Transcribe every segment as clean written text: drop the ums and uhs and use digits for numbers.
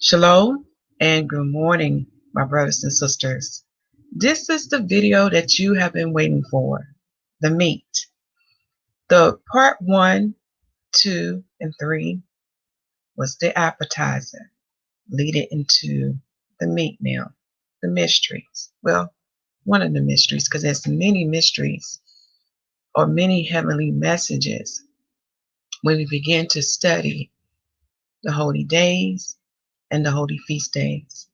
Shalom and good morning, my brothers and sisters. This is the video that you have been waiting for, the meat. The part 1, 2, and 3 was the appetizer, leading into the meat now, the mysteries. Well, one of the mysteries, because there's many mysteries or many heavenly messages when we begin to study the holy days and the holy feast days.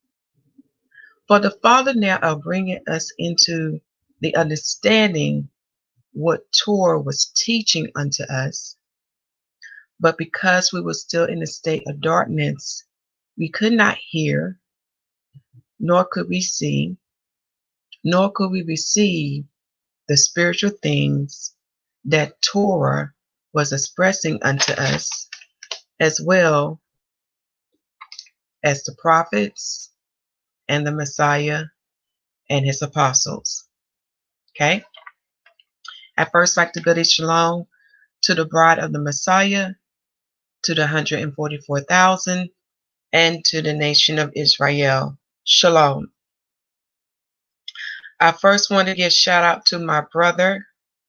For the Father now are bringing us into the understanding what Torah was teaching unto us. But because we were still in a state of darkness, we could not hear, nor could we see, nor could we receive the spiritual things that Torah was expressing unto us, as well as the prophets and the Messiah and his apostles. Okay? At first, I'd like to bid shalom to the bride of the Messiah, to the 144,000, and to the nation of Israel. Shalom. I first want to give shout out to my brother,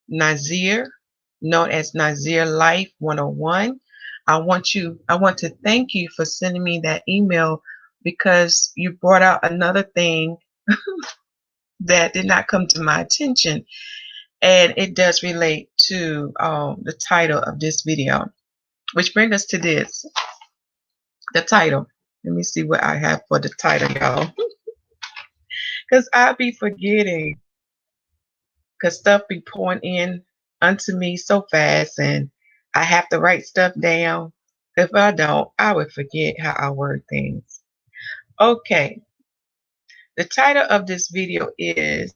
Nazir, known as Nazir Life 101. I want to thank you for sending me that email, because you brought out another thing that did not come to my attention. And it does relate to the title of this video, which brings us to this, the title. Let me see what I have for the title, y'all. Because I be forgetting, because stuff be pouring in unto me so fast, and I have to write stuff down. If I don't, I would forget how I word things. Okay. The title of this video is,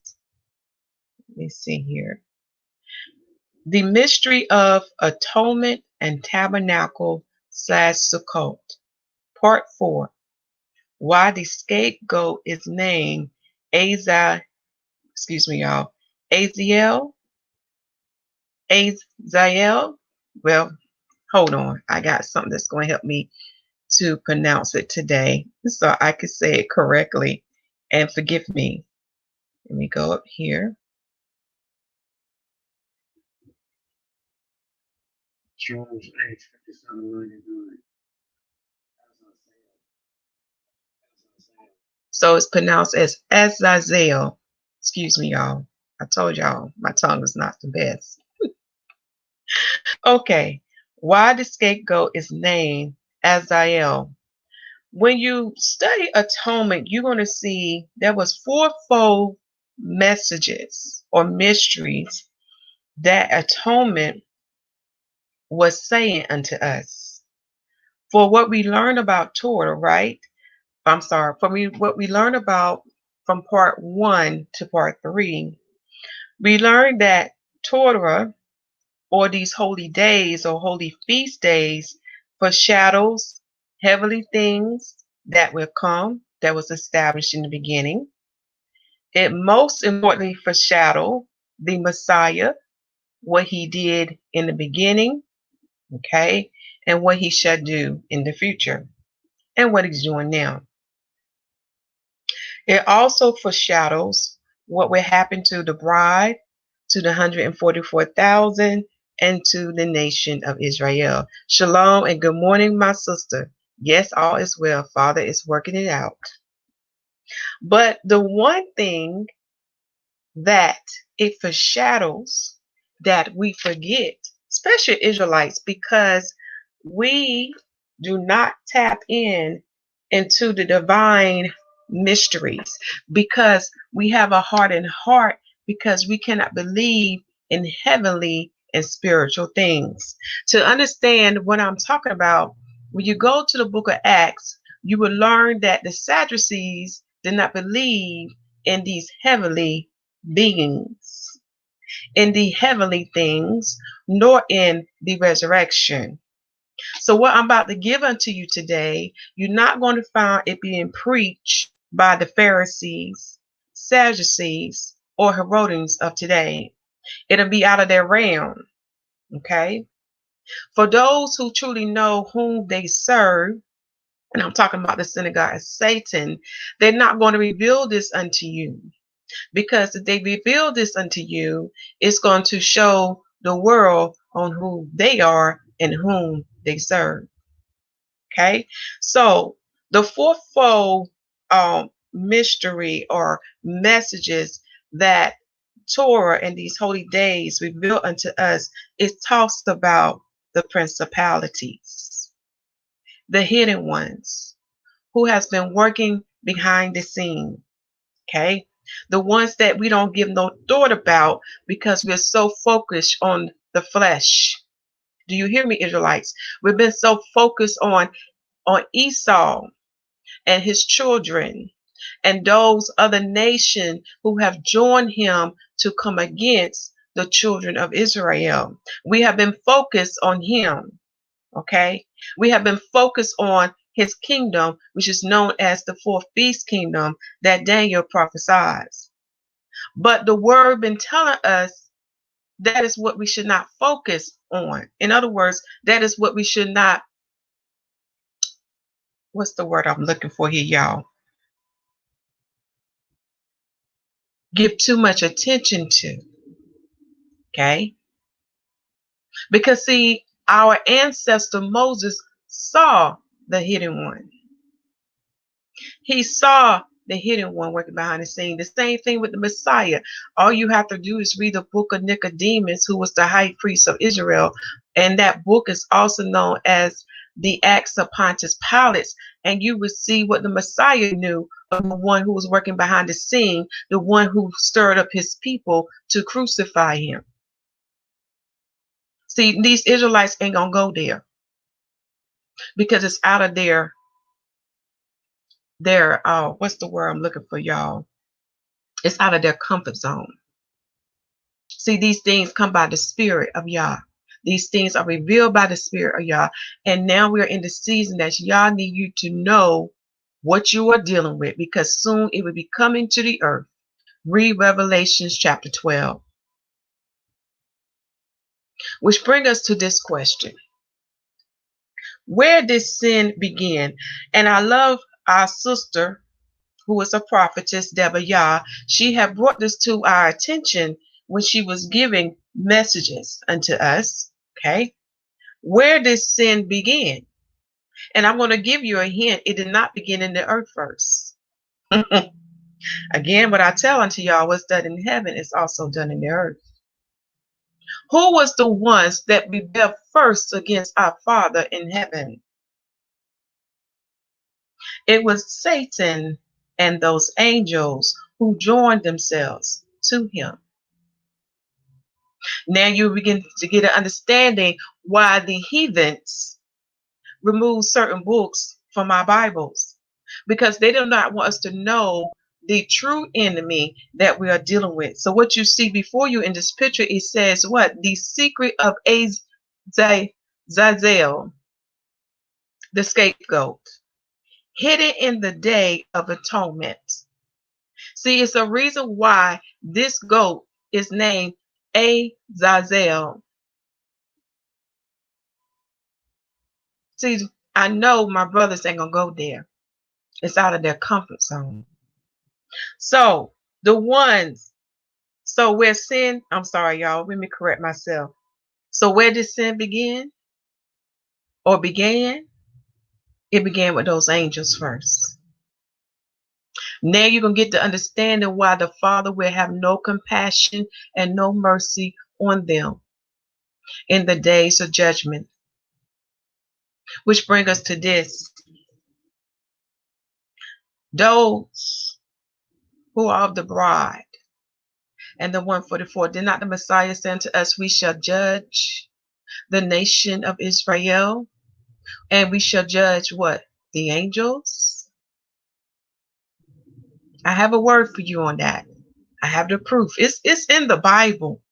let me see here, The Mystery of Atonement and Tabernacle / Sukkot, Part 4. Why the scapegoat is named Azazel, Azazel. Well, hold on. I got something that's going to help me to pronounce it today so I can say it correctly. And forgive me. Let me go up here. So it's pronounced as Azazel. Excuse me, y'all. I told y'all my tongue is not the best. Okay. Why the scapegoat is named Azazel? When you study atonement, you're going to see there was fourfold messages or mysteries that atonement was saying unto us. For what we learn about Torah, right? What we learn about from part 1 to part 3, we learned that Torah, or these holy days or holy feast days, foreshadows heavenly things that will come, that was established in the beginning. It most importantly foreshadowed the Messiah, what he did in the beginning, okay, and what he shall do in the future, and what he's doing now. It also foreshadows what will happen to the bride, to the 144,000, and to the nation of Israel. Shalom and good morning, my sister. Yes, all is well. Father is working it out. But the one thing that it foreshadows that we forget, especially Israelites, because we do not tap into the divine mysteries, because we have a hardened heart, because we cannot believe in heavenly and spiritual things. To understand what I'm talking about, when you go to the book of Acts, you will learn that the Sadducees did not believe in these heavenly beings, in the heavenly things, nor in the resurrection. So what I'm about to give unto you today, you're not going to find it being preached by the Pharisees, Sadducees, or Herodians of today. It'll be out of their realm. Okay? For those who truly know whom they serve, and I'm talking about the synagogue of Satan, they're not going to reveal this unto you. Because if they reveal this unto you, it's going to show the world on who they are and whom they serve. Okay, so the fourfold mystery or messages that Torah and these holy days reveal unto us, it talks about the principalities, the hidden ones, who has been working behind the scene. Okay, the ones that we don't give no thought about because we're so focused on the flesh. Do you hear me, Israelites? We've been so focused on Esau and his children and those other nations who have joined him to come against the children of Israel. We have been focused on him. Okay, we have been focused on his kingdom, which is known as the fourth beast kingdom that Daniel prophesies. But the word been telling us that is what we should not focus on. In other words, that is what we should not, what's the word I'm looking for here, y'all? Give too much attention to. Okay, because see, our ancestor Moses saw the hidden one. He saw the hidden one working behind the scene. The same thing with the Messiah. All you have to do is read the book of Nicodemus, who was the high priest of Israel. And that book is also known as the Acts of Pontius Pilate. And you will see what the Messiah knew of the one who was working behind the scene, the one who stirred up his people to crucify him. See, these Israelites ain't going to go there because it's out of their what's the word I'm looking for, y'all? It's out of their comfort zone. See, these things come by the Spirit of Yah. These things are revealed by the Spirit of Yah. And now we're in the season that Yah need you to know what you are dealing with, because soon it will be coming to the earth. Read Revelations chapter 12. Which brings us to this question. Where did sin begin? And I love our sister, who is a prophetess, Deborah Yah. She had brought this to our attention when she was giving messages unto us. Okay, where did sin begin? And I'm going to give you a hint. It did not begin in the earth first. Again, what I tell unto y'all, what's done in heaven is also done in the earth. Who was the ones that rebelled first against our Father in heaven? It was Satan and those angels who joined themselves to him. Now you begin to get an understanding why the heathens remove certain books from our Bibles, because they do not want us to know the true enemy that we are dealing with. So what you see before you in this picture, it says what? The secret of Azazel, the scapegoat, hidden in the day of atonement. See, it's a reason why this goat is named Azazel. See, I know my brothers ain't gonna go there. It's out of their comfort zone. So the ones, so where sin, I'm sorry, y'all, let me correct myself. So where did sin begin or began? It began with those angels first. Now you're going to get to understanding why the Father will have no compassion and no mercy on them in the days of judgment. Which brings us to this. Those who are of the bride and the 144, did not the Messiah say unto us, we shall judge the nation of Israel, and we shall judge what? The angels? I have a word for you on that. I have the proof. It's in the Bible.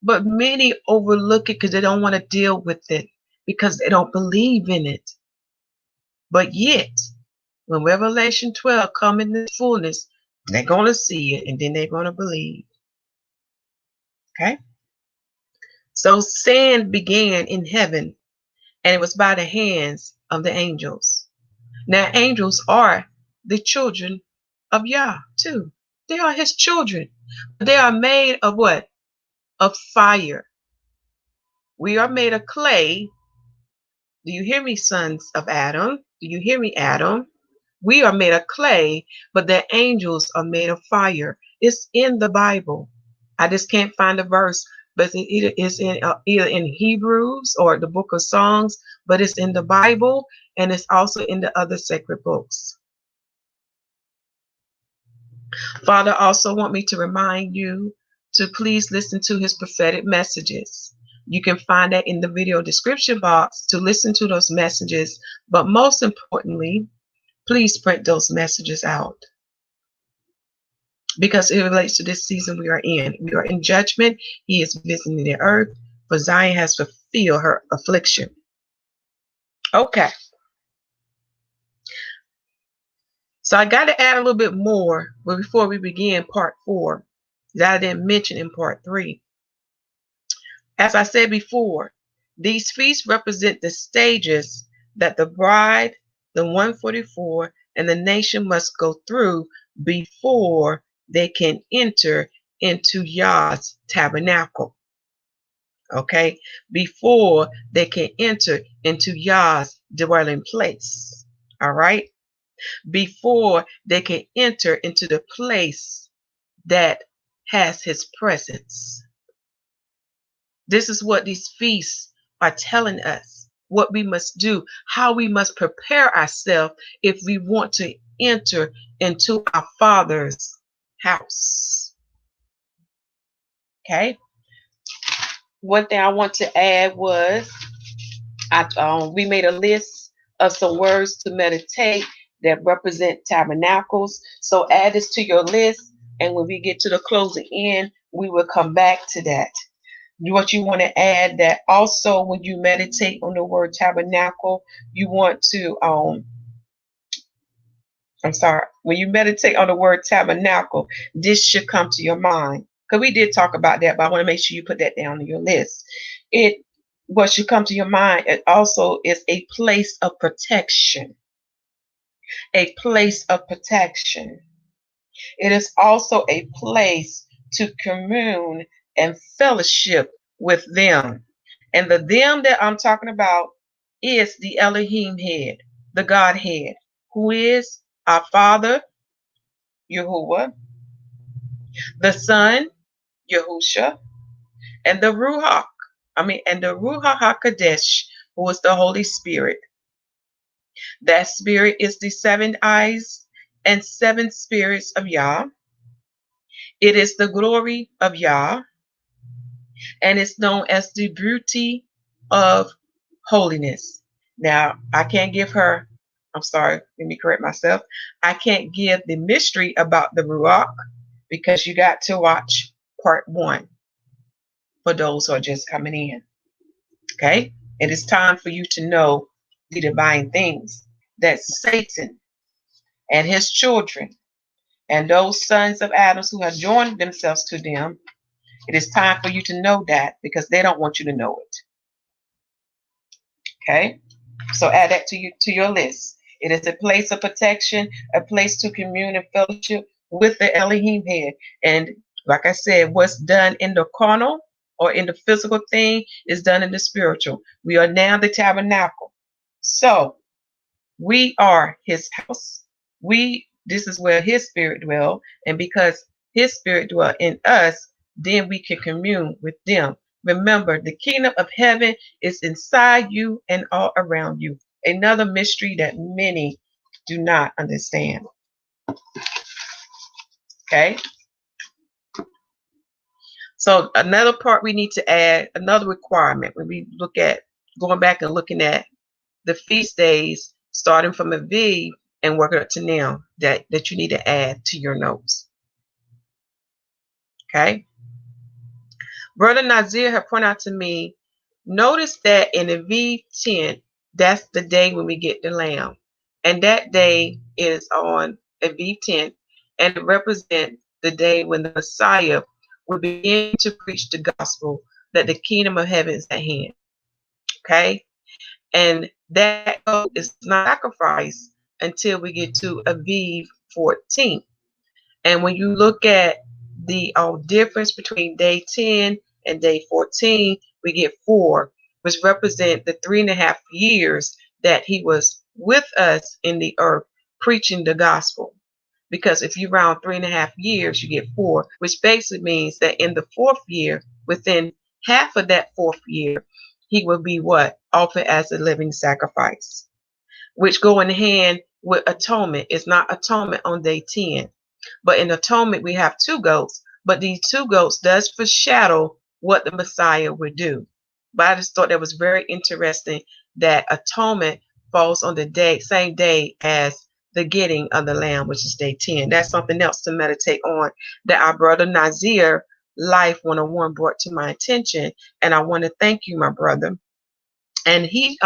But many overlook it because they don't want to deal with it, because they don't believe in it. But yet, when Revelation 12 comes in its fullness, they're going to see it and then they're going to believe. Okay? So sin began in heaven, and it was by the hands of the angels. Now, angels are the children of Yah too. They are his children. They are made of what? Of fire. We are made of clay. Do you hear me, sons of Adam? Do you hear me, Adam? We are made of clay, but the angels are made of fire. It's in the Bible. I just can't find a verse, but it's in either in Hebrews or the book of Songs, but it's in the Bible and it's also in the other sacred books. Father also want me to remind you to please listen to his prophetic messages. You can find that in the video description box to listen to those messages, but most importantly, please print those messages out because it relates to this season we are in. We are in judgment. He is visiting the earth, for Zion has fulfilled her affliction. Okay. So I got to add a little bit more but before we begin part 4 that I didn't mention in part 3. As I said before, these feasts represent the stages that the bride, the 144, and the nation must go through before they can enter into Yah's tabernacle. Okay? Before they can enter into Yah's dwelling place. All right? Before they can enter into the place that has his presence. This is what these feasts are telling us, what we must do, how we must prepare ourselves if we want to enter into our Father's house. Okay. One thing I want to add was we made a list of some words to meditate that represent tabernacles. So add this to your list, and when we get to the closing end, we will come back to that. What you want to add that also when you meditate on the word tabernacle, you want to when you meditate on the word tabernacle, this should come to your mind. Because we did talk about that, but I want to make sure you put that down on your list. What should come to your mind, it also is a place of protection. A place of protection. It is also a place to commune and fellowship with them. And the them that I'm talking about is the Elohim head, the Godhead, who is our Father, YAHUAH, the Son, Yahusha, and the Ruach HaKodesh, who is the Holy Spirit. That spirit is the 7 eyes and 7 spirits of Yah. It is the glory of Yah, and it's known as the beauty of holiness. Now, I can't give her, let me correct myself. I can't give the mystery about the Ruach because you got to watch part 1 for those who are just coming in. Okay? It is time for you to know the divine things that Satan and his children and those sons of Adam who have joined themselves to them, it is time for you to know that because they don't want you to know it. Okay? So add that to your list. It is a place of protection, a place to commune and fellowship with the Elohim head. And like I said, what's done in the carnal or in the physical thing is done in the spiritual. We are now the tabernacle. So we are his house. This is where his spirit dwells. And because his spirit dwells in us, then we can commune with them. Remember, the kingdom of heaven is inside you and all around you. Another mystery that many do not understand. Okay? So another part we need to add, another requirement when we look at going back and looking at the feast days, starting from Aviv and working up to now, that you need to add to your notes. Okay? Brother Nazir had pointed out to me, notice that in Aviv 10, that's the day when we get the lamb. And that day is on Aviv 10, and it represents the day when the Messiah will begin to preach the gospel that the kingdom of heaven is at hand. Okay? And that is not sacrifice, until we get to Aviv 14. And when you look at the difference between day 10 and day 14, we get 4, which represent the 3.5 years that he was with us in the earth preaching the gospel. Because if you round 3.5 years, you get 4, which basically means that in the 4th year, within half of that 4th year, he will be what? Offered as a living sacrifice, which go in hand with atonement. It's not atonement on day 10. But in atonement, we have 2 goats, but these 2 goats does foreshadow what the Messiah would do. But I just thought that was very interesting that atonement falls on the same day as the getting of the lamb, which is day 10. That's something else to meditate on that our brother Nazir Life 101 brought to my attention. And I want to thank you, my brother. And he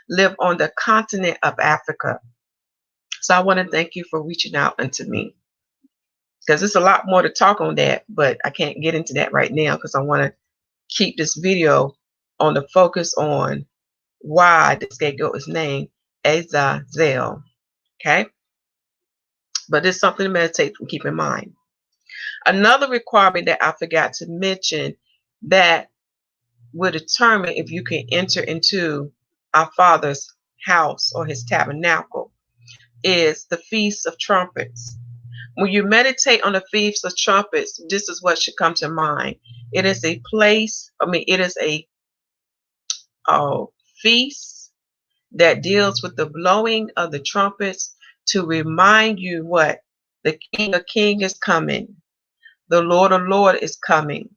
lived on the continent of Africa. So I want to thank you for reaching out unto me, because there's a lot more to talk on that, but I can't get into that right now because I want to keep this video on the focus on why the scapegoat is named Azazel. Okay? But it's something to meditate and keep in mind. Another requirement that I forgot to mention that will determine if you can enter into our Father's house or his tabernacle is the Feast of Trumpets. When you meditate on the Feast of Trumpets, this is what should come to mind. It is a place, it is a feast that deals with the blowing of the trumpets to remind you what? The King of Kings is coming. The Lord of Lords is coming.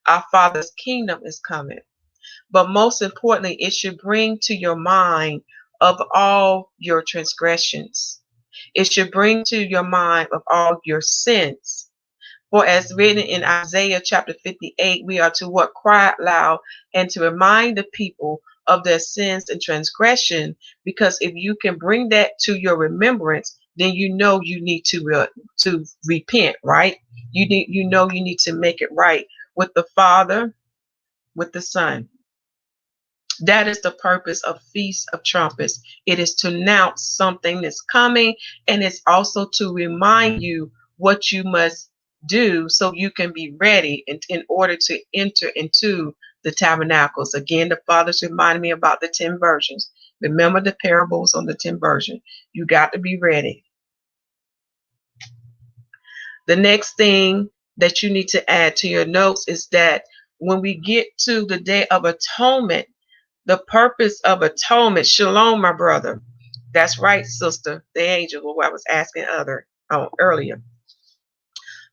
Our Father's kingdom is coming. But most importantly, it should bring to your mind of all your transgressions. It should bring to your mind of all your sins. For as written in Isaiah chapter 58, we are to what? Cry out loud and to remind the people of their sins and transgression. Because if you can bring that to your remembrance, then you know you need to repent, right? You need to make it right with the Father, with the Son. That is the purpose of Feast of Trumpets. It is to announce something that's coming, and it's also to remind you what you must do so you can be ready in order to enter into the tabernacles. Again, the Father's reminding me about the 10 virgins. Remember the parables on the 10 virgins. You got to be ready. The next thing that you need to add to your notes is that when we get to the Day of Atonement, the purpose of atonement, Shalom, my brother. That's right, sister, the angel who I was asking earlier.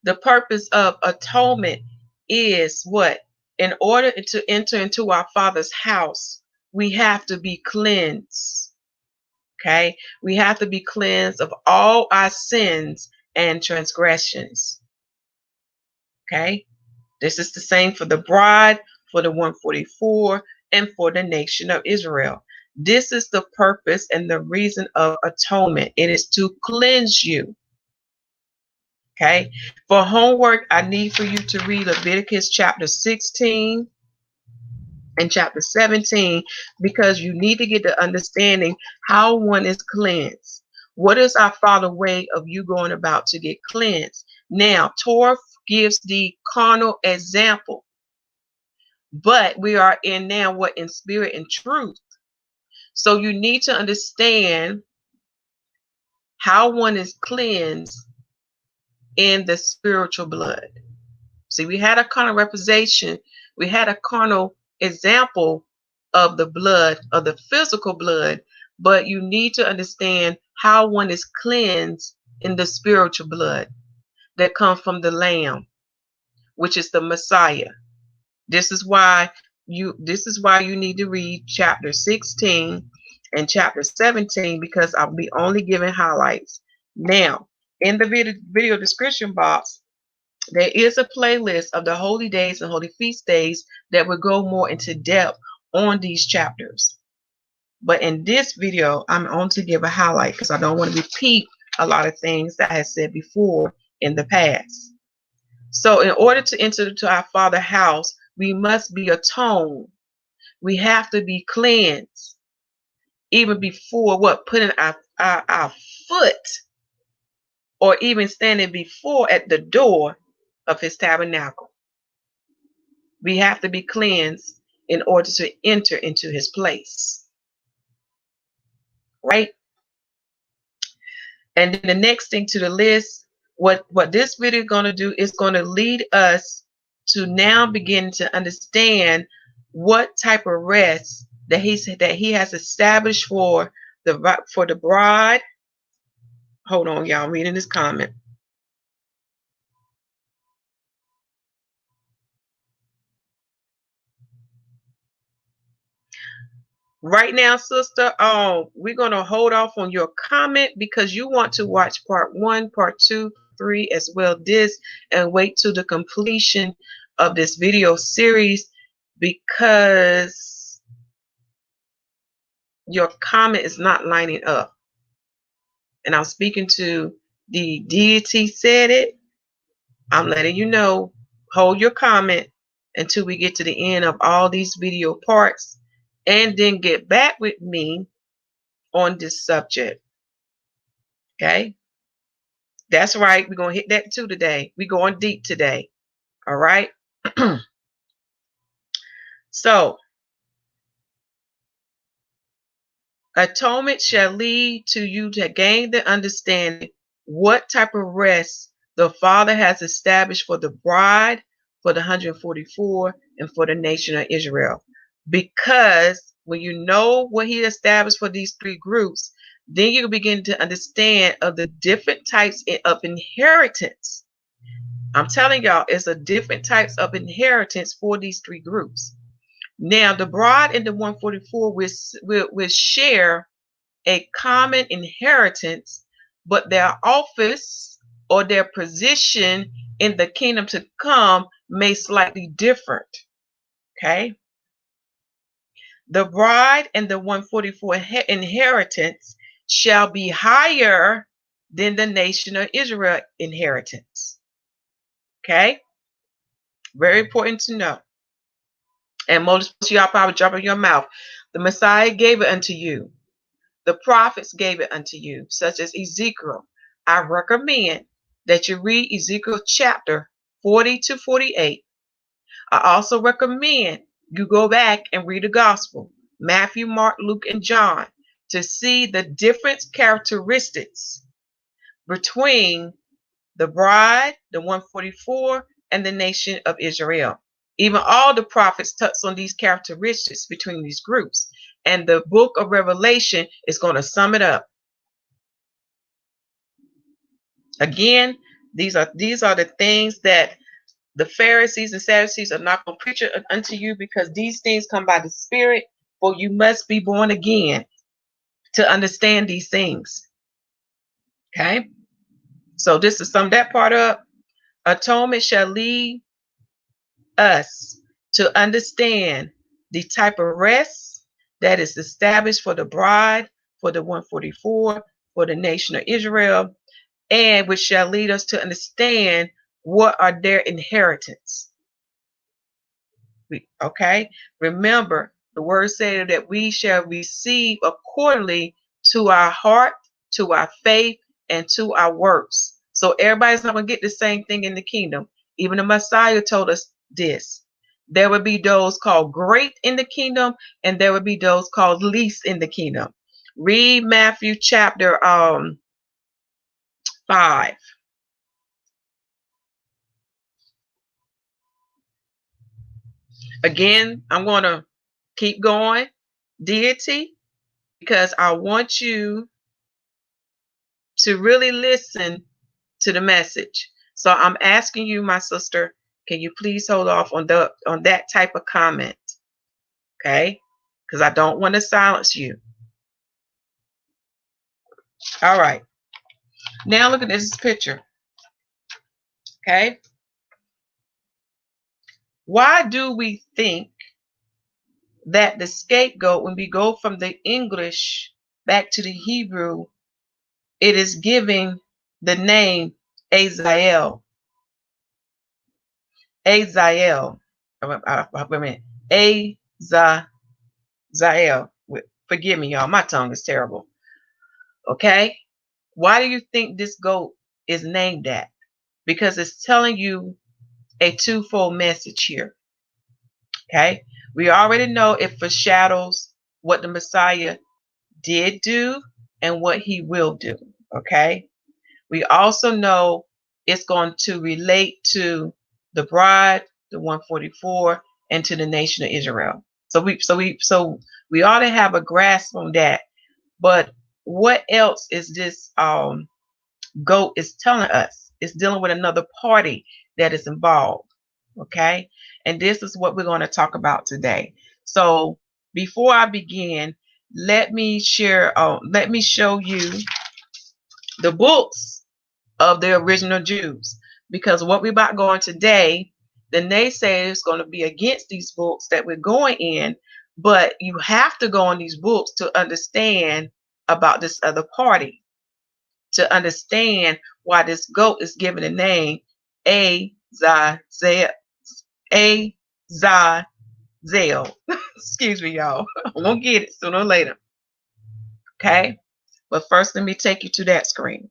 The purpose of atonement is what? In order to enter into our Father's house, we have to be cleansed. Okay? We have to be cleansed of all our sins and transgressions. Okay? This is the same for the bride, for the 144, and for the nation of Israel. This is the purpose and the reason of atonement. It is to cleanse you. Okay? For homework, I need for you to read Leviticus chapter 16 and chapter 17, because you need to get the understanding how one is cleansed. What is our Father's way of you going about to get cleansed? Now, Torah gives the carnal example. But we are in now what? In spirit and truth. So you need to understand how one is cleansed in the spiritual blood. See, we had a carnal representation. We had a carnal example of the blood, of the physical blood. But you need to understand how one is cleansed in the spiritual blood that comes from the Lamb, which is the Messiah. This is why you need to read chapter 16 and chapter 17, because I'll be only giving highlights. Now, in the video description box, there is a playlist of the holy days and holy feast days that will go more into depth on these chapters. But in this video, I'm on to give a highlight because I don't want to repeat a lot of things that I had said before in the past. So in order to enter into our Father's house, we must be atoned. We have to be cleansed. Even before what? Putting our foot or even standing before at the door of his tabernacle. We have to be cleansed in order to enter into his place. Right? And then the next thing to the list, what this video is going to do is going to lead us to now begin to understand what type of rest that he has established for the bride. Hold on, y'all. I'm reading this comment. Right now, sister, we're going to hold off on your comment because you want to watch part 1, part 2, 3 as well this, and wait to the completion of this video series because your comment is not lining up. And I'm speaking to the deity said it. I'm letting you know, hold your comment until we get to the end of all these video parts, and then get back with me on this subject. Okay? That's right. We're going to hit that too today. We're going deep today. All right? So, atonement shall lead to you to gain the understanding what type of rest the Father has established for the bride, for the 144, and for the nation of Israel. Because when you know what he established for these three groups, then you begin to understand of the different types of inheritance. I'm telling y'all, it's a different types of inheritance for these three groups. Now, the bride and the 144 will share a common inheritance, but their office or their position in the kingdom to come may slightly different. Okay? The bride and the 144 inheritance shall be higher than the nation of Israel inheritance. Okay? Very important to know. And most of y'all probably dropping your mouth. The Messiah gave it unto you. The prophets gave it unto you, such as Ezekiel. I recommend that you read Ezekiel chapter 40 to 48. I also recommend you go back and read the gospel, Matthew, Mark, Luke, and John, to see the different characteristics between the bride, the 144, and the nation of Israel. Even all the prophets touch on these characteristics between these groups. And the book of Revelation is going to sum it up. Again, these are the things that the Pharisees and Sadducees are not going to preach unto you, because these things come by the Spirit, for you must be born again to understand these things. Okay? So this is sum that part up. Atonement shall lead us to understand the type of rest that is established for the bride, for the 144, for the nation of Israel, and which shall lead us to understand what are their inheritance. Okay? Remember, the word said that we shall receive accordingly to our heart, to our faith, and to our works. So everybody's not going to get the same thing in the kingdom. Even the Messiah told us this. There will be those called great in the kingdom, and there will be those called least in the kingdom. Read Matthew chapter 5. Again, I'm going to keep going, deity, because I want you to really listen to the message. So I'm asking you, my sister, can you please hold off on that type of comment? Okay? Because I don't want to silence you. All right. Now look at this picture. Okay? Why do we think that the scapegoat, when we go from the English back to the Hebrew, it is giving the name Azazel? Azazel. Azazel. Forgive me, y'all. My tongue is terrible. Okay? Why do you think this goat is named that? Because it's telling you a twofold message here. Okay? We already know it foreshadows what the Messiah did do and what he will do. Okay? We also know it's going to relate to the bride, the 144, and to the nation of Israel. So we ought to have a grasp on that. But what else is this goat is telling us? It's dealing with another party that is involved. Okay? And this is what we're going to talk about today. So before I begin, let me show you the books of the original Jews, because what we're about going today, the naysayers is going to be against these books that we're going in, but you have to go in these books to understand about this other party, to understand why this goat is given the name Azazel. Azazel. Excuse me, y'all. I'm gonna get it sooner or later. Okay, but first let me take you to that screen.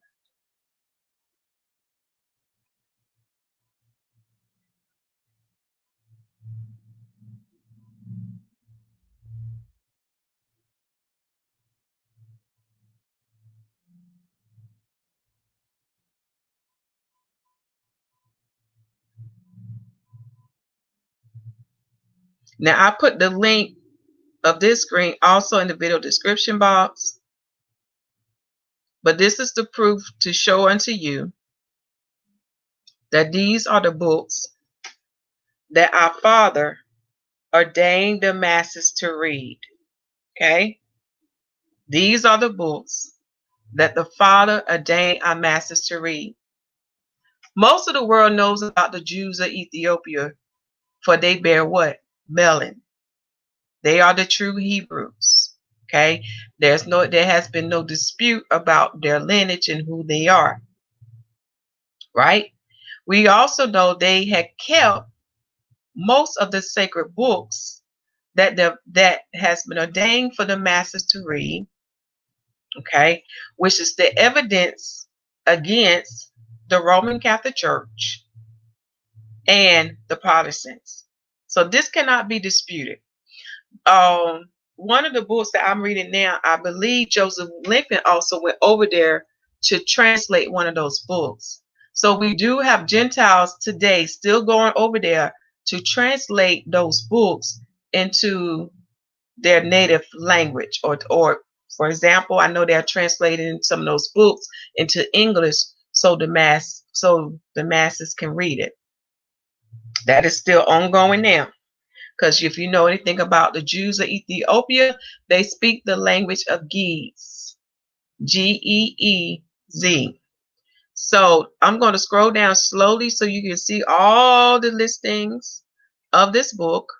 Now I put the link of this screen also in the video description box, but this is the proof to show unto you that these are the books that our Father ordained the masses to read. Okay, these are the books that the Father ordained our masses to read. Most of the world knows about the Jews of Ethiopia, for they bear what? Melon. They are the true Hebrews. Okay, there has been no dispute about their lineage and who they are. Right? We also know they had kept most of the sacred books that has been ordained for the masses to read. Okay, which is the evidence against the Roman Catholic Church and the Protestants. So this cannot be disputed. One of the books that I'm reading now, I believe Joseph Lincoln also went over there to translate one of those books. So we do have Gentiles today still going over there to translate those books into their native language, or for example, I know they're translating some of those books into English so the masses can read it. That is still ongoing now. Because if you know anything about the Jews of Ethiopia, they speak the language of Ge'ez, Ge'ez. So I'm going to scroll down slowly so you can see all the listings of this book.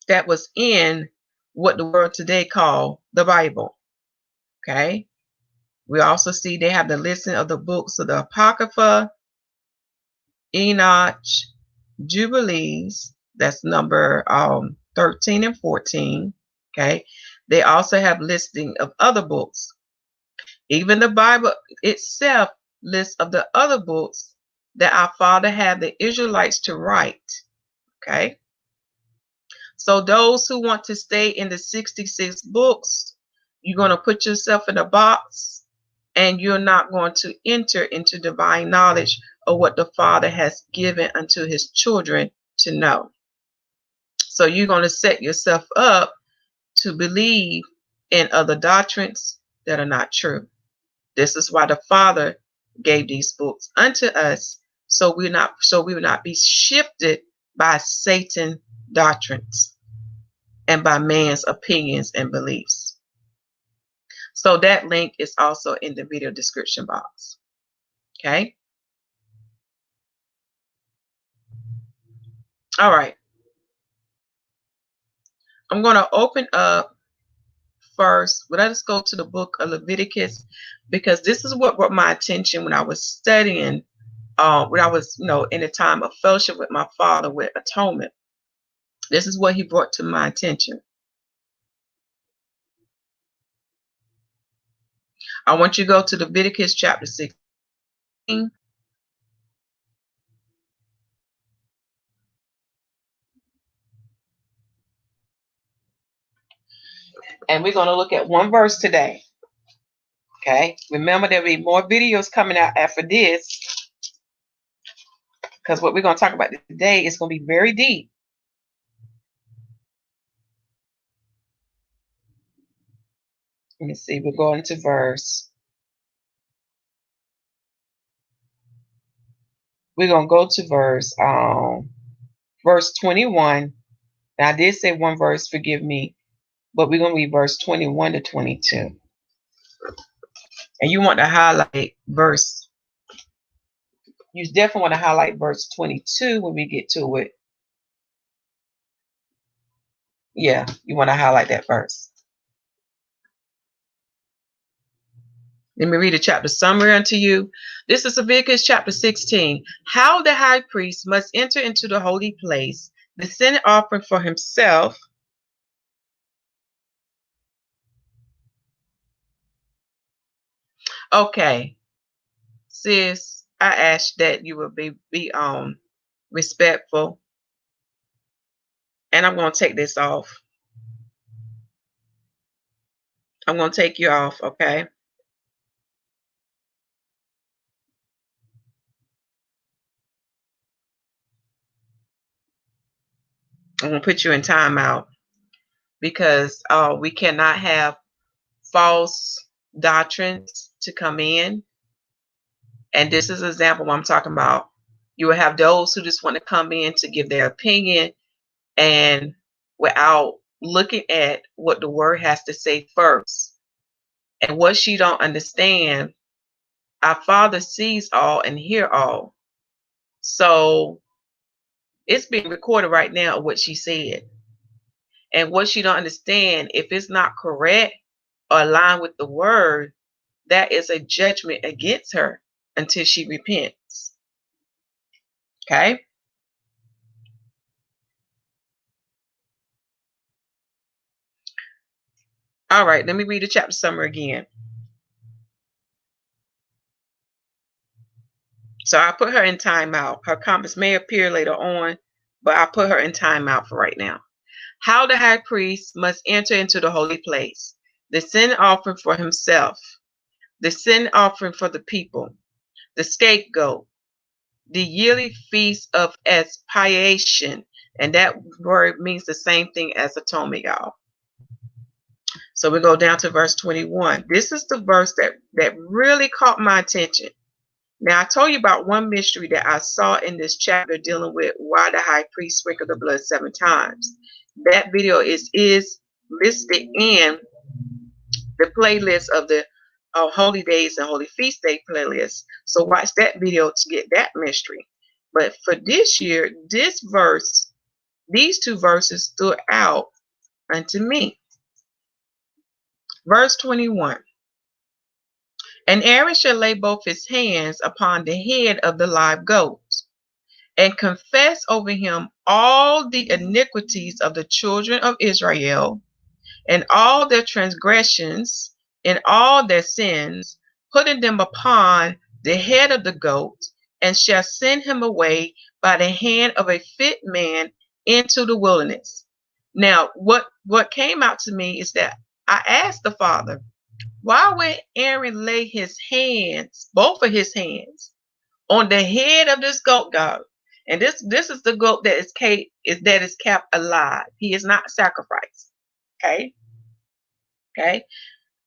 That was in what the world today call the Bible. Okay. We also see they have the listing of the books of the Apocrypha, Enoch, Jubilees. That's number 13 and 14. Okay. They also have listing of other books. Even the Bible itself lists of the other books that our Father had the Israelites to write. Okay. So those who want to stay in the 66 books, you're going to put yourself in a box and you're not going to enter into divine knowledge of what the Father has given unto his children to know. So you're going to set yourself up to believe in other doctrines that are not true. This is why the Father gave these books unto us, so we will not be shifted by Satan doctrines and by man's opinions and beliefs. So that link is also in the video description box. Okay. All right. I'm going to open up first. Let us go to the book of Leviticus, because this is what brought my attention when I was studying, when I was, in a time of fellowship with my Father with atonement. This is what he brought to my attention. I want you to go to Leviticus chapter 16. And we're going to look at one verse today. Okay. Remember, there'll be more videos coming out after this, because what we're going to talk about today is going to be very deep. Let me see. We're going to we're going to go to verse 21. Now, I did say one verse, forgive me, but we're going to read verse 21 to 22. And you want to highlight you definitely want to highlight verse 22 when we get to it. Yeah, you want to highlight that verse. Let me read a chapter summary unto you. This is Leviticus chapter 16. How the high priest must enter into the holy place, the sin offering for himself. Okay, sis, I ask that you will be respectful. And I'm going to take this off. I'm going to take you off, okay? I'm going to put you in timeout, because we cannot have false doctrines to come in. And this is an example what I'm talking about. You will have those who just want to come in to give their opinion, and without looking at what the word has to say first. And what she don't understand, our Father sees all and hear all. So it's being recorded right now of what she said. And what she don't understand, if it's not correct or aligned with the word, that is a judgment against her until she repents. Okay? All right, let me read the chapter summary again. So I put her in timeout. Her comments may appear later on, but I put her in timeout for right now. How the high priest must enter into the holy place, the sin offering for himself, the sin offering for the people, the scapegoat, the yearly feast of expiation, and that word means the same thing as atonement, y'all. So we go down to verse 21. This is the verse that really caught my attention. Now, I told you about one mystery that I saw in this chapter dealing with why the high priest sprinkled the blood 7 times. That video is listed in the playlist of the Holy Days and Holy Feast Day playlist. So watch that video to get that mystery. But for this year, these 2 verses stood out unto me. Verse 21. And Aaron shall lay both his hands upon the head of the live goat, and confess over him all the iniquities of the children of Israel, and all their transgressions, and all their sins, putting them upon the head of the goat, and shall send him away by the hand of a fit man into the wilderness. Now, what came out to me is that I asked the Father, why would Aaron lay his hands, both of his hands, on the head of this goat, God? And this is the goat that is kept alive. He is not sacrificed. Okay. Okay.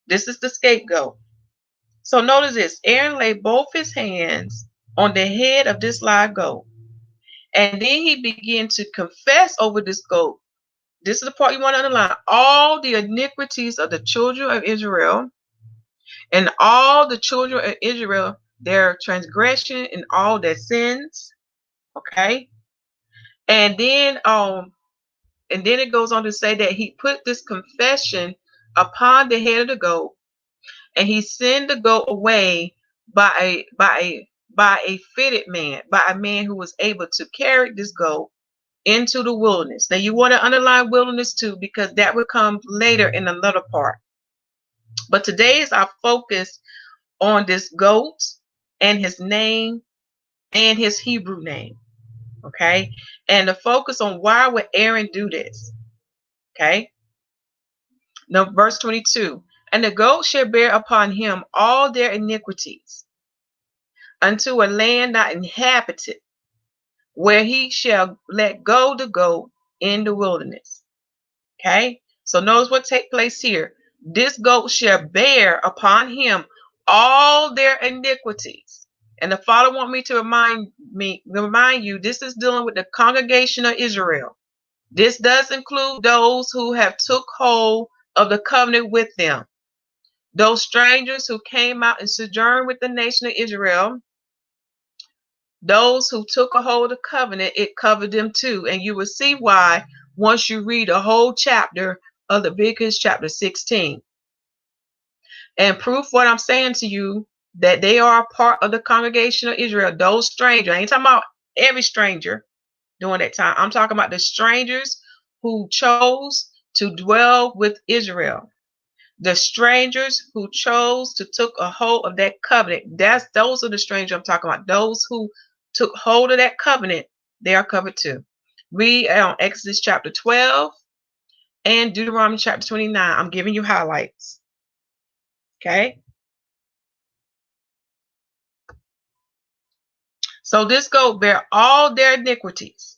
This is the scapegoat. So notice this. Aaron laid both his hands on the head of this live goat. And then he began to confess over this goat. This is the part you want to underline. All the iniquities of the children of Israel, and all the children of Israel, their transgression and all their sins. Okay. And then it goes on to say that he put this confession upon the head of the goat, and he sent the goat away by a fitted man, by a man who was able to carry this goat into the wilderness. Now you want to underline wilderness too, because that will come later in another part. But today is our focus on this goat and his name and his Hebrew name. Okay. And the focus on why would Aaron do this. Okay. Now, verse 22. And the goat shall bear upon him all their iniquities unto a land not inhabited, where he shall let go the goat in the wilderness. Okay. So notice what take place here. This goat shall bear upon him all their iniquities. And the Father want me to remind you, this is dealing with the congregation of Israel. This does include those who have took hold of the covenant with them. Those strangers who came out and sojourned with the nation of Israel, those who took a hold of the covenant, it covered them too. And you will see why once you read a whole chapter of Leviticus chapter 16. And proof what I'm saying to you, that they are a part of the congregation of Israel. Those strangers, I ain't talking about every stranger during that time. I'm talking about the strangers who chose to dwell with Israel. The strangers who chose to took a hold of that covenant. Those are the strangers I'm talking about. Those who took hold of that covenant, they are covered too. Read on Exodus chapter 12 and Deuteronomy chapter 29. I'm giving you highlights. Okay. So this goat bear all their iniquities.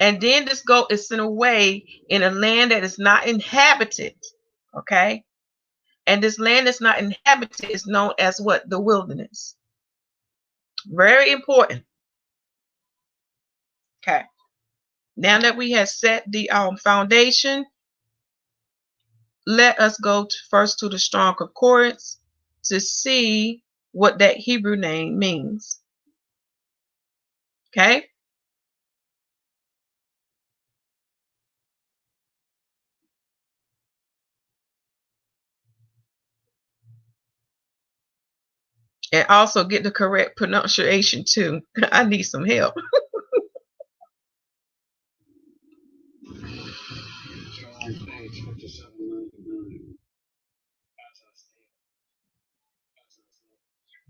And then this goat is sent away in a land that is not inhabited. Okay. And this land that's not inhabited is known as what? The wilderness. Very important. Okay. Now that we have set the foundation, let us go first to the Strong Concordance to see what that Hebrew name means. Okay. And also get the correct pronunciation too. I need some help.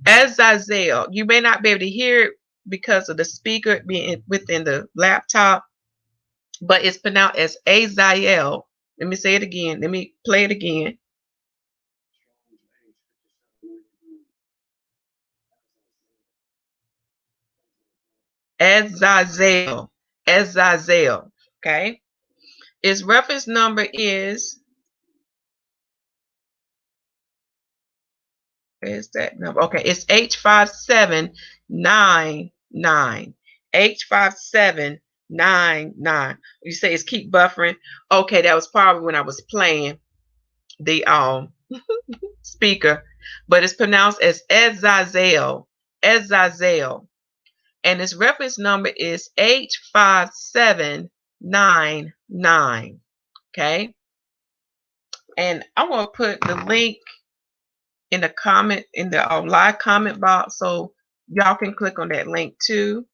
Azazel. You may not be able to hear it because of the speaker being within the laptop, but it's pronounced as Azazel. Let me say it again. Let me play it again. Azazel. Azazel. Okay. Its reference number is, where's that number? Okay, it's H5799. H5799. You say it's keep buffering. Okay, that was probably when I was playing the speaker, but it's pronounced as Azazel. Azazel. And its reference number is H5799. Okay. And I want to put the link in the comment, in the live comment box, so y'all can click on that link too.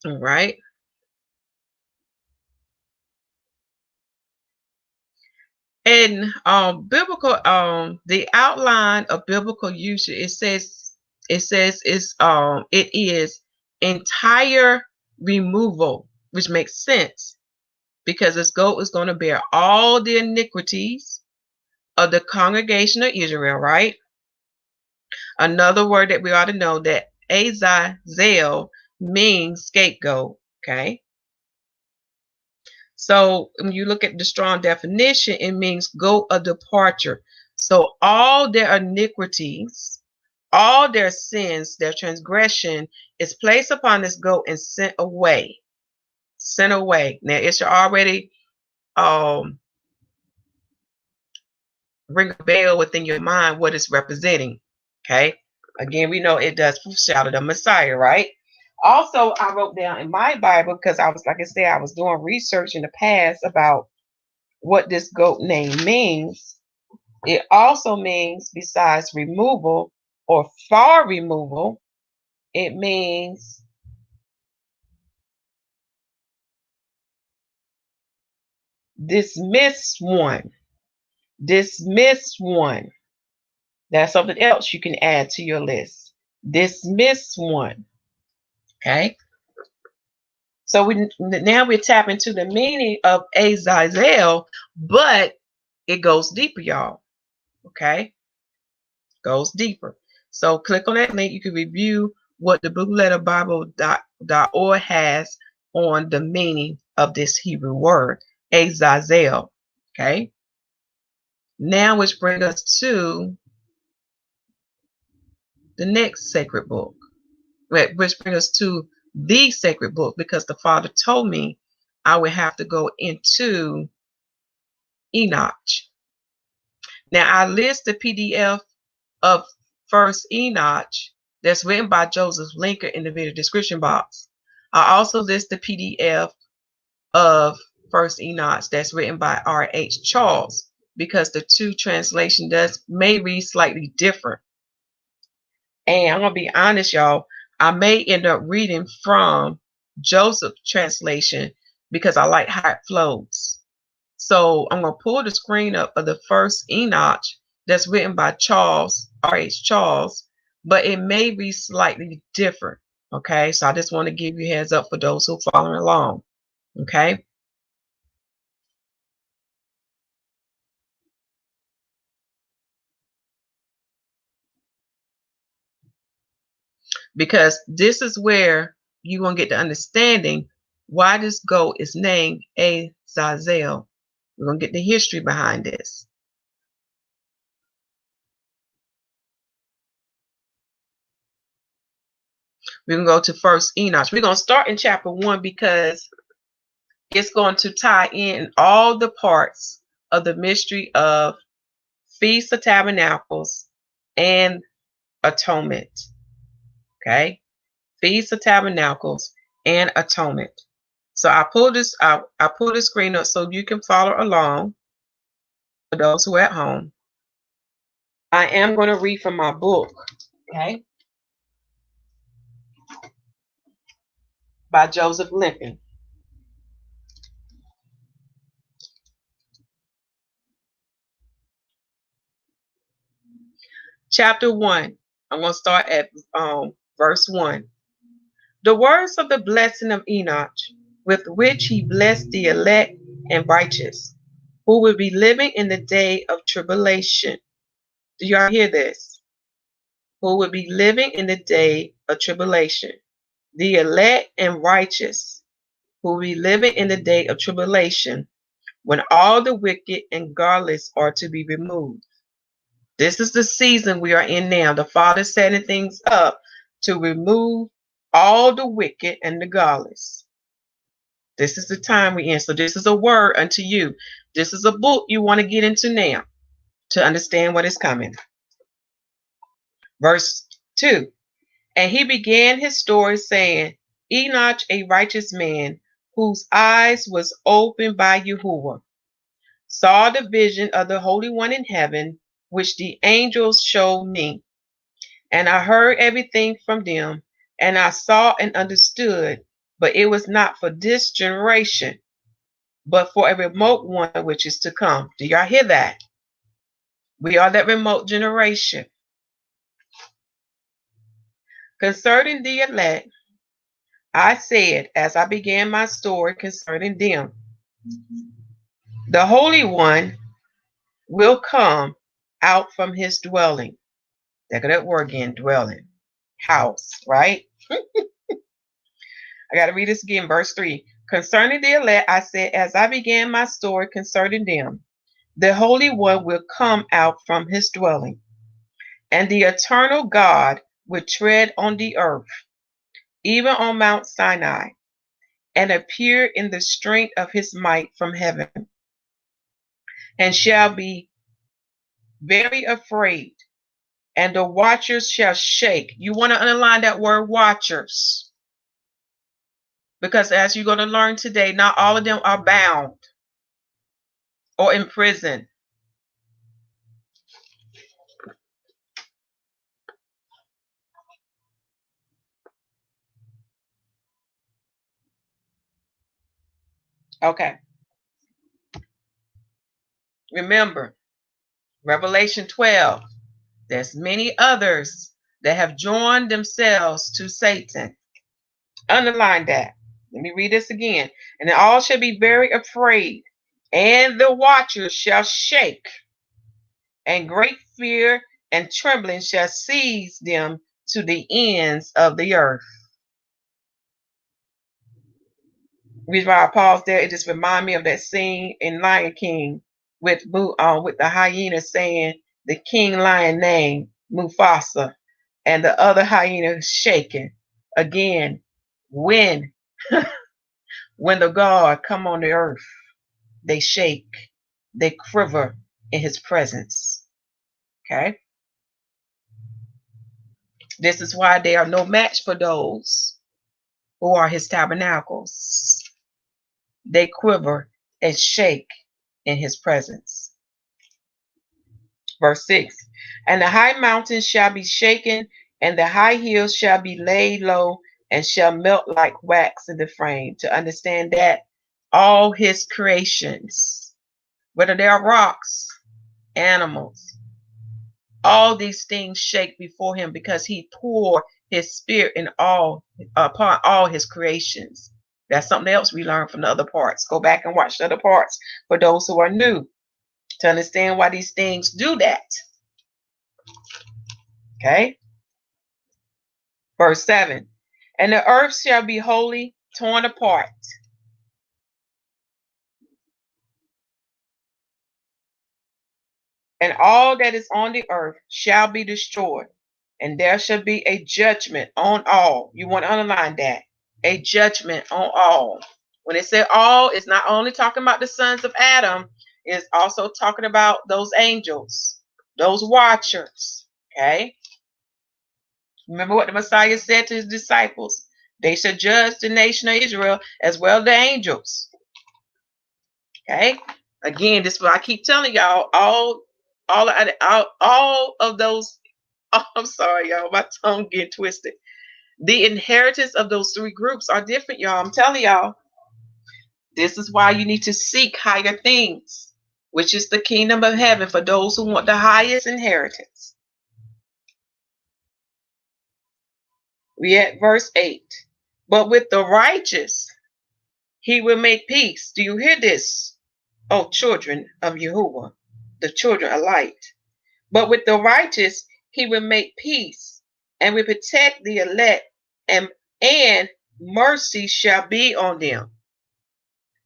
All right. And biblical, the outline of biblical usage, it says it is entire removal, which makes sense because this goat is going to bear all the iniquities of the congregation of Israel, right? Another word that we ought to know, that Azazel means scapegoat. Okay. So when you look at the strong definition, it means goat of departure. So all their iniquities, all their sins, their transgression is placed upon this goat and sent away. Sent away. Now it should already ring a bell within your mind what it's representing. Okay. Again, we know it does foreshadow the Messiah, right? Also, I wrote down in my Bible, because I was, like I said, I was doing research in the past about what this goat name means, it also means, besides removal or far removal, it means dismiss one. Dismiss one. That's something else you can add to your list. Dismiss one. Okay. So now we're tapping into the meaning of Azazel, but it goes deeper, y'all. Okay. Goes deeper. So click on that link. You can review what the BlueLetterBible.org has on the meaning of this Hebrew word, Azazel. Okay. Now, which brings us to the next sacred book, which brings us to the sacred book, because the Father told me I would have to go into Enoch. Now, I list the PDF of First Enoch that's written by Joseph Linker in the video description box. I also list the PDF of First Enoch that's written by R.H. Charles, because the two translations may read slightly different. And I'm going to be honest, y'all, I may end up reading from Joseph's translation because I like how it flows. So I'm going to pull the screen up of the First Enoch that's written by Charles, R.H. Charles, but it may be slightly different. Okay, so I just want to give you a heads up for those who are following along. Okay. Because this is where you're going to get the understanding why this goat is named Azazel. We're going to get the history behind this. We're going to go to First Enoch. We're going to start in chapter 1 because it's going to tie in all the parts of the mystery of Feast of Tabernacles and Atonement. Okay? Feast of Tabernacles and Atonement. So I pulled this out. I pulled the screen up so you can follow along for those who are at home. I am going to read from my book, okay, by Joseph Lincoln. Chapter 1. I'm going to start at verse 1. The words of the blessing of Enoch, with which he blessed the elect and righteous, who will be living in the day of tribulation. Do y'all hear this? Who will be living in the day of tribulation. The elect and righteous, who will be living in the day of tribulation, when all the wicked and godless are to be removed. This is the season we are in now. The Father is setting things up to remove all the wicked and the godless. This is the time we're in. So this is a word unto you. This is a book you want to get into now to understand what is coming. Verse 2. And he began his story saying, Enoch, a righteous man, whose eyes was opened by YAHUAH, saw the vision of the Holy One in heaven, which the angels showed me. And I heard everything from them, and I saw and understood, but it was not for this generation, but for a remote one which is to come. Do y'all hear that? We are that remote generation. Concerning the elect, I said, as I began my story concerning them, the Holy One will come out from his dwelling. Look at that word again, dwelling. House, right? I got to read this again, verse 3. Concerning the elect, I said, as I began my story concerning them, the Holy One will come out from his dwelling, and the eternal God will tread on the earth, even on Mount Sinai, and appear in the strength of his might from heaven, and shall be very afraid, and the watchers shall shake. You want to underline that word watchers, because as you're going to learn today, not all of them are bound. or in prison. Okay. Remember, Revelation 12, there's many others that have joined themselves to Satan. Underline that. Let me read this again. And all shall be very afraid, and the watchers shall shake, and great fear and trembling shall seize them to the ends of the earth. Reason why I paused there, it just reminded me of that scene in Lion King with the hyena saying the king lion name, Mufasa, and the other hyena shaking. Again, when when the God come on the earth, they shake, they quiver in his presence. Okay? This is why they are no match for those who are his tabernacles. They quiver and shake in his presence. Verse 6, and the high mountains shall be shaken, and the high hills shall be laid low, and shall melt like wax in the frame. To understand that all his creations, whether they are rocks, animals, all these things shake before him, because he poured his spirit in all upon all his creations. That's something else we learn from the other parts. Go back and watch the other parts for those who are new, to understand why these things do that. Okay. Verse 7, and the earth shall be wholly torn apart, and all that is on the earth shall be destroyed, and there shall be a judgment on all. You want to underline that. A judgment on all. When it says all, it's not only talking about the sons of Adam, it's also talking about those angels, those watchers. Okay. Remember what the Messiah said to his disciples. They shall judge the nation of Israel as well as the angels. Okay. Again, this is what I keep telling y'all. All of those. Oh, I'm sorry, y'all. My tongue getting twisted. The inheritance of those three groups are different, y'all. I'm telling y'all. This is why you need to seek higher things, which is the kingdom of heaven for those who want the highest inheritance. We at verse 8. But with the righteous, he will make peace. Do you hear this, O children of YAHUAH, the children of light? But with the righteous, he will make peace, and will protect the elect, and mercy shall be on them.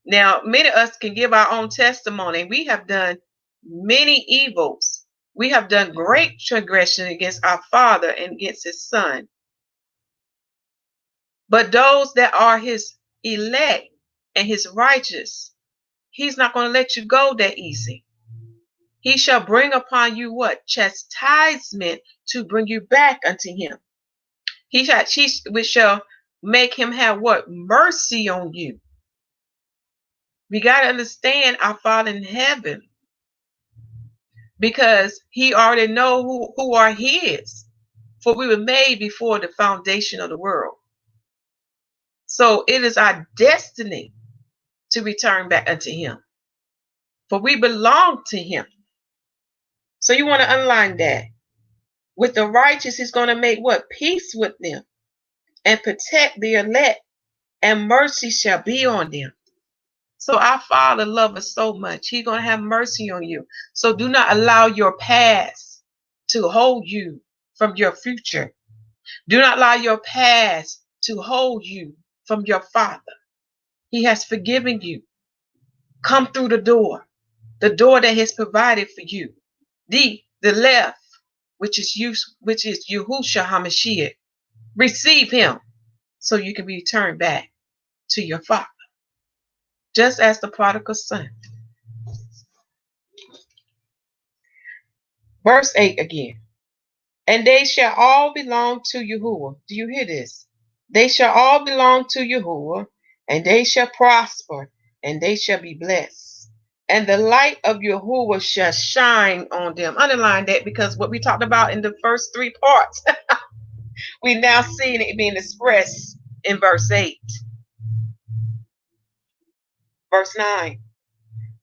Now, many of us can give our own testimony. We have done many evils. We have done great transgression against our Father and against his Son. But those that are his elect and his righteous, he's not going to let you go that easy. He shall bring upon you what? Chastisement to bring you back unto him. We shall make him have what? Mercy on you. We got to understand our Father in heaven, because he already know who are his, for we were made before the foundation of the world. So it is our destiny to return back unto him, for we belong to him. So you want to underline that. With the righteous, he's going to make what? Peace with them and protect the elect, and mercy shall be on them. So our Father loves us so much. He's going to have mercy on you. So do not allow your past to hold you from your future. Do not allow your past to hold you from your Father. He has forgiven you. Come through the door that He's provided for you. The left, which is Yahushua HaMashiach. Receive him so you can be returned back to your Father, just as the prodigal son. Verse 8 again. And they shall all belong to YAHUAH. Do you hear this? They shall all belong to YAHUAH, and they shall prosper, and they shall be blessed. and the light of Yahuwah shall shine on them. Underline that, because what we talked about in the first 3 parts, we now seeing it being expressed in verse 8. Verse 9.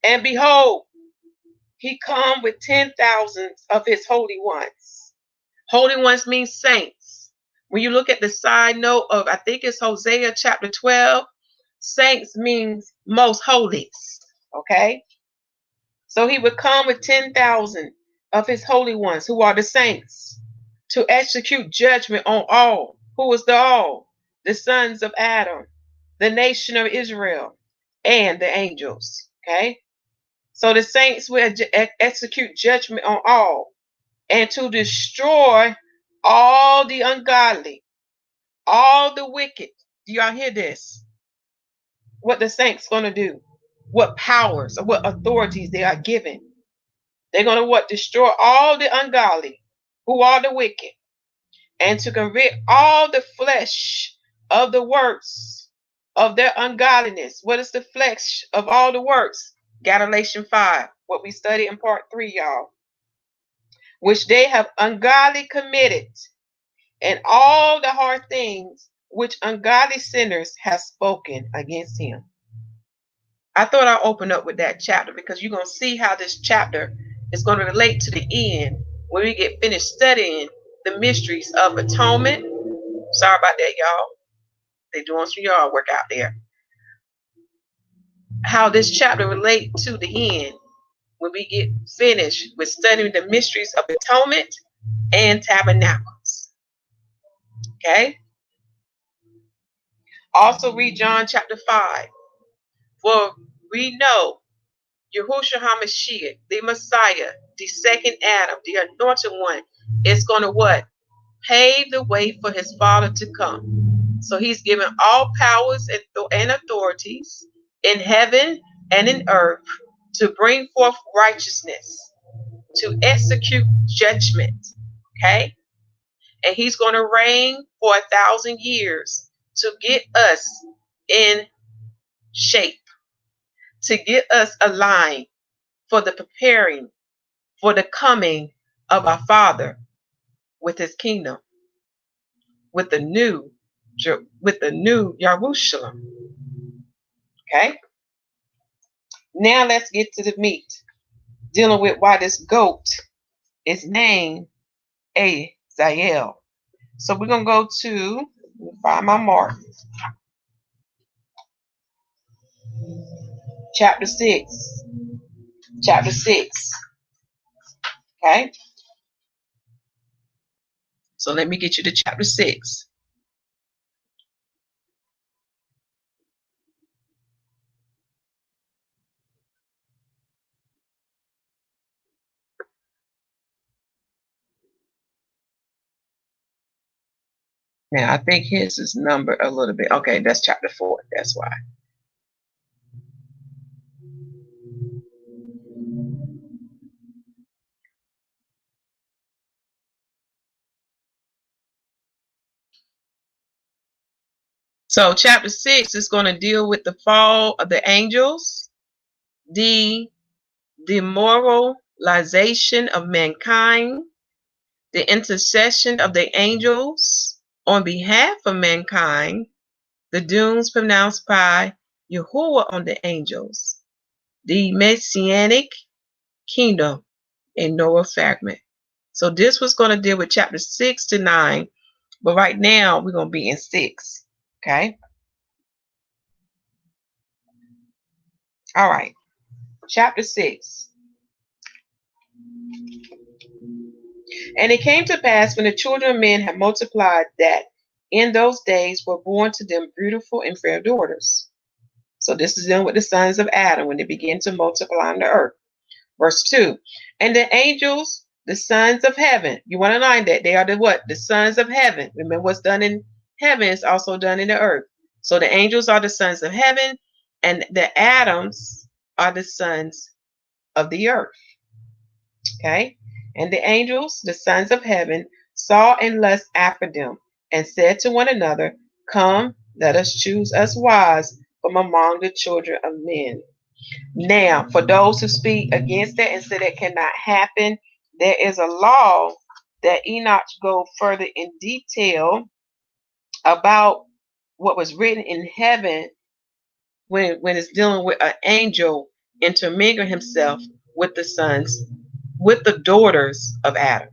And behold, he come with 10,000 of his holy ones. Holy ones means saints. When you look at the side note of, I think it's Hosea chapter 12, saints means most holies. Okay? So he would come with 10,000 of his holy ones, who are the saints, to execute judgment on all. Who was the all? The sons of Adam, the nation of Israel, and the angels. Okay? So the saints will execute judgment on all, and to destroy all the ungodly, all the wicked. Do y'all hear this? What the saints going to do? What powers or what authorities they are given? They're going to what? Destroy all the ungodly, who are the wicked, and to convict all the flesh of the works of their ungodliness. What is the flesh of all the works? Galatians 5, what we studied in part 3, y'all. Which they have ungodly committed, and all the hard things which ungodly sinners have spoken against him. I thought I'd open up with that chapter, because you're going to see how this chapter is going to relate to the end when we get finished studying the mysteries of atonement. Sorry about that, y'all. They're doing some yard work out there. How this chapter relates to the end when we get finished with studying the mysteries of atonement and tabernacles. Okay? Also read John chapter 5. For we know YAHUAH HaMashiach, the Messiah, the second Adam, the anointed one, is going to what? Pave the way for his Father to come. So he's given all powers and authorities in heaven and in earth to bring forth righteousness, to execute judgment. Okay? And he's going to reign for 1,000 years to get us in shape, to get us aligned for the preparing for the coming of our Father with his kingdom, with the new Jerusalem. Okay? Now let's get to the meat, dealing with why this goat is named Azazel. So we're going to go to, find my mark, chapter 6. Chapter 6. Okay? So let me get you to chapter 6. Now, I think his is numbered a little bit. Okay, that's chapter 4. That's why. So chapter 6 is going to deal with the fall of the angels, the demoralization of mankind, the intercession of the angels on behalf of mankind, the dooms pronounced by YAHUAH on the angels, the messianic kingdom, and Noah fragment. So this was going to deal with chapter 6 to 9, but right now we're going to be in 6. Okay? All right. Chapter 6. And it came to pass, when the children of men had multiplied, that in those days were born to them beautiful and fair daughters. So this is dealing with the sons of Adam when they begin to multiply on the earth. Verse 2. And the angels, the sons of heaven. You want to line that. They are the what? The sons of heaven. Remember, what's done in heaven is also done in the earth. So the angels are the sons of heaven, and the Adams are the sons of the earth. Okay? And the angels, the sons of heaven, saw and lust after them, and said to one another, Come, let us choose us wives from among the children of men, Now, for those who speak against that and say that cannot happen, there is a law that Enoch go further in detail about what was written in heaven when it's dealing with an angel intermingling himself with the sons, with the daughters of Adam.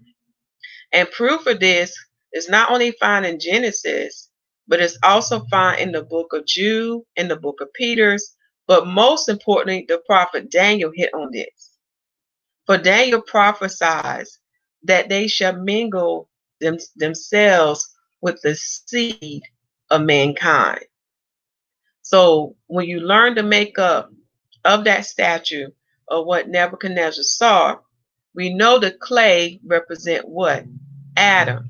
And proof of this is not only found in Genesis, but it's also found in the book of Jude, in the book of Peter's, but most importantly, the prophet Daniel hit on this. For Daniel prophesies that they shall mingle themselves with the seed of mankind. So when you learn the makeup of that statue of what Nebuchadnezzar saw, we know the clay represent what? Adam,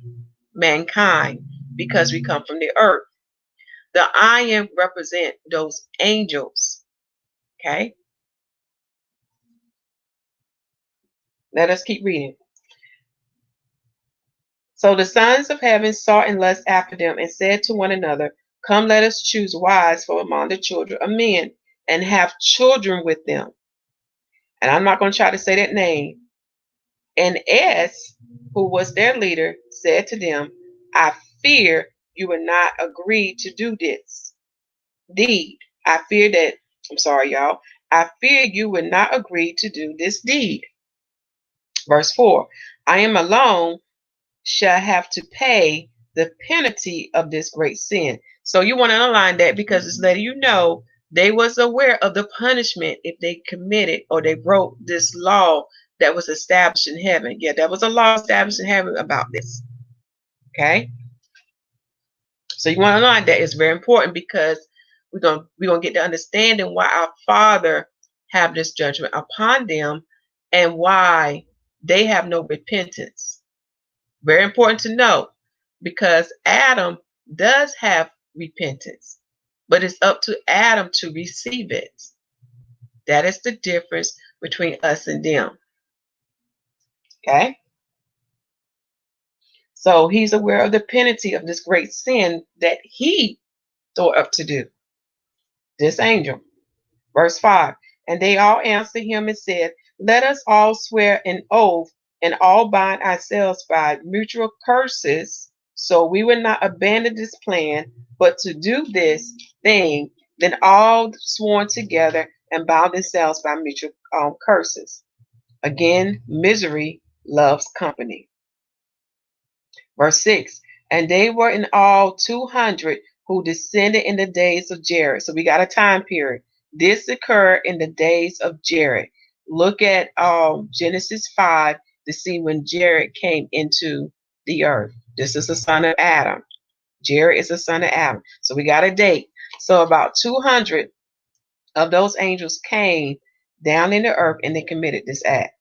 mankind, because we come from the earth. The iron represent those angels. Okay? Let us keep reading. So the sons of heaven saw and lust after them and said to one another, come, let us choose wives from among the children of men and have children with them. And I'm not going to try to say that name. And Es, who was their leader, said to them, I fear you will not agree to do this deed. I fear that, I'm sorry, y'all. I fear you will not agree to do this deed. Verse 4, I am alone, shall have to pay the penalty of this great sin. So you want to underline that because it's letting you know they was aware of the punishment if they committed or they broke this law that was established in heaven. Yeah, there was a law established in heaven about this. Okay. So you want to underline that. It's very important because we're gonna get the understanding why our Father have this judgment upon them and why they have no repentance. Very important to know because Adam does have repentance, but it's up to Adam to receive it. That is the difference between us and them. Okay? So he's aware of the penalty of this great sin that he thought up to do. This angel. Verse 5. And they all answered him and said, let us all swear an oath and all bind ourselves by mutual curses, so we will not abandon this plan, but to do this thing. Then all sworn together and bound themselves by mutual curses. Again, misery loves company. Verse 6. And they were in all 200 who descended in the days of Jared. So we got a time period. This occurred in the days of Jared. Look at Genesis 5 to see when Jared came into the earth. This is the son of Adam. Jared is the son of Adam. So we got a date. So about 200 of those angels came down in the earth and they committed this act.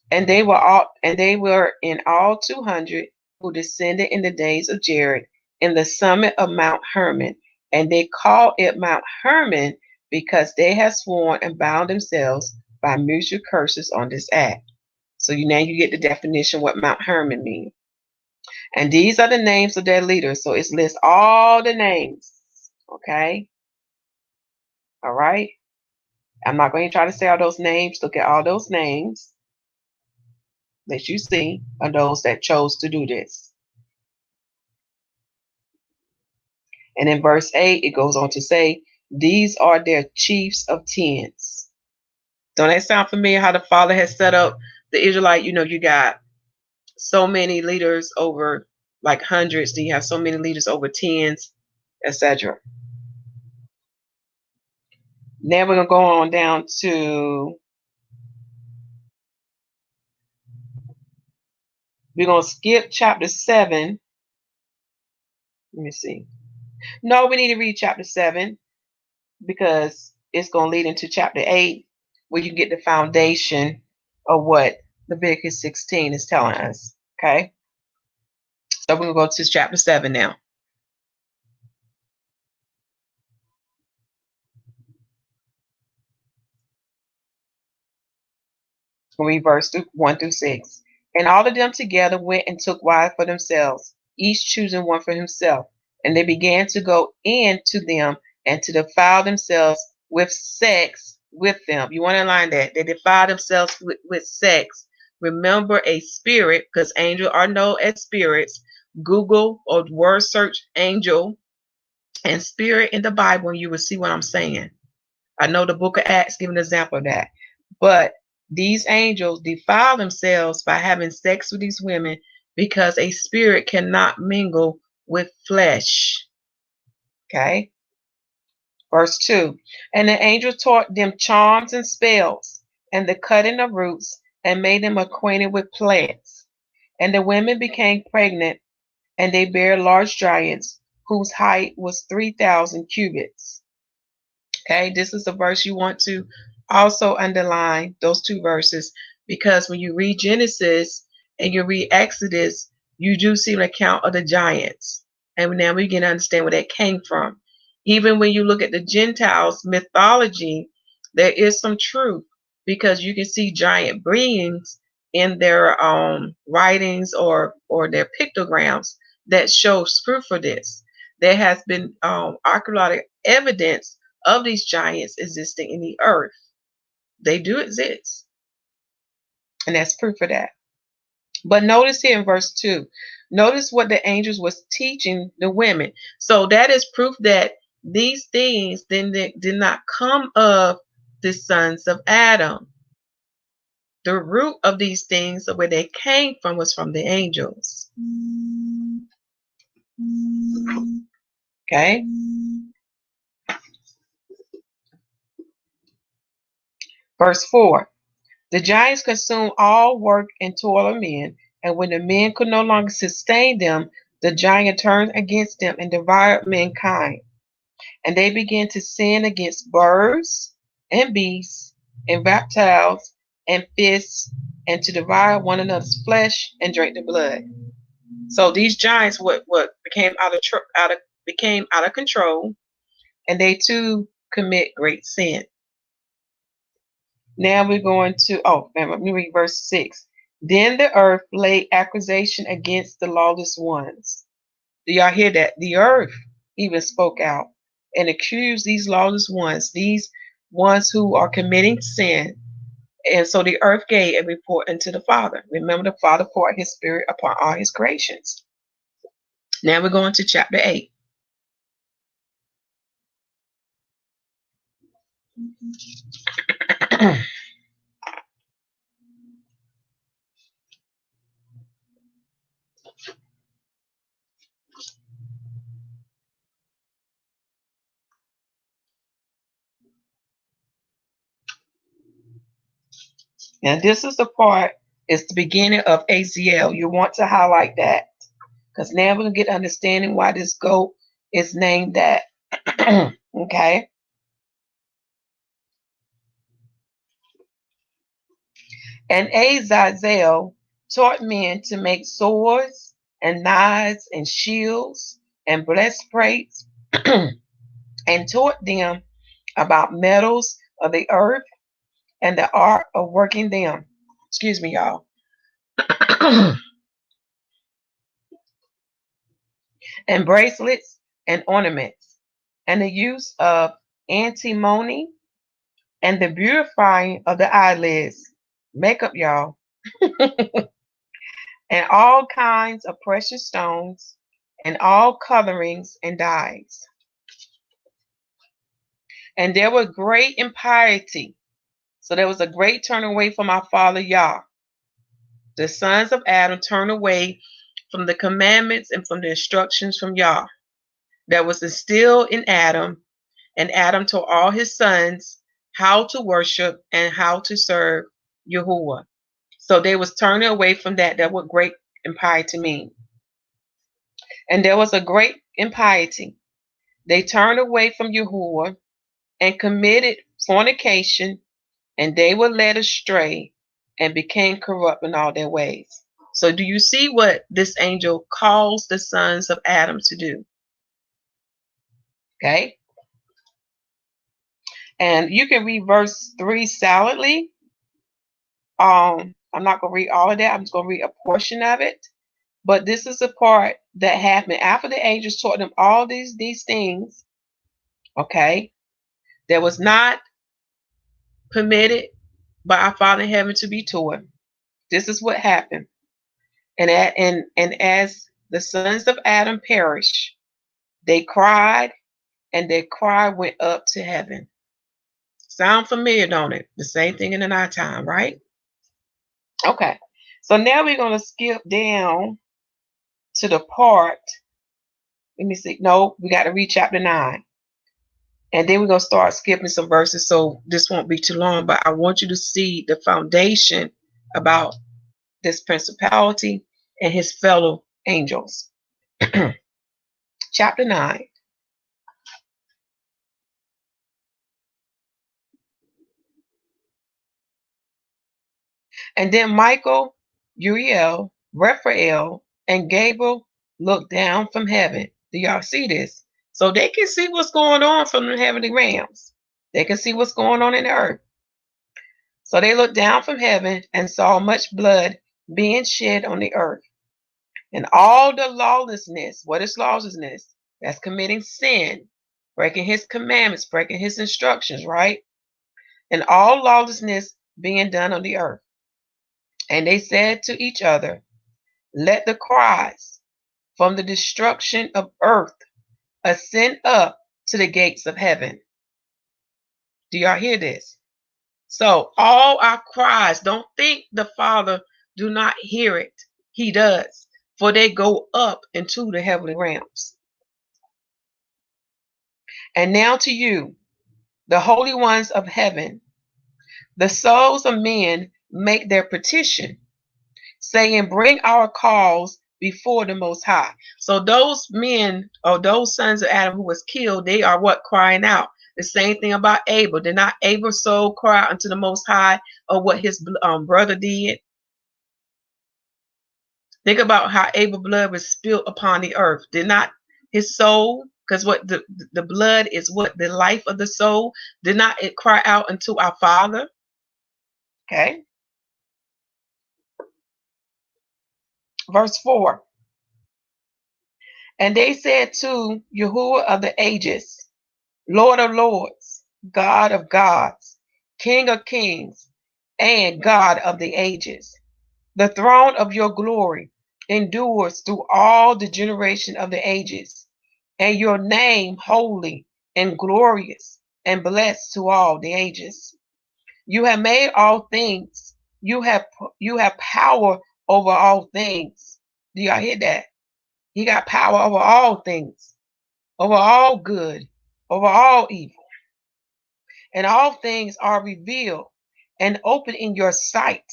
And they were in all 200 who descended in the days of Jared in the summit of Mount Hermon. And they called it Mount Hermon because they had sworn and bound themselves by mutual curses on this act. So now you get the definition what Mount Hermon means. And these are the names of their leaders. So it lists all the names. Okay. All right. I'm not going to try to say all those names. Look at all those names that you see are those that chose to do this. And in verse 8, it goes on to say, these are their chiefs of tens. Don't that sound familiar how the Father has set up the Israelite? You got so many leaders over like hundreds. Then you have so many leaders over tens, etc. Now we're going to go on down to, we're going to skip chapter 7. Let me see. No, we need to read chapter 7 because it's going to lead into chapter 8 where you get the foundation of what Leviticus 16 is telling us. Okay. So we're going to go to chapter 7 now. We'll read verse 1 through 6. And all of them together went and took wives for themselves, each choosing one for himself. And they began to go in to them and to defile themselves with sex with them. You want to align that. They defile themselves with sex. Remember a spirit, because angels are known as spirits. Google or word search angel and spirit in the Bible, and you will see what I'm saying. I know the book of Acts give an example of that. But these angels defile themselves by having sex with these women because a spirit cannot mingle with flesh. Okay. Verse 2. And the angel taught them charms and spells and the cutting of roots and made them acquainted with plants. And the women became pregnant, and they bare large giants whose height was 3,000 cubits. Okay, this is the verse you want to also underline, those two verses, because when you read Genesis and you read Exodus, you do see an account of the giants. And now we can understand where that came from. Even when you look at the Gentiles mythology, there is some truth, because you can see giant beings in their writings or their pictograms that shows proof for this. There has been archaeological evidence of these giants existing in the earth. They do exist, and that's proof for that. But notice here in verse 2, notice what the angels was teaching the women. So that is proof that these things did not come of the sons of Adam. The root of these things, where they came from, was from the angels. Okay. Verse 4. The giants consumed all work and toil of men, and when the men could no longer sustain them, the giant turned against them and devoured mankind. And they began to sin against birds and beasts and reptiles and fish, and to devour one another's flesh and drink the blood. So these giants what became out of control, and they too commit great sin. Now we're going to, let me read verse 6. Then the earth laid accusation against the lawless ones. Do y'all hear that? The earth even spoke out and accused these lawless ones, these ones who are committing sin. And so the earth gave a report unto the Father. Remember, the Father poured his spirit upon all his creations. Now we're going to chapter 8. And this is the part, it's the beginning of Azazel. You want to highlight that, because now we're going to get understanding why this goat is named that. Okay. And Azazel taught men to make swords and knives and shields and breastplates, and taught them about metals of the earth and the art of working them. Excuse me, y'all. And bracelets and ornaments, and the use of antimony, and the beautifying of the eyelids, makeup, y'all, and all kinds of precious stones, and all colorings and dyes. And there was great impiety. So there was a great turn away from our Father Yah. The sons of Adam turned away from the commandments and from the instructions from Yah that was instilled in Adam, and Adam taught all his sons how to worship and how to serve YAHUAH. So they was turning away from that. That what great impiety mean. And there was a great impiety. They turned away from YAHUAH and committed fornication, and they were led astray and became corrupt in all their ways. So do you see what this angel calls the sons of Adam to do? Okay. And you can read verse 3 silently. I'm not going to read all of that. I'm just going to read a portion of it. But this is the part that happened after the angels taught them all these things. Okay. that was not permitted by our Father in heaven to be taught. This is what happened. And as the sons of Adam perished, they cried, and their cry went up to heaven. Sound familiar, don't it? The same thing in the night time, right? Okay. So now we're going to skip down to the part. Let me see. No, we got to read chapter 9. And then we're going to start skipping some verses, so this won't be too long. But I want you to see the foundation about this principality and his fellow angels. Chapter 9. And then Michael, Uriel, Raphael, and Gabriel looked down from heaven. Do y'all see this? So they can see what's going on from the heavenly realms. They can see what's going on in the earth. So they looked down from heaven and saw much blood being shed on the earth. And all the lawlessness. What is lawlessness? That's committing sin, breaking his commandments, breaking his instructions, right? And all lawlessness being done on the earth. And they said to each other, let the cries from the destruction of earth ascend up to the gates of heaven. Do y'all hear this? So all our cries, don't think the Father do not hear it. He does, for they go up into the heavenly realms. And now to you, the holy ones of heaven, the souls of men make their petition, saying, bring our cause before the Most High. So those men, or those sons of Adam who was killed, they are what? Crying out. The same thing about Abel. Did not Abel's soul cry unto the Most High, or what his brother did? Think about how Abel's blood was spilled upon the earth. Did not his soul, because what the blood is what? The life of the soul. Did not it cry out unto our Father? Okay. Verse 4. And they said to YAHUAH of the ages, Lord of lords, God of gods, King of kings, and God of the ages, the throne of your glory endures through all the generation of the ages, and your name holy and glorious and blessed to all the ages. You have made all things. You have power over all things. Do y'all hear that? He got power over all things, over all good, over all evil. And all things are revealed and open in your sight,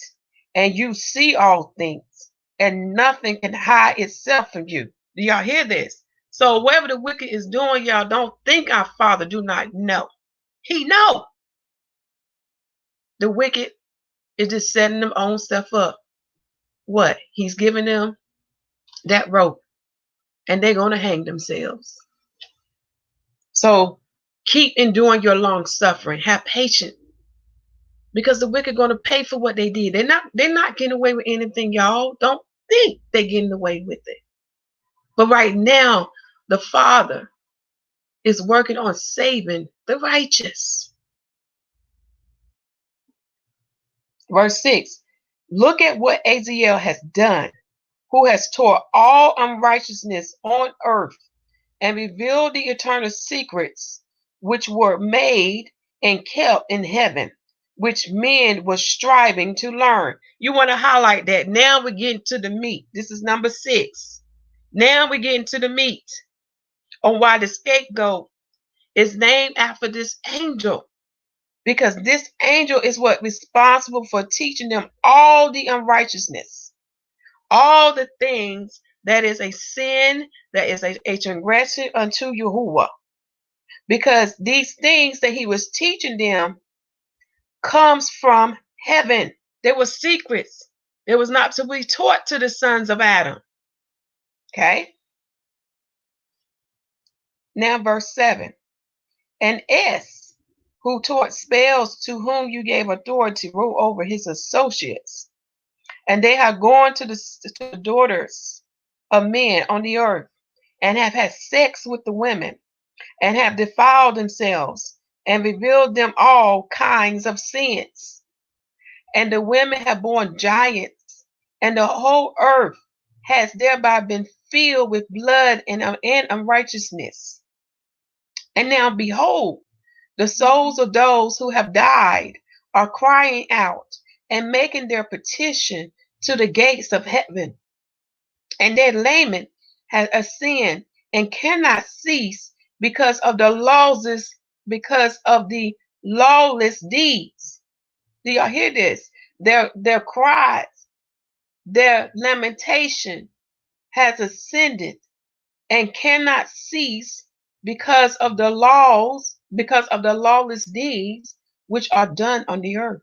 and you see all things, and nothing can hide itself from you. Do y'all hear this? So whatever the wicked is doing, y'all don't think our Father do not know. He know. The wicked is just setting them own stuff up. What? He's giving them that rope, and they're going to hang themselves. So keep enduring your long suffering. Have patience, because the wicked are going to pay for what they did. They're not getting away with anything, y'all. Don't think they're getting away with it. But right now, the Father is working on saving the righteous. Verse 6. Look at what Azazel has done, who has tore all unrighteousness on earth and revealed the eternal secrets which were made and kept in heaven, which men were striving to learn. You want to highlight that. Now we're getting to the meat. This is number 6. Now we're getting to the meat on why the scapegoat is named after this angel. Because this angel is what responsible for teaching them all the unrighteousness, all the things that is a sin, that is a transgression unto YAHUAH. Because these things that he was teaching them comes from heaven. There were secrets. There was not to be taught to the sons of Adam. Okay. Now verse 7. And S, who taught spells, to whom you gave authority to rule over his associates. And they have gone to the daughters of men on the earth, and have had sex with the women, and have defiled themselves, and revealed them all kinds of sins. And the women have borne giants, and the whole earth has thereby been filled with blood and unrighteousness. And now behold, the souls of those who have died are crying out and making their petition to the gates of heaven. And their lament has ascended and cannot cease because of the lawless deeds. Do y'all hear this? Their cries, their lamentation has ascended and cannot cease because of the lawless deeds which are done on the earth.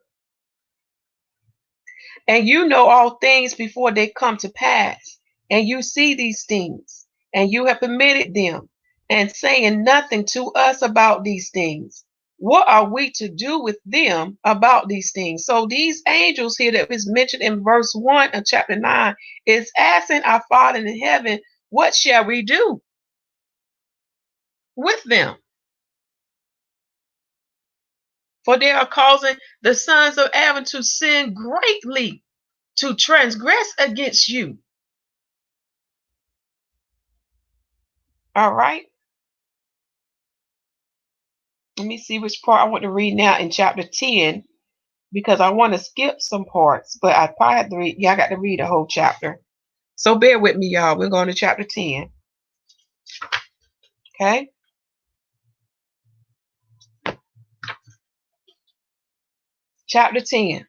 And you know all things before they come to pass, and you see these things, and you have permitted them, and saying nothing to us about these things. What are we to do with them about these things? So these angels here that is mentioned in verse 1 of chapter 9 is asking our Father in heaven, what shall we do with them? For they are causing the sons of Adam to sin greatly, to transgress against you. All right. Let me see which part I want to read now in chapter 10, because I want to skip some parts, but I probably have to read. Yeah, I got to read the whole chapter. So bear with me, y'all. We're going to chapter 10. Okay. Chapter 10.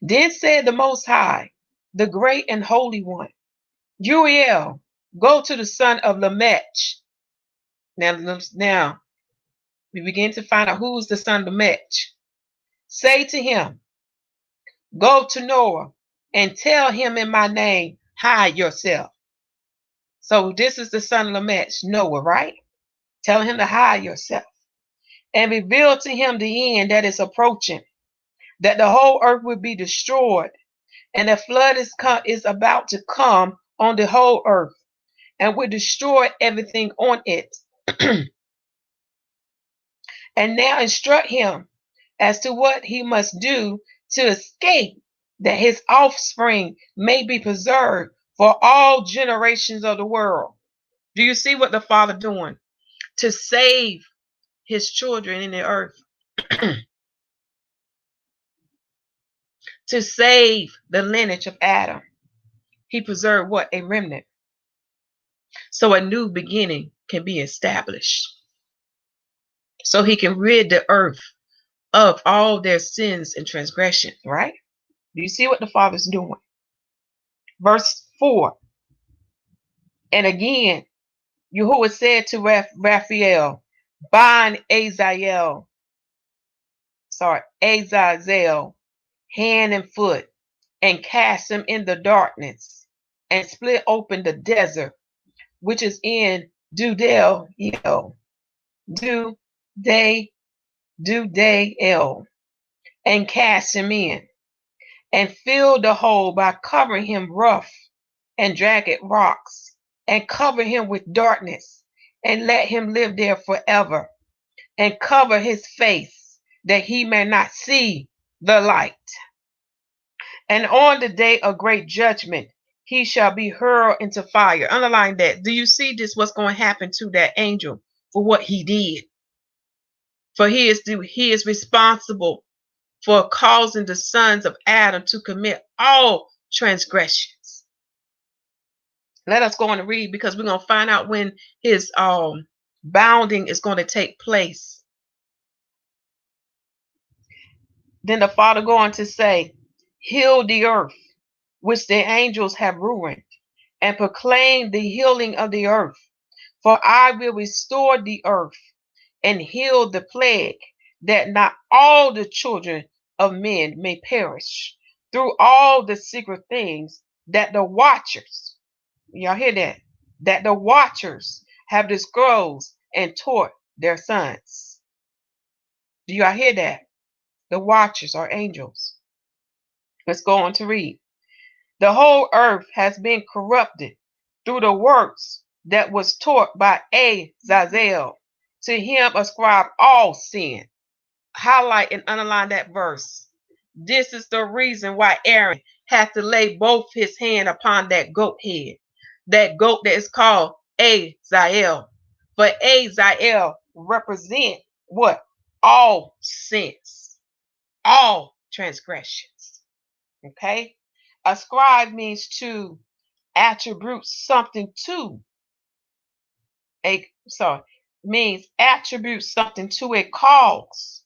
Then said the Most High, the great and holy one, Uriel, go to the son of Lamech. Now we begin to find out who's the son of Lamech. Say to him, go to Noah and tell him in my name, hide yourself. So this is the son of Lamech, Noah, right? Tell him to hide yourself and reveal to him the end that is approaching, that the whole earth will be destroyed, and a flood is about to come on the whole earth and will destroy everything on it. And now instruct him as to what he must do to escape, that his offspring may be preserved for all generations of the world. Do you see what the Father doing? To save his children in the earth. To save the lineage of Adam. He preserved what? A remnant. So a new beginning can be established. So he can rid the earth of all their sins and transgressions, right? Do you see what the Father's doing? Verse 4. And again, YAHUAH said to Raphael, bind Azazel, hand and foot, and cast him in the darkness, and split open the desert, which is in Dudel, and cast him in, and fill the hole by covering him rough and jagged rocks, and cover him with darkness, and let him live there forever, and cover his face, that he may not see the light. And on the day of great judgment, he shall be hurled into fire. Underline that. Do you see this? What's going to happen to that angel for what he did? For he is responsible for causing the sons of Adam to commit all transgressions. Let us go on and read, because we're going to find out when his bounding is going to take place. Then the Father go on to say, heal the earth, which the angels have ruined, and proclaim the healing of the earth. For I will restore the earth and heal the plague, that not all the children of men may perish, through all the secret things that the watchers, y'all hear that? That the watchers have disclosed and taught their sons. Do y'all hear that? The watchers are angels. Let's go on to read. The whole earth has been corrupted through the works that was taught by Azazel. To him ascribe all sin. Highlight and underline that verse. This is the reason why Aaron had to lay both his hand upon that goat head. That goat that is called Azazel. For Azazel represent what? All sins, all transgressions. Okay? Ascribe means to attribute something to means attribute something to a cause,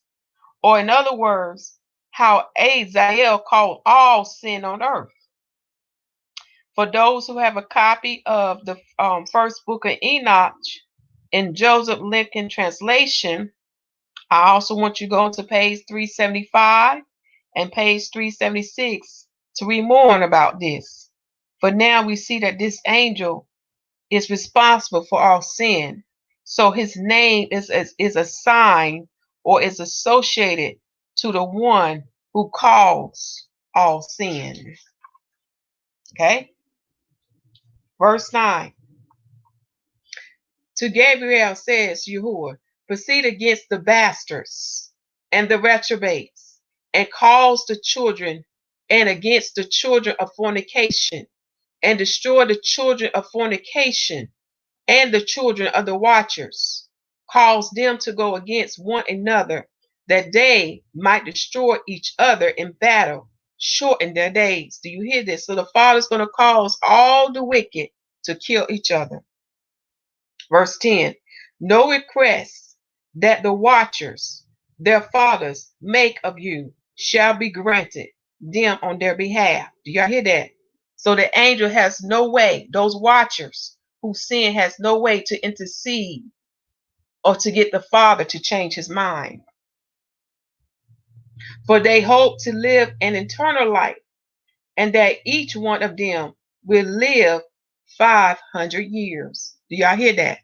or in other words, how Azazel called all sin on earth. For those who have a copy of the first book of Enoch in Joseph Lincoln translation, I also want you to go to page 375 and page 376 to read more about this. For now we see that this angel is responsible for all sin. So his name is assigned or is associated to the one who calls all sin. Okay? Verse 9. To Gabriel says YAHUAH, proceed against the bastards and the reprobates, and cause the children, and against the children of fornication, and destroy the children of fornication, and the children of the watchers. Cause them to go against one another, that they might destroy each other in battle, shorten their days. Do you hear this? So the Father's going to cause all the wicked to kill each other. Verse 10. No request that the watchers, their fathers, make of you shall be granted them on their behalf. Do y'all hear that? So the angel has no way, those watchers who sin has no way to intercede or to get the Father to change his mind. For they hope to live an eternal life, and that each one of them will live 500 years. Do y'all hear that?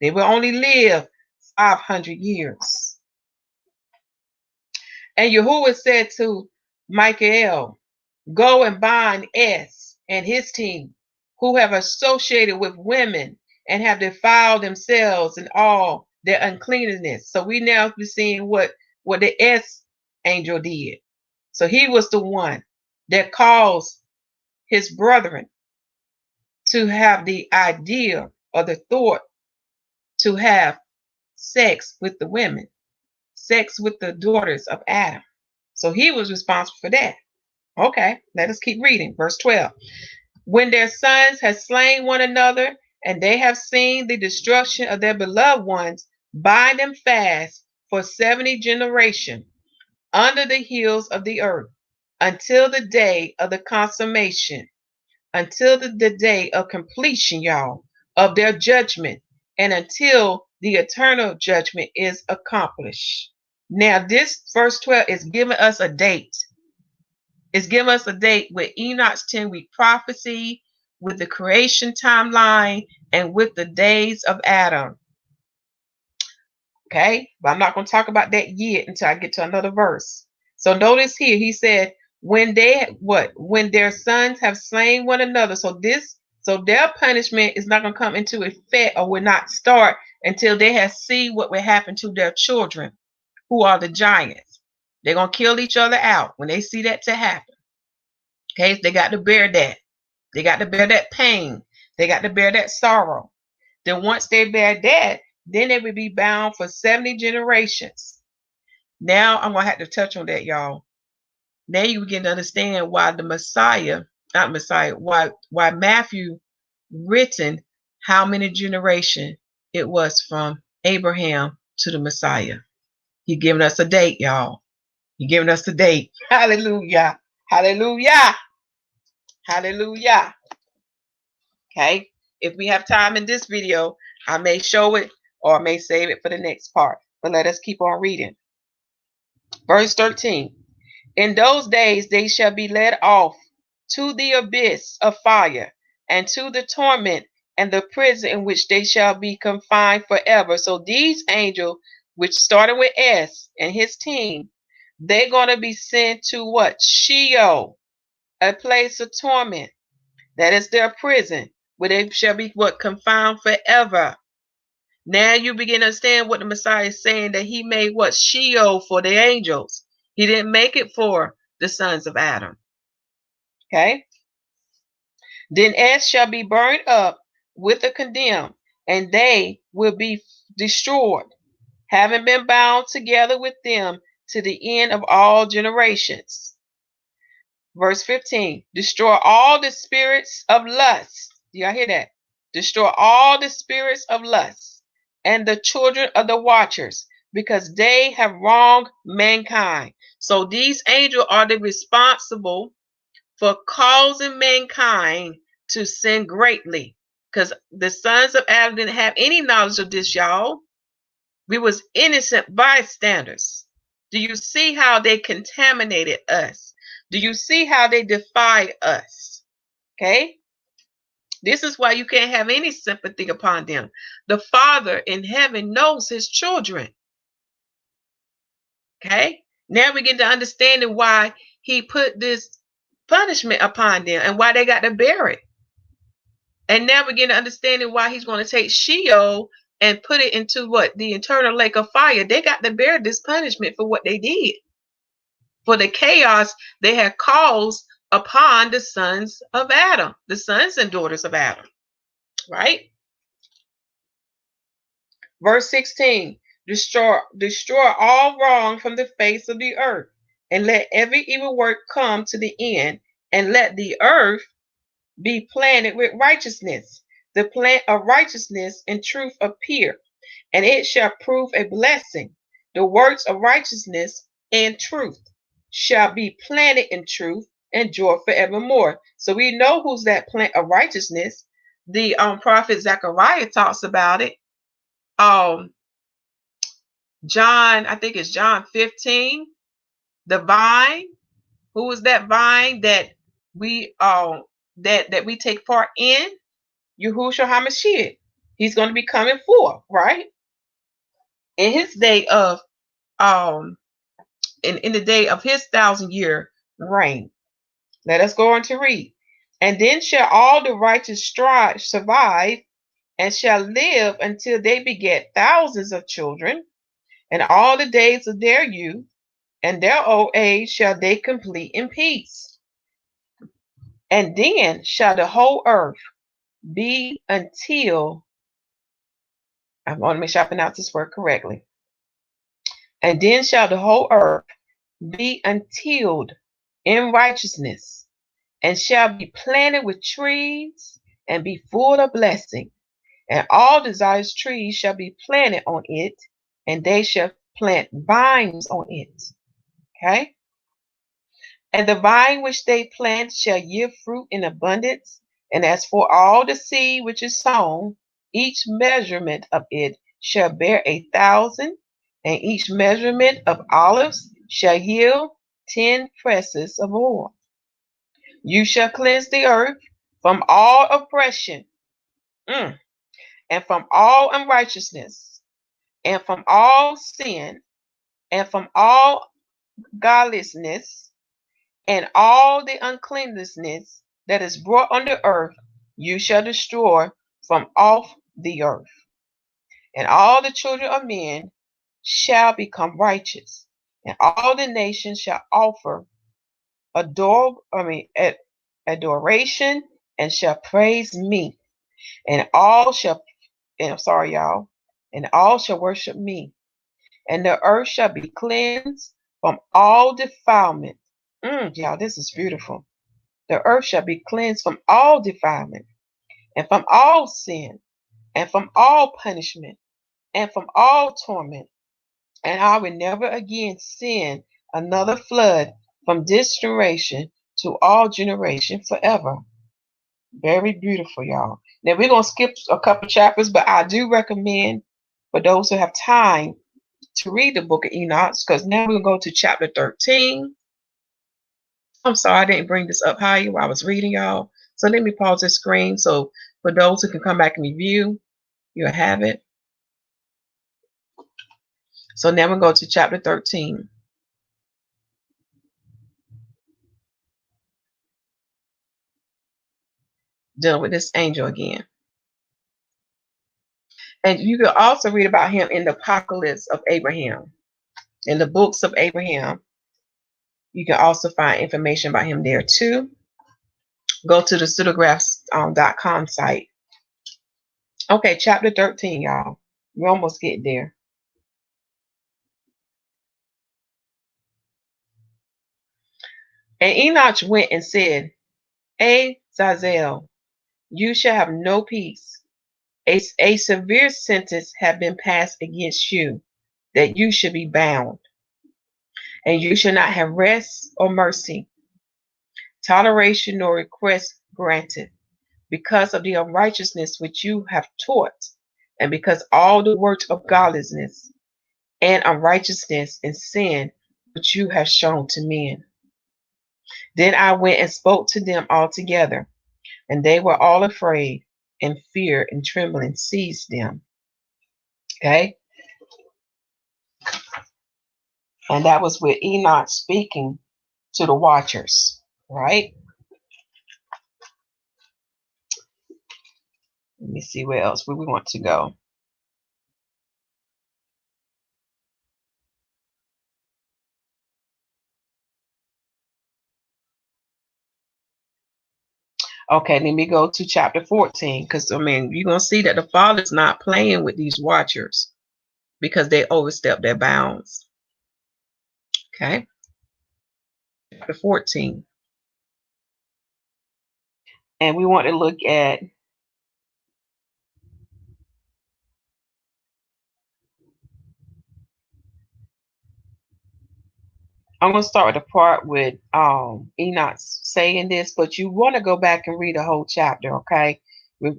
They will only live 500 years. And YAHUAH said to Michael, go and bind S and his team, who have associated with women and have defiled themselves in all their uncleanness. So we now be seeing what the S angel did. So he was the one that caused his brethren to have the idea or the thought to have sex with the women, sex with the daughters of Adam. So he was responsible for that. Okay, let us keep reading. Verse 12. When their sons have slain one another, and they have seen the destruction of their beloved ones, bind them fast for 70 generations under the hills of the earth, until the day of the consummation, until the day of completion, y'all, of their judgment, and until the eternal judgment is accomplished. Now, this verse 12 is giving us a date. It's giving us a date with Enoch's 10-week prophecy, with the creation timeline, and with the days of Adam. Okay, but I'm not going to talk about that yet until I get to another verse. So notice here, he said, when their sons have slain one another. So their punishment is not going to come into effect, or will not start until they have seen what will happen to their children, who are the giants. They're going to kill each other out when they see that to happen. Okay, they got to bear that. They got to bear that pain. They got to bear that sorrow. Then once they bear that, then they will be bound for 70 generations. Now I'm going to have to touch on that, y'all. Now you begin to understand why why Matthew written how many generations it was from Abraham to the Messiah. He giving us a date, y'all. He giving us a date. Hallelujah. Hallelujah. Hallelujah. Okay. If we have time in this video, I may show it or I may save it for the next part. But let us keep on reading. Verse 13. In those days they shall be led off to the abyss of fire, and to the torment and the prison in which they shall be confined forever. So these angels, which started with S and his team, they're going to be sent to what? Sheol. a place of torment. That is their prison, where they shall be what? Confound forever. Now you begin to understand what the Messiah is saying, that he made what? Sheol for the angels. He didn't make it for the sons of Adam. Okay? Then S shall be burned up with the condemned, and they will be destroyed, having been bound together with them to the end of all generations. Verse 15, destroy all the spirits of lust. Do y'all hear that? Destroy all the spirits of lust and the children of the watchers, because they have wronged mankind. So these angels are the responsible for causing mankind to sin greatly, because the sons of Adam didn't have any knowledge of this, y'all. We was innocent bystanders. Do you see how they contaminated us? Do you see how they defied us? Okay? This is why you can't have any sympathy upon them. The Father in heaven knows his children. Okay? Now we get to understanding why he put this punishment upon them and why they got to bear it. And now we get to understanding why he's going to take Sheol and put it into what? The eternal lake of fire. They got to bear this punishment for what they did, for the chaos they had caused upon the sons of Adam, the sons and daughters of Adam. Right? Verse 16, destroy all wrong from the face of the earth, and let every evil work come to the end, and let the earth be planted with righteousness. The plant of righteousness and truth appear, and it shall prove a blessing. The works of righteousness and truth shall be planted in truth and joy forevermore. So we know who's that plant of righteousness. The prophet Zechariah talks about it. John, I think it's John 15, the vine. Who is that vine that we that we take part in? YAHUAH HaMashiach. He's going to be coming forth, right? In his day of in the day of his 1,000-year reign. Let us go on to read. And then shall all the righteous survive, and shall live until they beget thousands of children, and all the days of their youth and their old age shall they complete in peace. And then shall the whole earth be until, I want to make sure I pronounce this word correctly. And then shall the whole earth be untilled in righteousness, and shall be planted with trees, and be full of blessing. And all desirous trees shall be planted on it, and they shall plant vines on it. Okay? And the vine which they plant shall yield fruit in abundance. And as for all the seed which is sown, each measurement of it shall bear 1,000, and each measurement of olives shall yield 10 presses of oil. You shall cleanse the earth from all oppression, and from all unrighteousness, and from all sin, and from all godlessness, and all the uncleanness that is brought on the earth, you shall destroy from off the earth. And all the children of men shall become righteous, and all the nations shall offer adoration, and shall praise me, and all shall, and all shall worship me, and the earth shall be cleansed from all defilement. Y'all, this is beautiful. The earth shall be cleansed from all defilement, and from all sin, and from all punishment, and from all torment. And I will never again send another flood from this generation to all generations forever. Very beautiful, y'all. Now we're going to skip a couple chapters, but I do recommend for those who have time to read the book of Enoch, because now we're going to go to chapter 13. I'm sorry I didn't bring this up higher while I was reading, y'all. So let me pause the screen so for those who can come back and review, you'll have it. So now we'll go to chapter 13. dealing with this angel again. And you can also read about him in the Apocalypse of Abraham. In the books of Abraham, you can also find information about him there too. Go to the pseudographs.com site. Okay, chapter 13, y'all. We're almost getting there. And Enoch went and said, Azazel, you shall have no peace. A severe sentence have been passed against you, that you should be bound, and you shall not have rest or mercy, toleration nor request granted, because of the unrighteousness which you have taught, and because all the works of godlessness and unrighteousness and sin which you have shown to men. Then I went and spoke to them all together, and they were all afraid, and fear and trembling seized them. Okay? And that was with Enoch speaking to the watchers, right? Let me see where else we want to go. Okay, let me go to chapter 14, because I mean, you're going to see that the Father's not playing with these watchers because they overstep their bounds. Okay, chapter 14. And we want to look at I'm going to start with the part with Enoch saying this, but you want to go back and read the whole chapter, okay?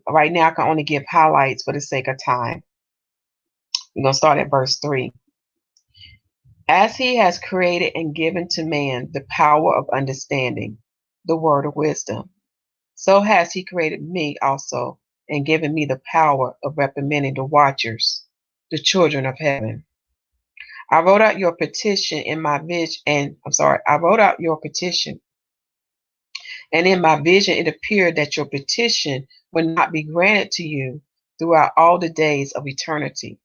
Right now, I can only give highlights for the sake of time. We're going to start at verse 3. As he has created and given to man the power of understanding, the word of wisdom, so has he created me also and given me the power of reprimanding the watchers, the children of heaven. I wrote out your petition in my vision, I wrote out your petition. And in my vision, it appeared that your petition would not be granted to you throughout all the days of eternity,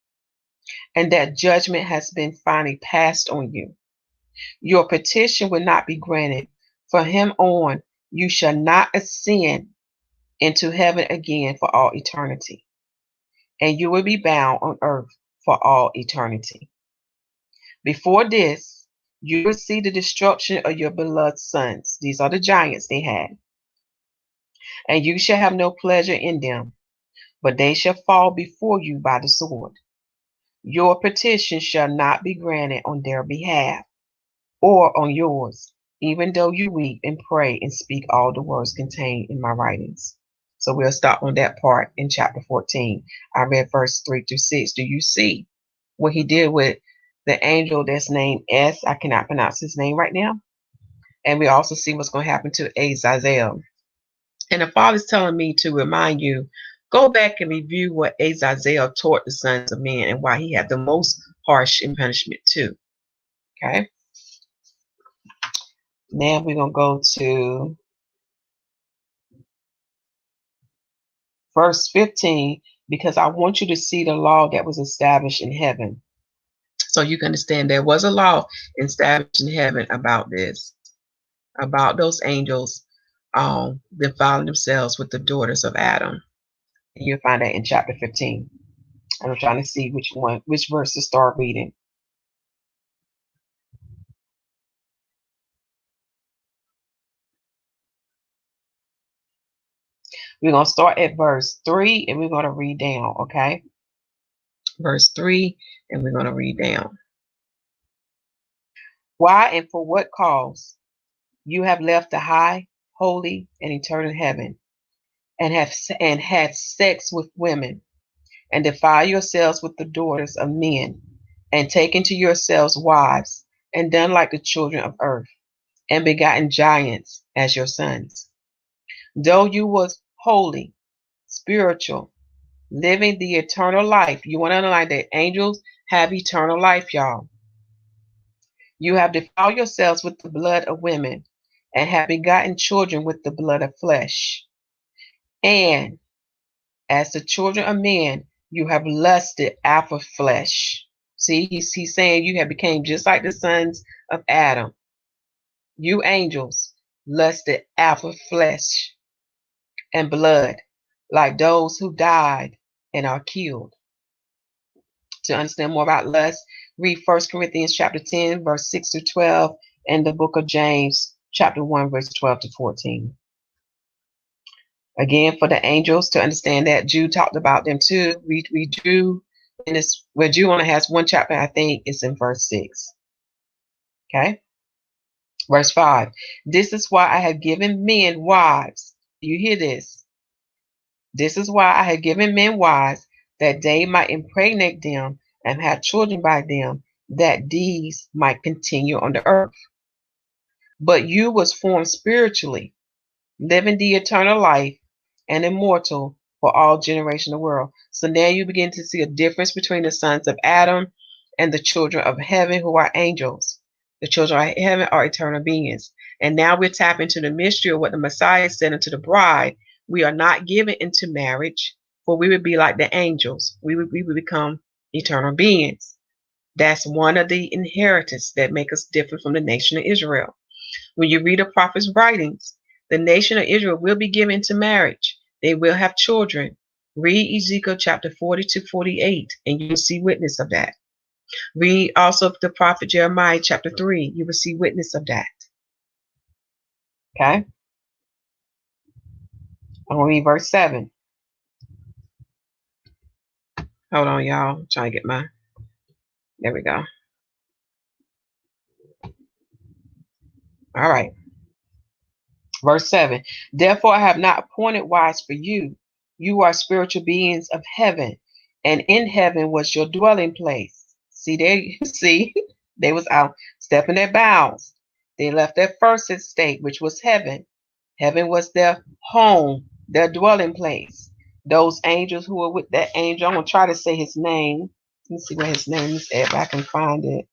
and that judgment has been finally passed on you. Your petition will not be granted. From him on, you shall not ascend into heaven again for all eternity, and you will be bound on earth for all eternity. Before this, you will see the destruction of your beloved sons. These are the giants they had. And you shall have no pleasure in them, but they shall fall before you by the sword. Your petition shall not be granted on their behalf or on yours, even though you weep and pray and speak all the words contained in my writings. So we'll stop on that part in chapter 14. I read verse 3 through 6. Do you see what he did with the angel that's named S? I cannot pronounce his name right now. And we also see what's going to happen to Azazel. And the Father's telling me to remind you, go back and review what Azazel taught the sons of men and why he had the most harsh in punishment too. Okay. Now we're going to go to verse 15, because I want you to see the law that was established in heaven. So you can understand there was a law established in heaven about this, about those angels defiling themselves with the daughters of Adam. And you'll find that in chapter 15. And I'm trying to see which verse to start reading. We're going to start at verse 3 and we're going to read down, okay? Verse 3 and we're going to read down. Why and for what cause you have left the high, holy, and eternal heaven and had sex with women and defile yourselves with the daughters of men and taken to yourselves wives and done like the children of earth and begotten giants as your sons. Though you was holy, spiritual, living the eternal life. You want to underline that angels have eternal life, y'all. You have defiled yourselves with the blood of women and have begotten children with the blood of flesh. And as the children of men, you have lusted after flesh. See, he's saying you have become just like the sons of Adam. You angels lusted after flesh and blood, like those who died and are killed. To understand more about lust, read 1 Corinthians chapter 10, verse 6 to 12, and the book of James, chapter 1, verse 12 to 14. Again, for the angels, to understand that, Jude talked about them too. We Jude, and it's where Jude only has one chapter, I think it's in verse 6. Okay? Verse 5. This is why I have given men wives. You hear this? This is why I have given men wives, that they might impregnate them and have children by them, that these might continue on the earth. But you was formed spiritually, living the eternal life and immortal for all generation of the world. So now you begin to see a difference between the sons of Adam and the children of heaven, who are angels. The children of heaven are eternal beings. And now we're tapping into the mystery of what the Messiah said unto the bride. We are not given into marriage, for we would be like the angels. We would become eternal beings. That's one of the inheritance that make us different from the nation of Israel. When you read the prophet's writings, the nation of Israel will be given into marriage. They will have children. Read Ezekiel chapter 40 to 48, and you will see witness of that. Read also the prophet Jeremiah chapter 3. You will see witness of that. Okay? I'm going to read verse 7. Hold on, y'all. I'm trying to get my... There we go. All right. Verse 7. Therefore I have not appointed wives for you. You are spiritual beings of heaven, and in heaven was your dwelling place. See, they was out stepping their bounds. They left their first estate, which was heaven. Heaven was their home, their dwelling place. Those angels who were with that angel, I'm going to try to say his name. Let me see where his name is at, if I can find it.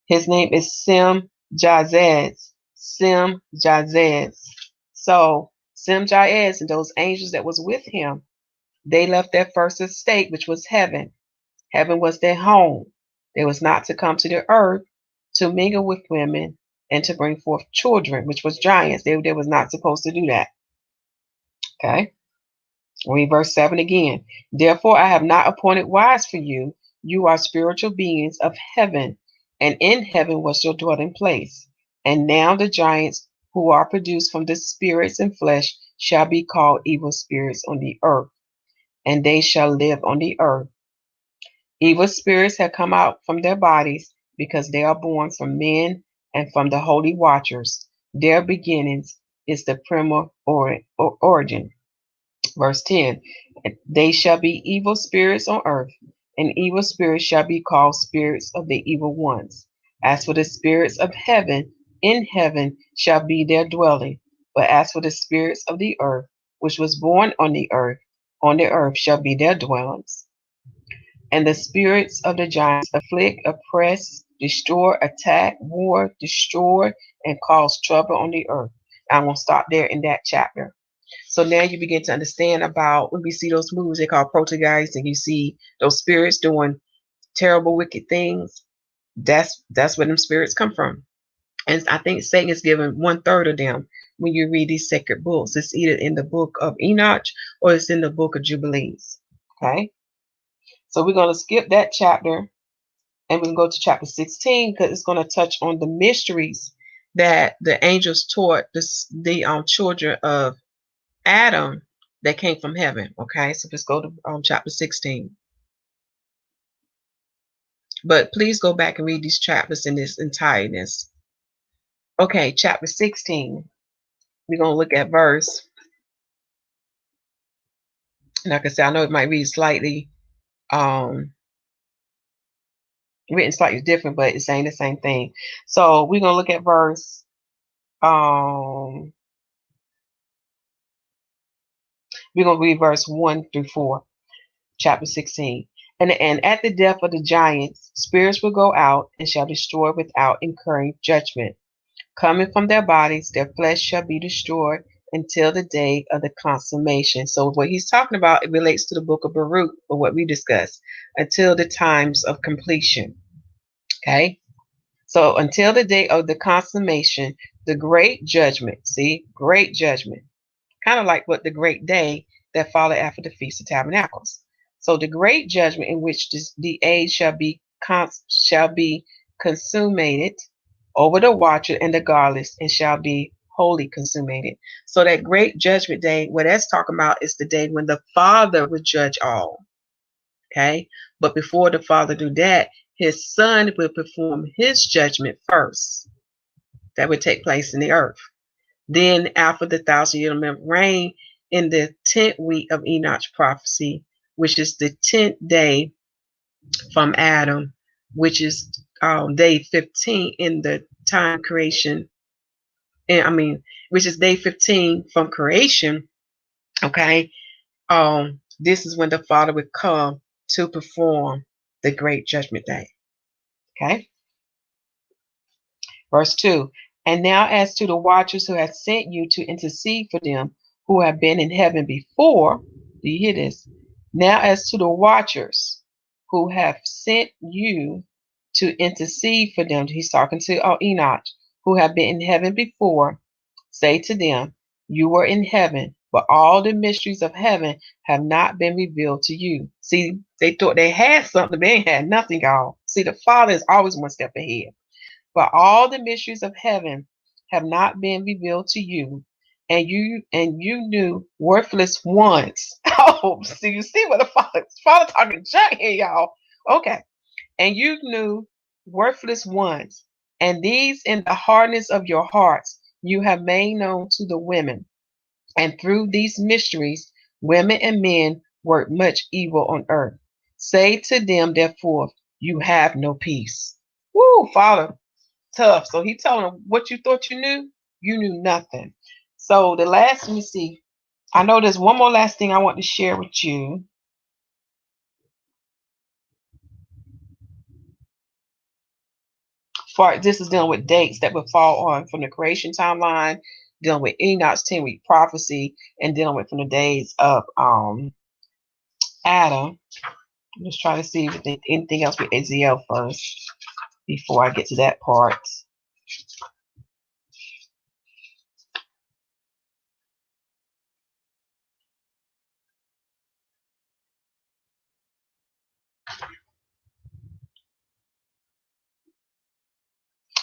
His name is Sim Jazez. Sim Jazez. So Sim Jazez and those angels that was with him, they left their first estate, which was heaven. Heaven was their home. They was not to come to the earth to mingle with women and to bring forth children, which was giants. They was not supposed to do that. Okay. Read verse 7 again. Therefore I have not appointed wives for you. You are spiritual beings of heaven, and in heaven was your dwelling place. And now the giants who are produced from the spirits and flesh shall be called evil spirits on the earth, and they shall live on the earth. Evil spirits have come out from their bodies, because they are born from men and from the holy watchers. Their beginnings is the primal origin. Verse 10. They shall be evil spirits on earth, and evil spirits shall be called spirits of the evil ones. As for the spirits of heaven, in heaven shall be their dwelling. But as for the spirits of the earth, which was born on the earth shall be their dwellings. And the spirits of the giants afflict, oppress, destroy, attack, war, destroy, and cause trouble on the earth. I'm going to stop there in that chapter. So now you begin to understand about when we see those movies they call poltergeists, and you see those spirits doing terrible, wicked things. That's where them spirits come from. And I think Satan is given 1/3 of them when you read these sacred books. It's either in the book of Enoch or it's in the book of Jubilees. Okay. So we're going to skip that chapter and we can go to chapter 16, because it's going to touch on the mysteries that the angels taught the children of Adam that came from heaven. Okay, so let's go to chapter 16. But please go back and read these chapters in this entireness. Okay, chapter 16. We're going to look at verse. Like I said, I know it might read slightly written slightly different, but it's saying the same thing. So we're going to look at verse we're going to read verse 1 through 4, chapter 16. And at the death of the giants, spirits will go out and shall destroy without incurring judgment. Coming from their bodies, their flesh shall be destroyed, until the day of the consummation. So what he's talking about, it relates to the book of Baruch, or what we discussed, until the times of completion. Okay. So until the day of the consummation, the great judgment, see, great judgment, kind of like what the great day that followed after the Feast of Tabernacles. So the great judgment in which the age shall be consummated over the watcher and the godless, and shall be wholly consummated. So that great judgment day, what that's talking about, is the day when the Father will judge all. Okay, but before the Father do that, his Son will perform his judgment first. That would take place in the earth. Then after the 1,000-year reign, in the 10th week of Enoch's prophecy, which is the 10th day from Adam, which is day 15 in the time creation, which is day 15 from creation. Okay, this is when the Father would come to perform the great judgment day. Okay, verse 2. And now as to the watchers who have sent you to intercede for them who have been in heaven before, do you hear this? Now as to the watchers who have sent you to intercede for them, he's talking to Enoch, who have been in heaven before, say to them, you were in heaven, but all the mysteries of heaven have not been revealed to you. See, they thought they had something, they ain't had nothing, y'all. See, the Father is always one step ahead. But all the mysteries of heaven have not been revealed to you, and you knew worthless ones. Oh, so you see what the Father talking junk here, y'all. Okay. And you knew worthless ones, and these in the hardness of your hearts you have made known to the women. And through these mysteries, women and men work much evil on earth. Say to them, therefore, you have no peace. Woo, Father, tough. So he told them, what you thought you knew nothing. So let me see. I know there's one more last thing I want to share with you. This is dealing with dates that would fall on from the creation timeline, dealing with Enoch's 10-week prophecy, and dealing with from the days of Adam. I'm just trying to see if there's anything else with Azazel first before I get to that part.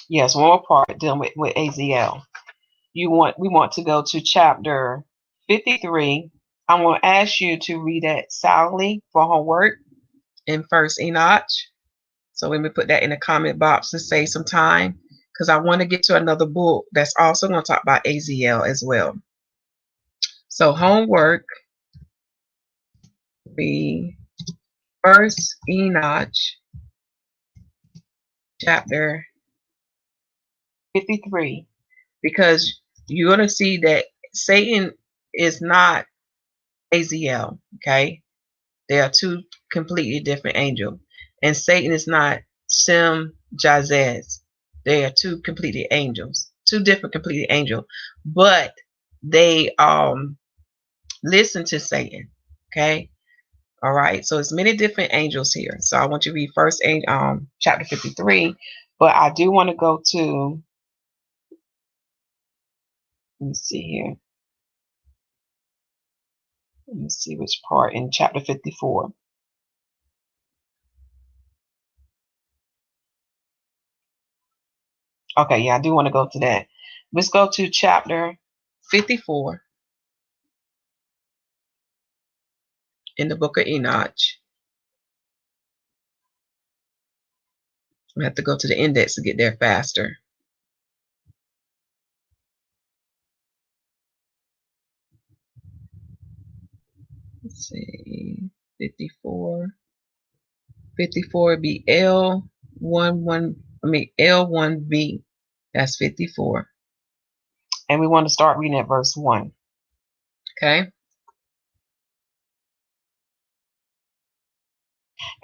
Yes, one more part dealing with Azazel. We want to go to chapter 53. I'm going to ask you to read that silently for homework in First Enoch. So let me put that in the comment box to save some time, because I want to get to another book that's also going to talk about Azazel as well. So homework, read First Enoch chapter 53, because you're going to see that Satan is not Azazel. Okay, they are two completely different angels, and Satan is not Jazez. They are two completely angels, two different completely angels, but they listen to Satan. Okay, all right. So it's many different angels here. So I want you to read first chapter 53, but I do want to go to. Let me see here. Let me see which part in chapter 54. Okay, yeah, I do want to go to that. Let's go to chapter 54 in the book of Enoch. I have to go to the index to get there faster. Let's see, 54. 54 would be L1B. That's 54. And we want to start reading at verse 1. Okay.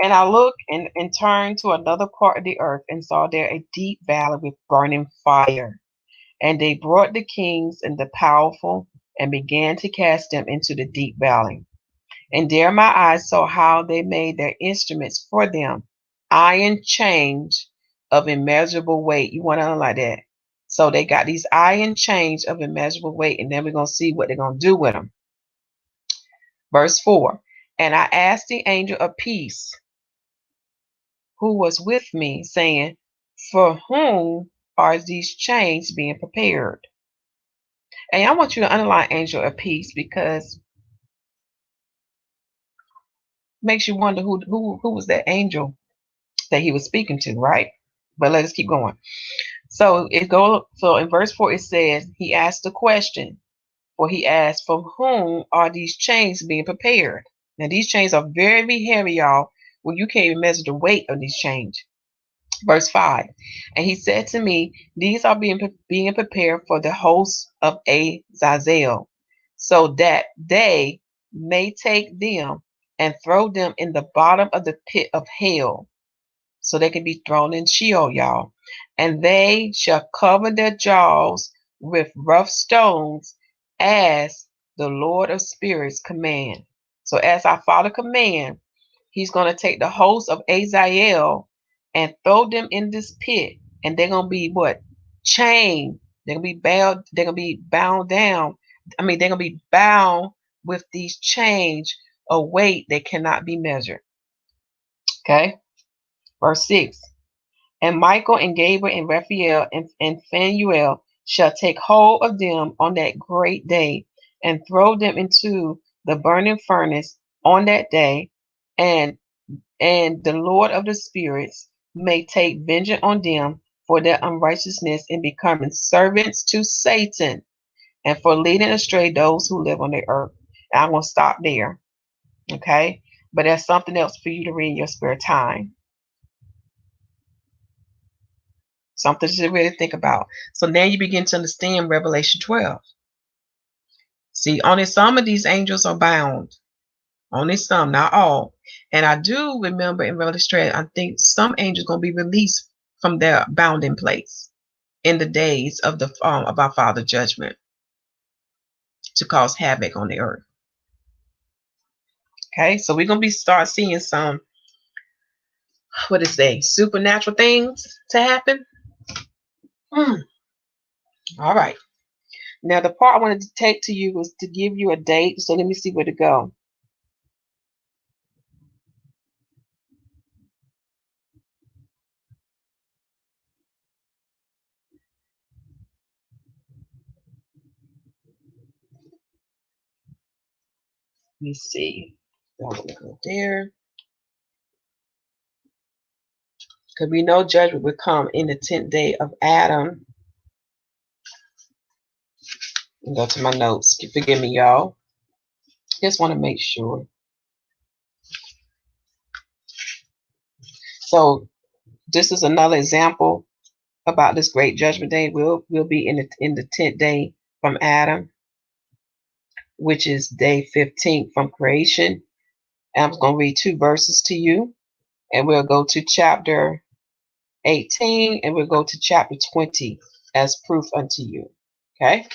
And I looked and turned to another part of the earth and saw there a deep valley with burning fire. And they brought the kings and the powerful and began to cast them into the deep valley. And there my eyes saw how they made their instruments for them, iron chains of immeasurable weight. You want to like that? So they got these iron chains of immeasurable weight, and then we're going to see what they're going to do with them. Verse 4. And I asked the angel of peace who was with me, saying, for whom are these chains being prepared? And I want you to underline angel of peace, because it makes you wonder who was that angel that he was speaking to, right? But let us keep going. So in verse 4 it says, he asked the question, for he asked, for whom are these chains being prepared? Now these chains are very, very heavy, y'all. Well, you can't even measure the weight of these chains. Verse 5, and he said to me, these are being prepared for the host of Azazel, so that they may take them and throw them in the bottom of the pit of hell. So they can be thrown in Sheol, y'all. And they shall cover their jaws with rough stones, as the Lord of spirits command. So as our Father command, he's going to take the host of Azazel and throw them in this pit, and they're going to be what? Chained. They're going to be bound. They're going to be bound down. They're going to be bound with these chains, a weight that cannot be measured. Okay. Verse 6. And Michael and Gabriel and Raphael and Phanuel shall take hold of them on that great day, and throw them into the burning furnace on that day, and the Lord of the spirits may take vengeance on them for their unrighteousness in becoming servants to Satan, and for leading astray those who live on the earth. And I'm going to stop there. Okay? But there's something else for you to read in your spare time. Something to really think about. So now you begin to understand Revelation 12. See, only some of these angels are bound. Only some, not all. And I do remember in Revelation 12, I think some angels going to be released from their bounding place in the days of our Father's judgment to cause havoc on the earth. Okay, so we're going to start seeing some, supernatural things to happen. All right. Now, the part I wanted to take to you was to give you a date. So let me see where to go. Let me see. I'm going to go there. Because we know judgment would come in the 10th day of Adam. Go to my notes. Forgive me, y'all. Just want to make sure. So this is another example about this great judgment day. We'll be in the 10th day from Adam, which is day 15 from creation. And I'm going to read 2 verses to you, and we'll go to chapter 18, and we'll go to chapter 20 as proof unto you. Okay.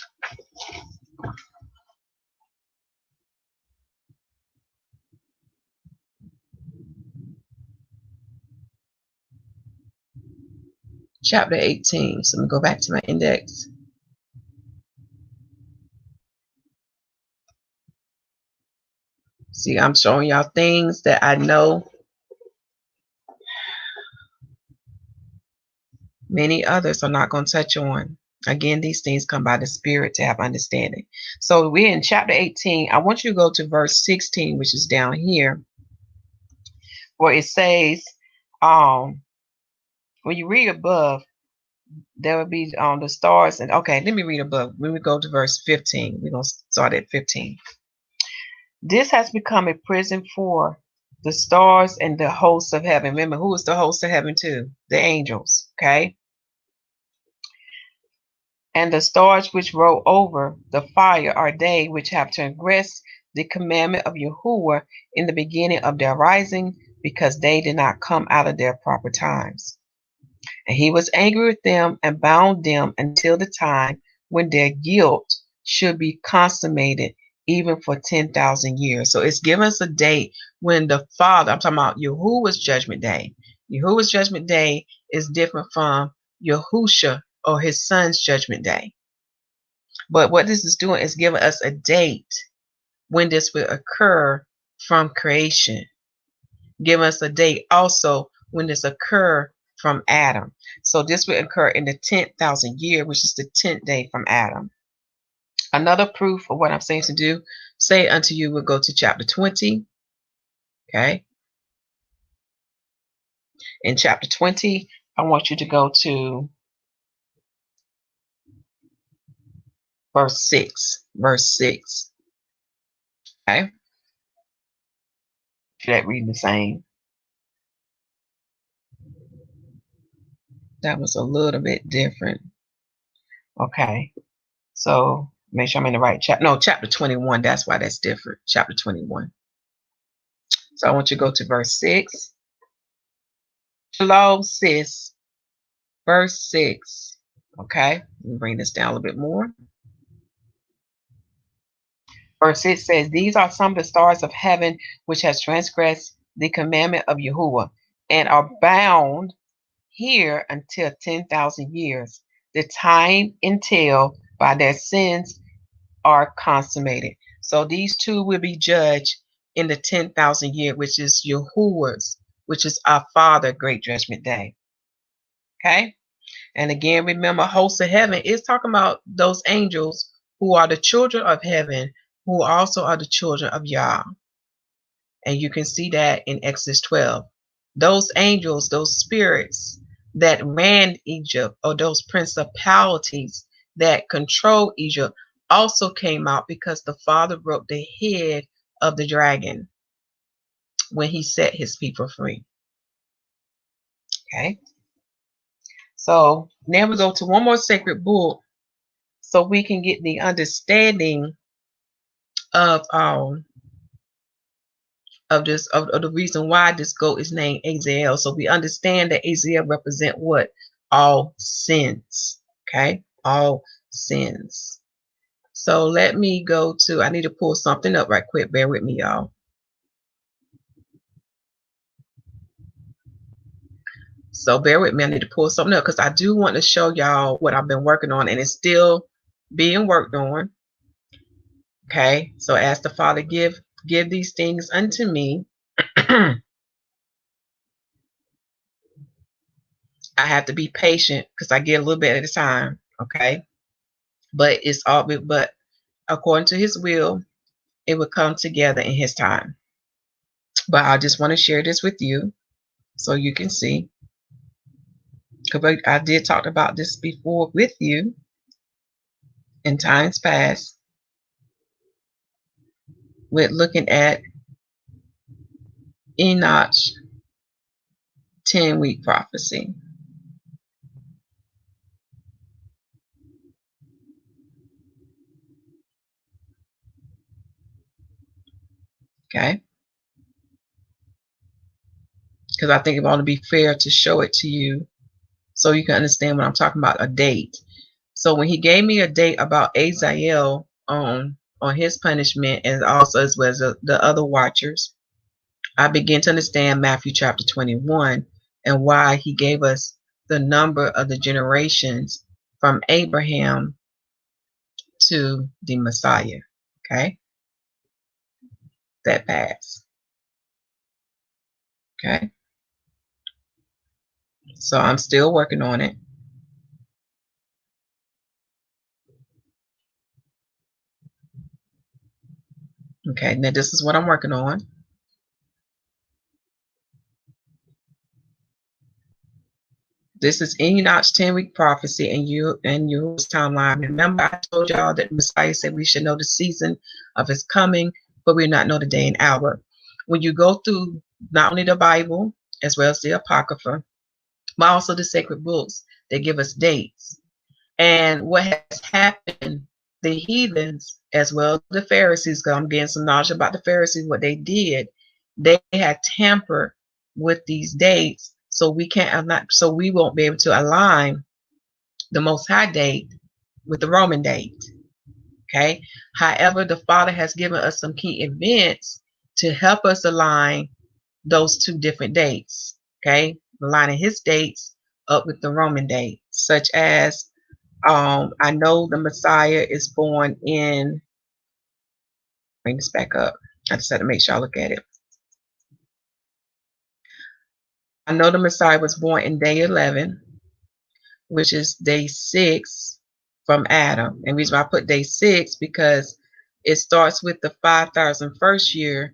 Chapter 18. So I'm going to go back to my index. See, I'm showing y'all things that I know many others are not going to touch on. Again, these things come by the Spirit to have understanding. So we're in chapter 18. I want you to go to verse 16, which is down here, where it says, when you read above, there will be the stars. And okay, let me read above. When we go to verse 15, we're going to start at 15. This has become a prison for the stars and the hosts of heaven. Remember, who is the host of heaven too? The angels. Okay. And the stars which roll over the fire are they which have transgressed the commandment of YAHUAH in the beginning of their rising, because they did not come out of their proper times. And he was angry with them and bound them until the time when their guilt should be consummated even for 10,000 years. So it's giving us a date when the Father, I'm talking about Yahuwah's judgment day. Yahuwah's judgment day is different from Yahusha or his son's judgment day. But what this is doing is giving us a date when this will occur from creation. Give us a date also when this occur from Adam. So this will occur in the 10,000 year, which is the 10th day from Adam. Another proof of what I'm saying to do, say unto you, we'll go to chapter 20. Okay. In chapter 20, I want you to go to verse 6. Verse 6. Okay. That reading the same. That was a little bit different. Okay. So make sure I'm in the right chapter. No, chapter 21. That's why that's different. Chapter 21. So I want you to go to verse 6. Shalom, sis. Verse 6. Okay. Let me bring this down a little bit more. Verse 6 says, these are some of the stars of heaven which has transgressed the commandment of Yahuwah and are bound here until 10,000 years. The time entailed by their sins are consummated. So these two will be judged in the 10,000 year, which is Yahuwah's, which is our Father, Great Judgment Day. Okay? And again, remember, hosts of heaven is talking about those angels who are the children of heaven, who also are the children of Yah. And you can see that in Exodus 12. Those angels, those spirits that ran Egypt, or those principalities that control Egypt, also came out because the Father broke the head of the dragon when he set his people free. Okay. So now we go to one more sacred book so we can get the understanding of this of the reason why this goat is named Azazel. So we understand that Azazel represent what? All sins. Okay, all sins. So let me go to, I need to pull something up right quick. Bear with me, y'all. So bear with me. I need to pull something up because I do want to show y'all what I've been working on, and it's still being worked on. Okay, so ask the Father, give these things unto me. I have to be patient because I get a little bit at a time. Okay, but it's all, but according to His will, it will come together in His time. But I just want to share this with you so you can see, because I did talk about this before with you in times past with looking at Enoch's 10-week prophecy. Okay, because I think it ought to be fair to show it to you so you can understand what I'm talking about, a date. So when he gave me a date about Azazel on his punishment, and also as well as the other watchers, I began to understand Matthew chapter 21 and why he gave us the number of the generations from Abraham to the Messiah. Okay, that passed. Okay, so I'm still working on it. Okay, now this is what I'm working on. This is Enoch's 10-week prophecy and Yahuwah's timeline. Remember, I told y'all that Messiah said we should know the season of his coming, but we not know the day and hour. When you go through not only the Bible, as well as the Apocrypha, but also the sacred books, they give us dates. And what has happened, the heathens, as well as the Pharisees, because I'm getting some knowledge about the Pharisees, what they did, they had tampered with these dates. So we won't be able to align the Most High date with the Roman date. Okay. However, the Father has given us some key events to help us align those two different dates. Okay. Aligning his dates up with the Roman date, such as I know the Messiah is born in, bring this back up. I just had to make sure I look at it. I know the Messiah was born in day 11, which is day 6 from Adam. And the reason why I put day 6 because it starts with the 5,001st year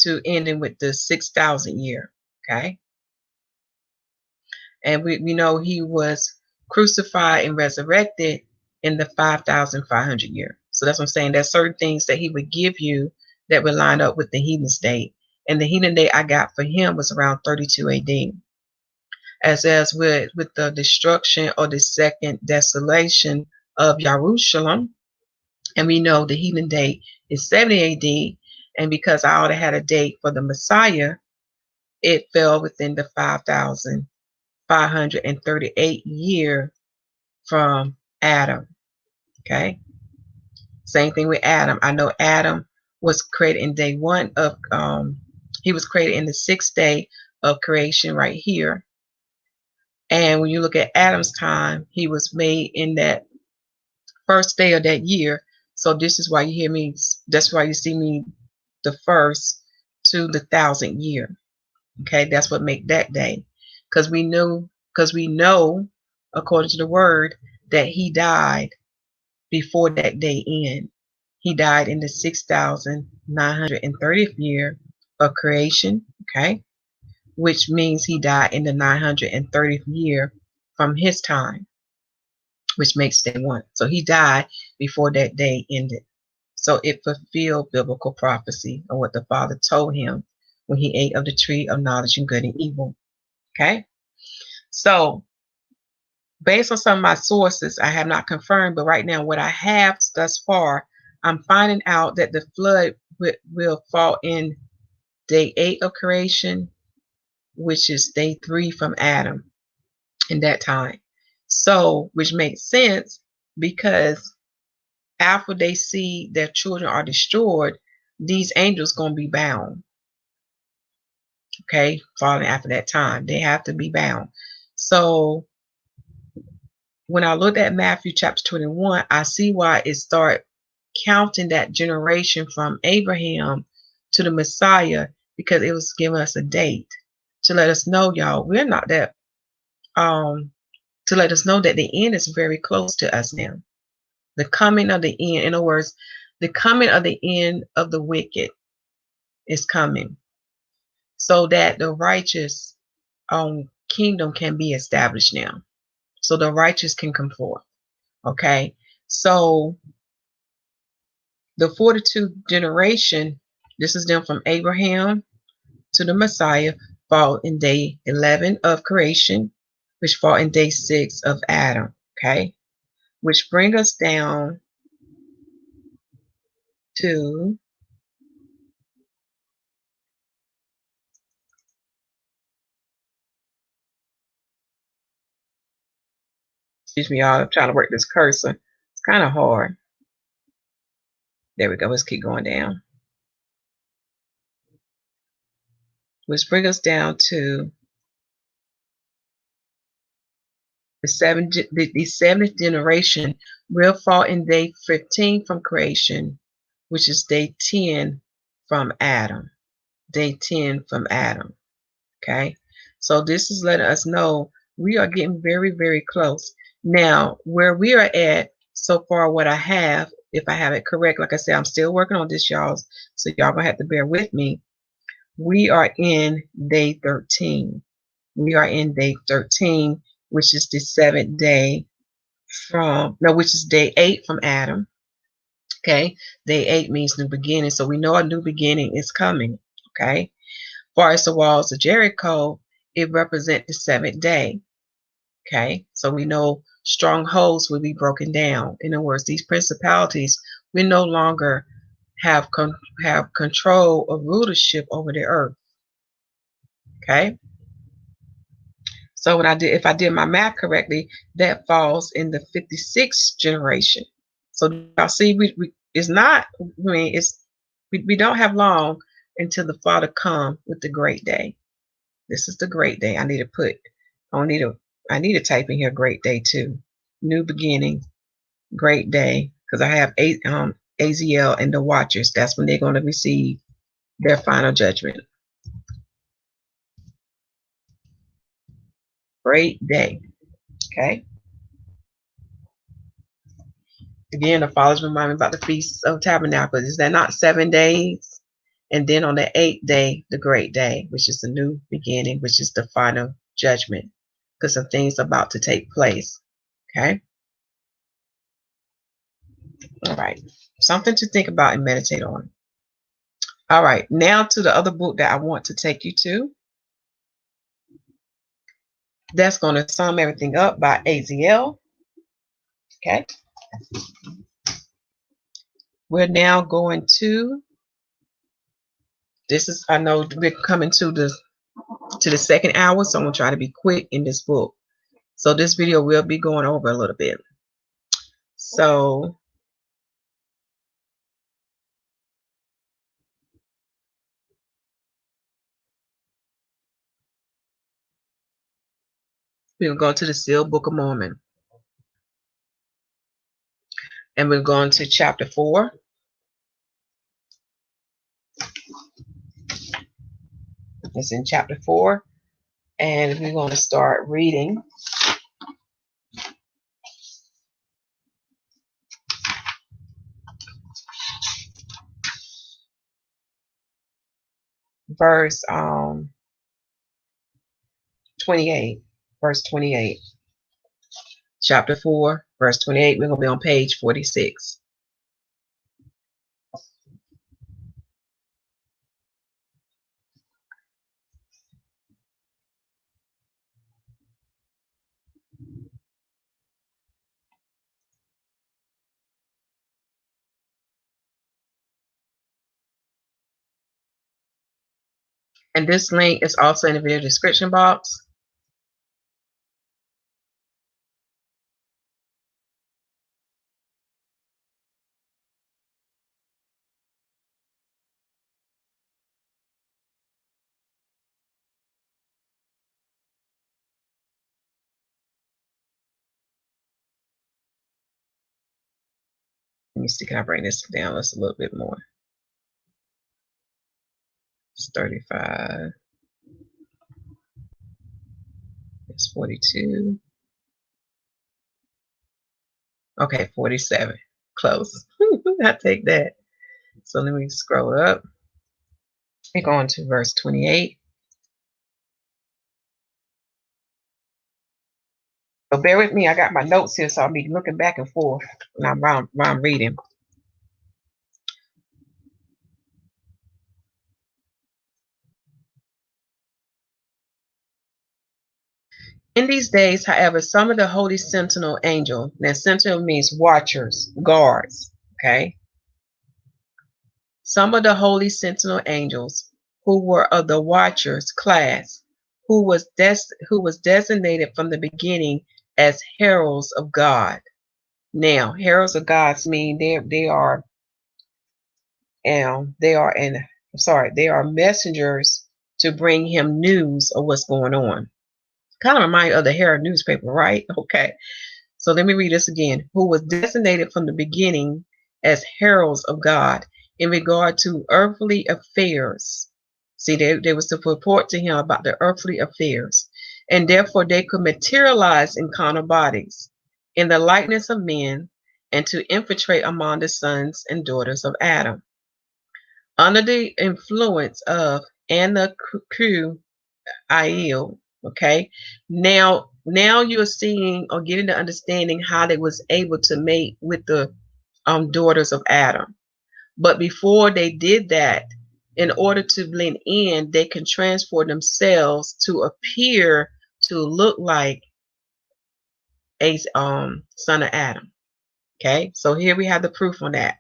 to ending with the 6,000 year. Okay. And we know he was crucified and resurrected in the 5,500 year. So that's what I'm saying. There's certain things that he would give you that would line up with the heathen date. And the heathen date I got for him was around 32 AD. As with the destruction or the second desolation of Jerusalem. And we know the heathen date is 70 AD. And because I already had a date for the Messiah, it fell within the 5,538 year from Adam. Okay. Same thing with Adam. I know Adam was created in day 1 of, he was created in the 6th day of creation right here. And when you look at Adam's time, he was made in that first day of that year. So this is why you hear me, that's why you see me the first to the 1,000th year. Okay, that's what make that day. Because we know, according to the word, that he died before that day end. He died in the 6,930th year of creation. Okay, which means he died in the 930th year from his time, which makes day 1. So he died before that day ended. So it fulfilled biblical prophecy of what the Father told him when he ate of the tree of knowledge and good and evil. Okay. So based on some of my sources, I have not confirmed, but right now what I have thus far, I'm finding out that the flood will fall in day 8 of creation, which is day 3 from Adam in that time. So, which makes sense because after they see their children are destroyed, these angels going to be bound. Okay, falling after that time, they have to be bound. So when I looked at Matthew chapter 21, I see why it started counting that generation from Abraham to the Messiah, because it was giving us a date to let us know, y'all, we're not that, to let us know that the end is very close to us now. The coming of the end, in other words, the coming of the end of the wicked is coming, so that the righteous kingdom can be established now. So the righteous can come forth. Okay. So the 42 generation, this is them from Abraham to the Messiah, fall in day 11 of creation, which fall in day 6 of Adam. Okay. Which bring us down to excuse me, y'all. I'm trying to work this cursor. It's kind of hard. There we go. Let's keep going down. Which brings us down to the seventh generation will fall in day 15 from creation, which is day 10 from Adam. Day 10 from Adam. Okay. So this is letting us know we are getting very, very close. Now, where we are at so far, what I have, if I have it correct, like I said, I'm still working on this, y'all. So y'all gonna have to bear with me. We are in day 13. We are in day 13, which is the 7th day which is day 8 from Adam. Okay. Day 8 means new beginning. So we know a new beginning is coming. Okay. Far as the walls of Jericho, it represents the 7th day. Okay. So we know strongholds will be broken down. In other words, these principalities we no longer have control or rulership over the earth. Okay. So if I did my math correctly, that falls in the 56th generation. So y'all see, it's not. I mean, we don't have long until the Father come with the great day. This is the great day. I need to type in here great day too. New beginning, great day, because I have Azazel and the Watchers. That's when they're going to receive their final judgment. Great day. Okay. Again, the fathers remind me about the Feast of Tabernacles. Is that not 7 days? And then on the 8th day, the great day, which is the new beginning, which is the final judgment, because some things are about to take place. Okay. All right. Something to think about and meditate on. All right. Now to the other book that I want to take you to. That's going to sum everything up by Azazel. Okay. We're now going to, this is, I know we're coming to the second hour, so I'm going to try to be quick in this book. So this video will be going over a little bit. So we're going to go to the Sealed Book of Mormon. And we're going to chapter 4. It's in chapter 4. And we're going to start reading verse 28. Verse 28. Chapter 4, verse 28. We're going to be on page 46. And this link is also in the video description box. Let me see, can I bring this down just a little bit more? It's 35. It's 42. Okay, 47. Close. I take that. So let me scroll up. We're going to verse 28. So bear with me. I got my notes here, so I'll be looking back and forth when I'm reading. In these days, however, some of the holy sentinel angel, now sentinel means watchers, guards, okay? Some of the holy sentinel angels who were of the watchers class, who was designated from the beginning as heralds of God. Now, heralds of God mean they are messengers to bring him news of what's going on. Kind of remind of the Herald newspaper, right? Okay. So let me read this again. Who was designated from the beginning as heralds of God in regard to earthly affairs. See, they was to report to him about the earthly affairs. And therefore they could materialize in carnal bodies, in the likeness of men, and to infiltrate among the sons and daughters of Adam. Under the influence of Anaku Aiel. Okay, now you're seeing or getting the understanding how they was able to mate with the daughters of Adam. But before they did that, in order to blend in, they can transform themselves to appear to look like a son of Adam. Okay, so here we have the proof on that.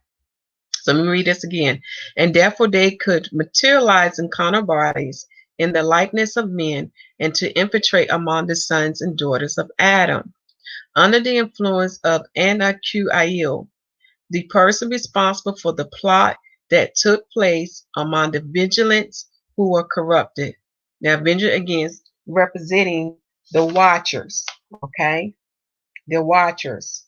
So let me read this again. And therefore they could materialize in carnal bodies in the likeness of men, and to infiltrate among the sons and daughters of Adam. Under the influence of Anaku Aiel, the person responsible for the plot that took place among the vigilantes who were corrupted. Now, vigilant again representing the watchers, okay? The watchers,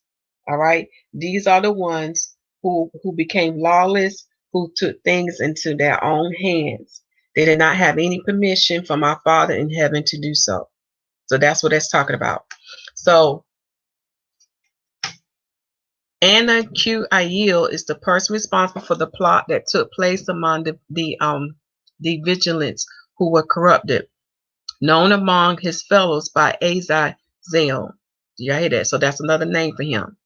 all right? These are the ones who became lawless, who took things into their own hands. They did not have any permission from our Father in heaven to do so. So that's what that's talking about. So Anakiel is the person responsible for the plot that took place among the vigilantes who were corrupted, known among his fellows by Azazel. Do y'all hear that? So that's another name for him.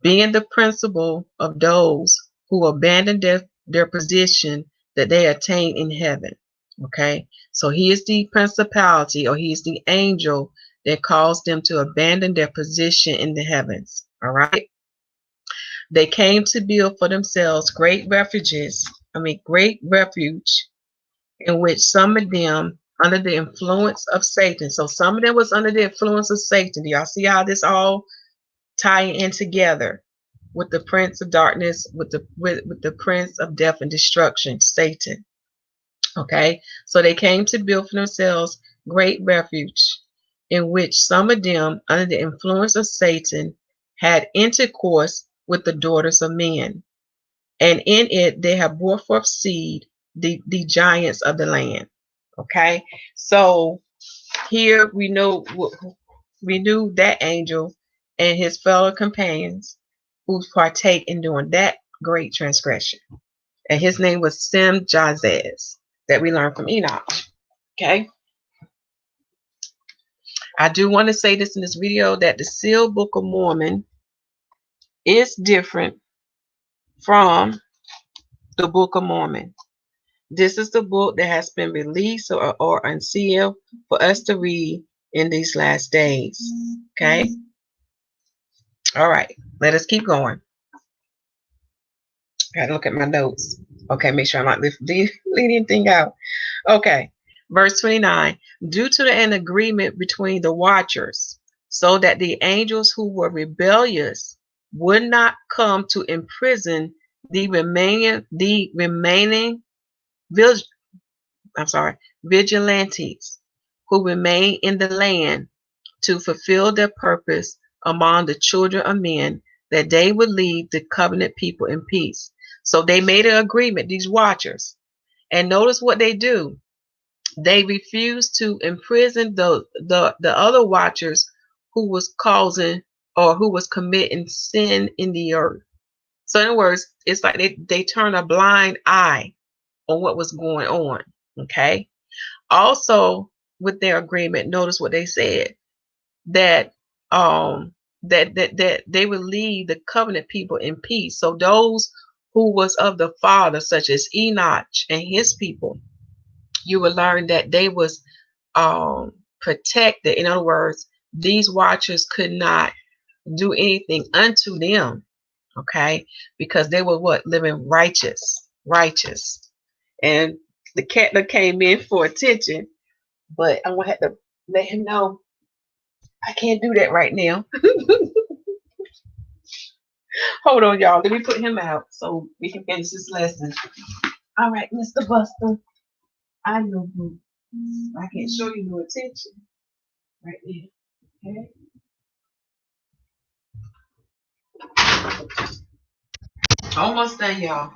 Being the principal of those who abandoned their position that they attained in heaven. Okay, so he is the principality, or he is the angel that caused them to abandon their position in the heavens. All right. They came to build for themselves great refuge, in which some of them under the influence of Satan. So some of them was under the influence of Satan. Do y'all see how this all tying in together with the prince of darkness, with the prince of death and destruction, Satan? Okay, so they came to build for themselves great refuge, in which some of them under the influence of Satan had intercourse with the daughters of men, and in it they have brought forth seed, the giants of the land. Okay, so here we knew that angel and his fellow companions who partake in doing that great transgression, and his name was Jazez, that we learned from Enoch. Okay, I do want to say this in this video, that the sealed Book of Mormon is different from the Book of Mormon. This is the book that has been released or unsealed for us to read in these last days. Okay. All right. Let us keep going. Gotta look at my notes. Okay. Make sure I'm not leaving anything out. Okay. Verse 29. Due to an agreement between the watchers, so that the angels who were rebellious would not come to imprison the remaining vigilantes who remain in the land to fulfill their purpose among the children of men, that they would leave the covenant people in peace. So they made an agreement, these watchers, and notice what they do. They refuse to imprison the other watchers who was causing, or who was committing sin in the earth. So in other words, it's like they turn a blind eye on what was going on. Okay. Also, with their agreement, notice what they said, that that they would leave the covenant people in peace. So those who was of the Father, such as Enoch and his people, you will learn that they was protected. In other words, these watchers could not do anything unto them. Okay, because they were what? Living righteous. And the cat that came in for attention, but I'm gonna have to let him know I can't do that right now. Hold on, y'all. Let me put him out so we can finish this lesson. All right, Mr. Buster. I know you. I can't show you no attention right there. Okay. Almost done, y'all.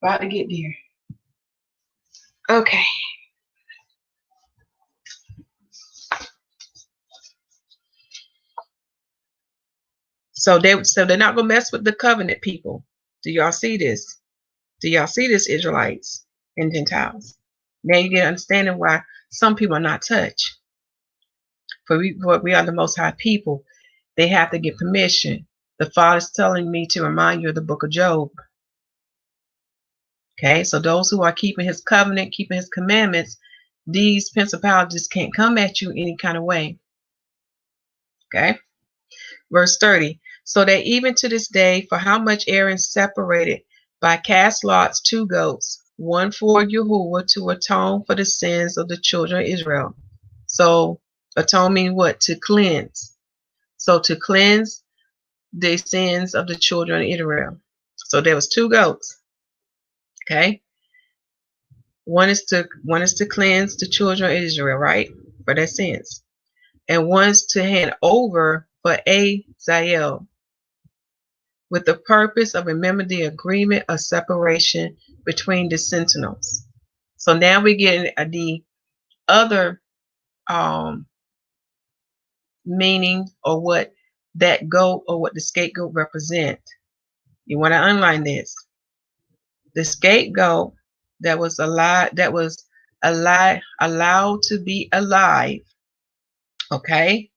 About to get there. Okay. So they're not gonna mess with the covenant people. Do y'all see this? Do y'all see this, Israelites and Gentiles? Now you get understanding why some people are not touched. For we are the Most High people. They have to get permission. The Father's telling me to remind you of the book of Job. Okay, so those who are keeping his covenant, keeping his commandments, these principalities can't come at you any kind of way. Okay, verse 30. So that even to this day, for how much Aaron separated by cast lots 2 goats, one for YAHUAH, to atone for the sins of the children of Israel. So atone means what? To cleanse. So to cleanse the sins of the children of Israel. So there was 2 goats. Okay. One is to cleanse the children of Israel, right? For their sins. And one's to hand over for Azazel, with the purpose of remembering the agreement of separation between the sentinels. So now we get the other meaning, or what that goat or what the scapegoat represent. You want to underline this. The scapegoat that was allowed to be alive. Okay?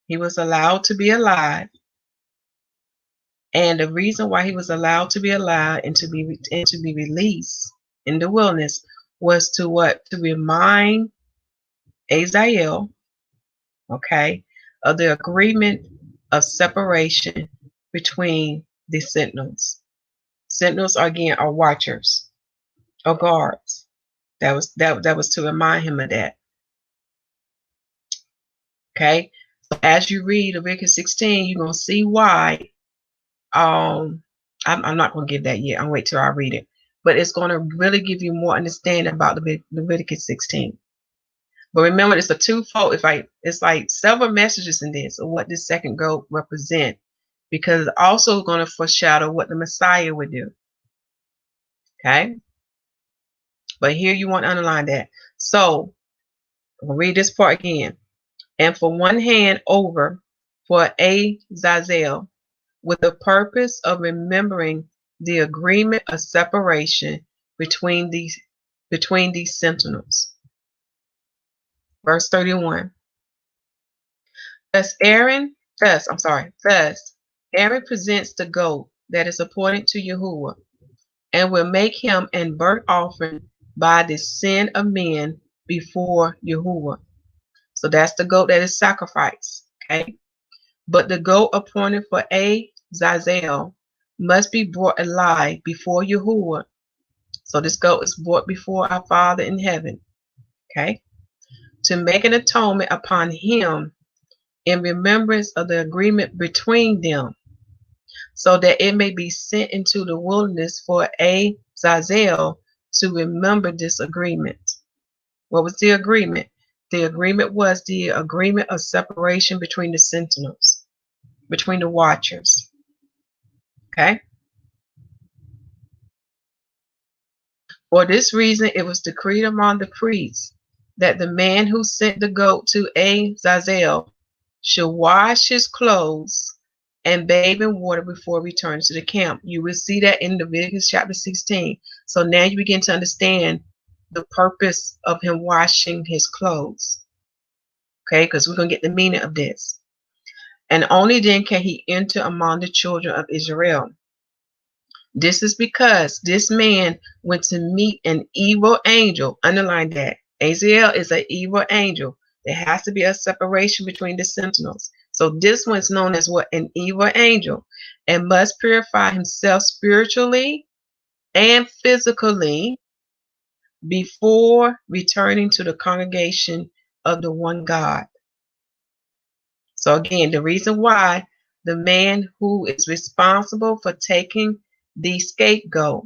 He was allowed to be alive. And the reason why he was allowed to be alive and to be released in the wilderness was to what? To remind Azazel, okay, of the agreement of separation between the sentinels. Sentinels again are watchers or guards. That was to remind him of that. Okay, so as you read Leviticus 16, you're gonna see why. I'm not gonna give that yet. I'll wait till I read it. But it's gonna really give you more understanding about Leviticus 16. But remember, it's a twofold. It's like several messages in this of what this second goat represent, because it's also going to foreshadow what the Messiah would do. Okay, but here you want to underline that. So I'll read this part again. And for one hand over for Azazel, with the purpose of remembering the agreement of separation between these sentinels. Verse 31. Thus Aaron presents the goat that is appointed to YAHUAH, and will make him an burnt offering by the sin of men before YAHUAH. So that's the goat that is sacrificed. Okay. But the goat appointed for Azazel must be brought alive before YAHUAH. So this goat is brought before our Father in heaven. Okay. To make an atonement upon him in remembrance of the agreement between them, so that it may be sent into the wilderness for Azazel to remember this agreement. What was the agreement? The agreement was the agreement of separation between the sentinels, between the watchers. Okay? For this reason, it was decreed among the priests that the man who sent the goat to Azazel should wash his clothes and bathe in water before returning to the camp. You will see that in Leviticus chapter 16. So now you begin to understand the purpose of him washing his clothes. Okay, because we're going to get the meaning of this. And only then can he enter among the children of Israel. This is because this man went to meet an evil angel. Underline that. Azazel is an evil angel. There has to be a separation between the sentinels. So this one's known as what? An evil angel, and must purify himself spiritually and physically before returning to the congregation of the one God. So again, the reason why the man who is responsible for taking the scapegoat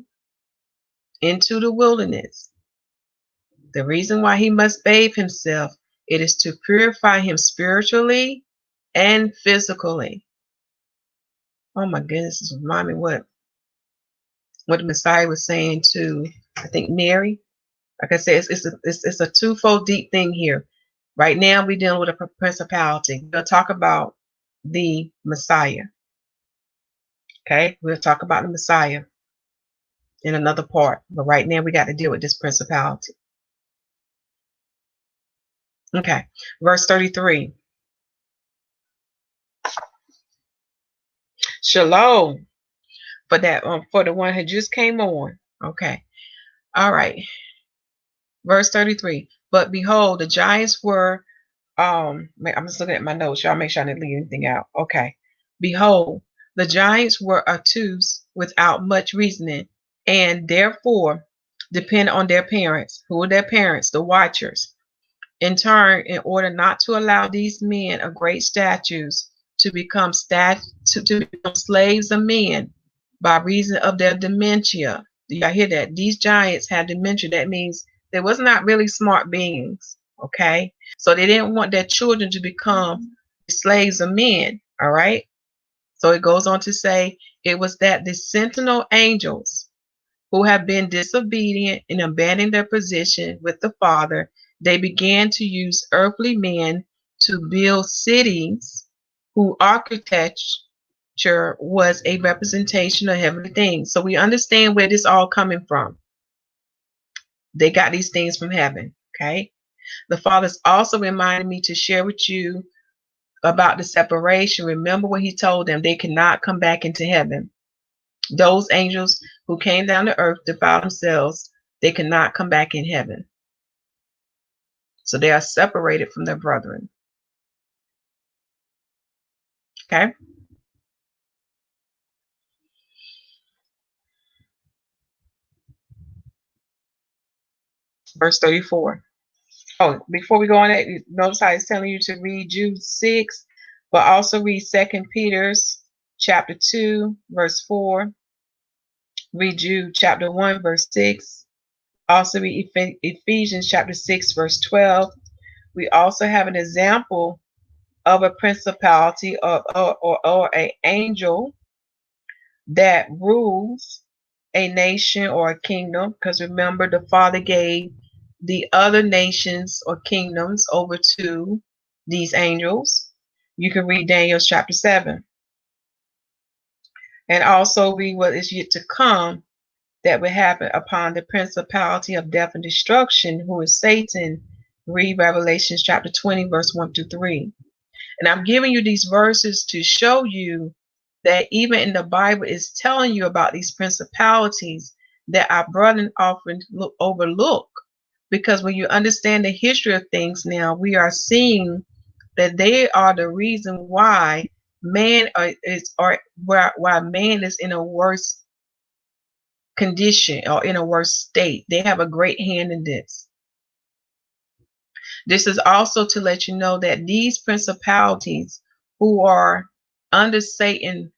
into the wilderness, the reason why he must bathe himself, it is to purify him spiritually and physically. Oh my goodness, this reminds me what the Messiah was saying to, I think, Mary. Like I said, it's a twofold deep thing here. Right now, we're dealing with a principality. We'll talk about the Messiah. Okay, we'll talk about the Messiah in another part. But right now, we got to deal with this principality. Okay, verse 33. Shalom, for that for the one who just came on. Okay, all right. Verse 33. But behold, the giants were. I'm just looking at my notes. Y'all make sure I didn't leave anything out. Okay. Behold, the giants were obtuse without much reasoning, and therefore depend on their parents. Who are their parents? The watchers. In turn, in order not to allow these men of great statues to become to become slaves of men by reason of their dementia. Do y'all hear that? These giants had dementia. That means they was not really smart beings. Okay, so they didn't want their children to become slaves of men. All right. So it goes on to say it was that the sentinel angels who have been disobedient and abandoning their position with the Father, they began to use earthly men to build cities whose architecture was a representation of heavenly things. So we understand where this all coming from. They got these things from heaven. Okay. The Father's also reminded me to share with you about the separation. Remember what he told them, they cannot come back into heaven. Those angels who came down to earth to defile themselves, they cannot come back in heaven. So they are separated from their brethren. Okay. Verse 34. Oh, before we go on that, notice how it's telling you to read Jude 6, but also read 2 Peter's chapter 2, verse 4. Read Jude chapter 1, verse 6. Also read Ephesians chapter 6, verse 12. We also have an example of a principality or an angel that rules a nation or a kingdom, because remember the Father gave the other nations or kingdoms over to these angels. You can read Daniel chapter 7 and also read what is yet to come that will happen upon the principality of death and destruction, who is Satan. Read Revelation chapter 20 verse 1 to 3. And I'm giving you these verses to show you that even in the Bible is telling you about these principalities that our brethren often overlook. Because when you understand the history of things now, we are seeing that they are the reason why man why man is in a worse condition or in a worse state. They have a great hand in this. This is also to let you know that these principalities who are under Satan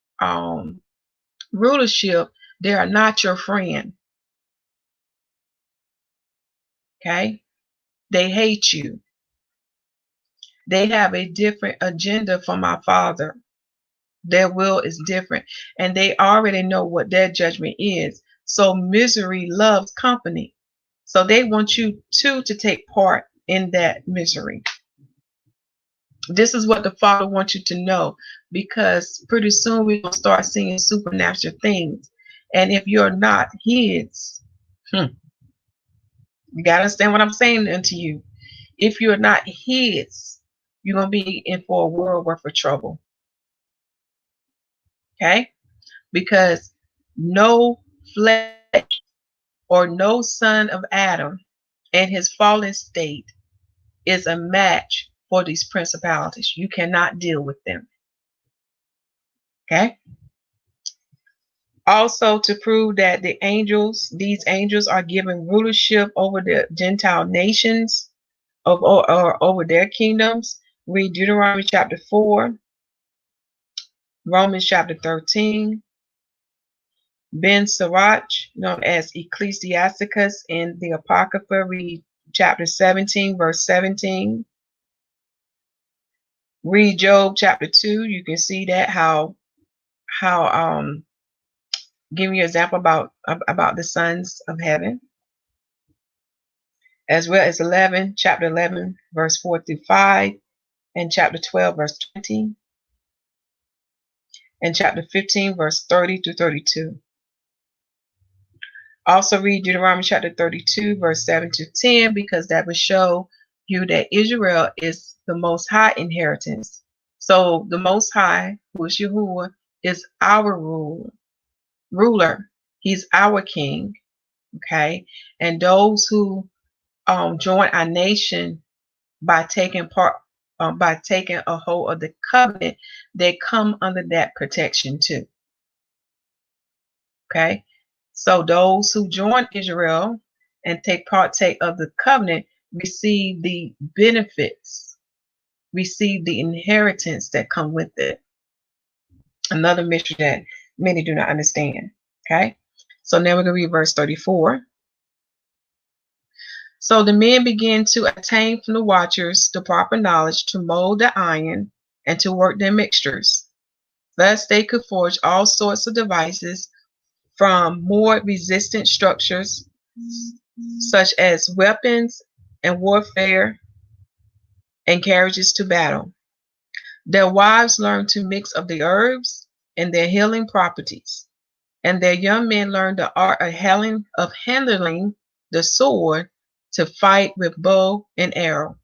rulership, they are not your friend. Okay? They hate you. They have a different agenda from our Father. Their will is different, and they already know what their judgment is. So misery loves company. So they want you too to take part in that misery. This is what the Father wants you to know, because pretty soon we're going to start seeing supernatural things. And if you're not his, you got to understand what I'm saying unto you. If you're not his, you're going to be in for a world worth of trouble. Okay? Because no flesh or no son of Adam in his fallen state is a match for these principalities. You cannot deal with them. Okay? Also, to prove that these angels are given rulership over the Gentile nations or over their kingdoms, read Deuteronomy chapter 4, Romans chapter 13, Ben Sirach, known as Ecclesiasticus in the Apocrypha, read chapter 17, verse 17. Read Job chapter 2. You can see that how giving you an example about the sons of heaven, as well as chapter 11, verse 4 through 5, and chapter 12, verse 20, and chapter 15, verse 30 to 32. Also read Deuteronomy chapter 32, verse 7 to 10, because that will show you that Israel is the Most High inheritance. So the Most High, who is YAHUAH, is our ruler. He's our king. Okay, and those who join our nation by taking a hold of the covenant, they come under that protection too. Okay, so those who join Israel and partake of the covenant receive the benefits, receive the inheritance that come with it. Another mystery that many do not understand. Okay. So now we're going to read verse 34. So the men began to attain from the watchers the proper knowledge to mold the iron and to work their mixtures. Thus they could forge all sorts of devices from more resistant structures, such as weapons and warfare and carriages to battle. Their wives learned to mix of the herbs and their healing properties, and their young men learned the art of handling the sword to fight with bow and arrow.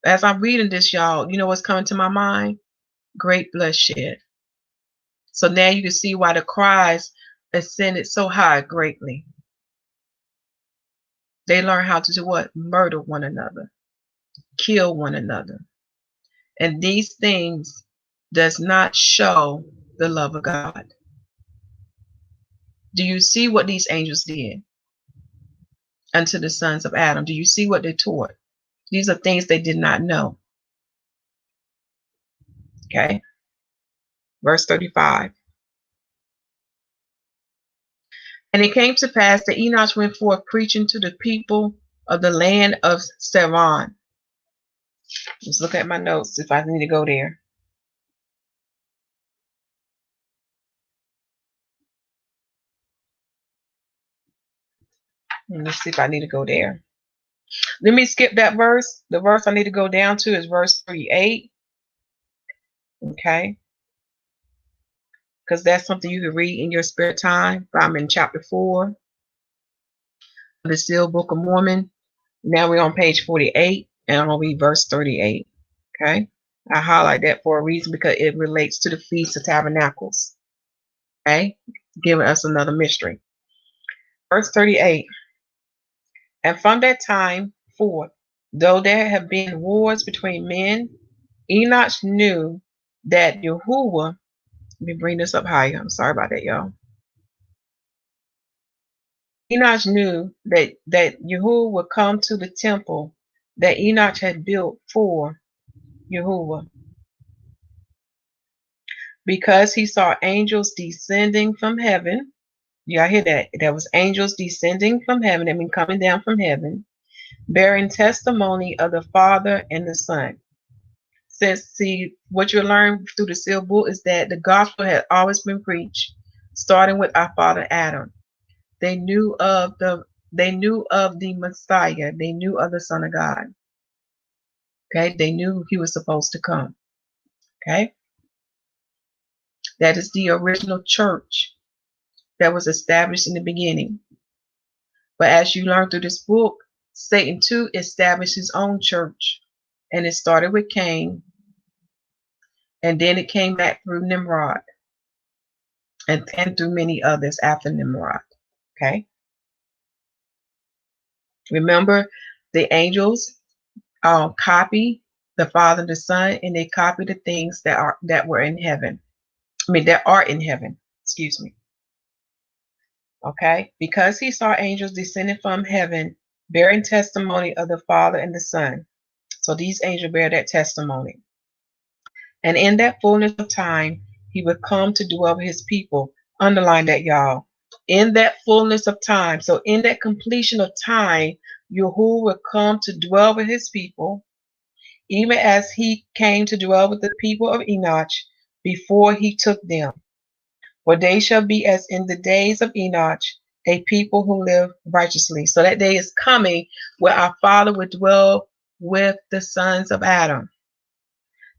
As I'm reading this, y'all, you know what's coming to my mind? Great bloodshed. So now you can see why the cries ascended so high greatly. They learn how to do what? Murder one another, kill one another. And these things does not show the love of God. Do you see what these angels did unto the sons of Adam? Do you see what they taught? These are things they did not know. Okay. Verse 35. And it came to pass that Enoch went forth preaching to the people of the land of Saron. Let's look at my notes if I need to go there. Let's see if I need to go there. Let me skip that verse. The verse I need to go down to is verse 38. Okay. Because that's something you can read in your spare time. I'm in chapter 4 of the Sealed Book of Mormon. Now we're on page 48, and I'm going to read verse 38. Okay. I highlight that for a reason because it relates to the Feast of Tabernacles. Okay. Giving us another mystery. Verse 38. And from that time forth, though there have been wars between men, Enoch knew that YAHUAH, let me bring this up higher. I'm sorry about that, y'all. Enoch knew that YAHUAH would come to the temple that Enoch had built for YAHUAH, because he saw angels descending from heaven. Y'all hear that? There was angels descending from heaven, I mean coming down from heaven, bearing testimony of the Father and the Son. See, what you learn through the sealed book is that the gospel had always been preached, starting with our father Adam. They knew of the Messiah. They knew of the Son of God. Okay, they knew he was supposed to come. Okay, that is the original church that was established in the beginning. But as you learn through this book, Satan too established his own church, and it started with Cain, and then it came back through Nimrod, and through many others after Nimrod. Okay. Remember, the angels copy the Father and the Son, and they copy the things that were in heaven. I mean, that are in heaven. Excuse me. Okay, because he saw angels descending from heaven, bearing testimony of the Father and the Son. So these angels bear that testimony. And in that fullness of time, he would come to dwell with his people. Underline that, y'all. In that fullness of time. So in that completion of time, YAHUAH would come to dwell with his people, even as he came to dwell with the people of Enoch before he took them. For they shall be as in the days of Enoch, a people who live righteously. So that day is coming where our Father would dwell with the sons of Adam.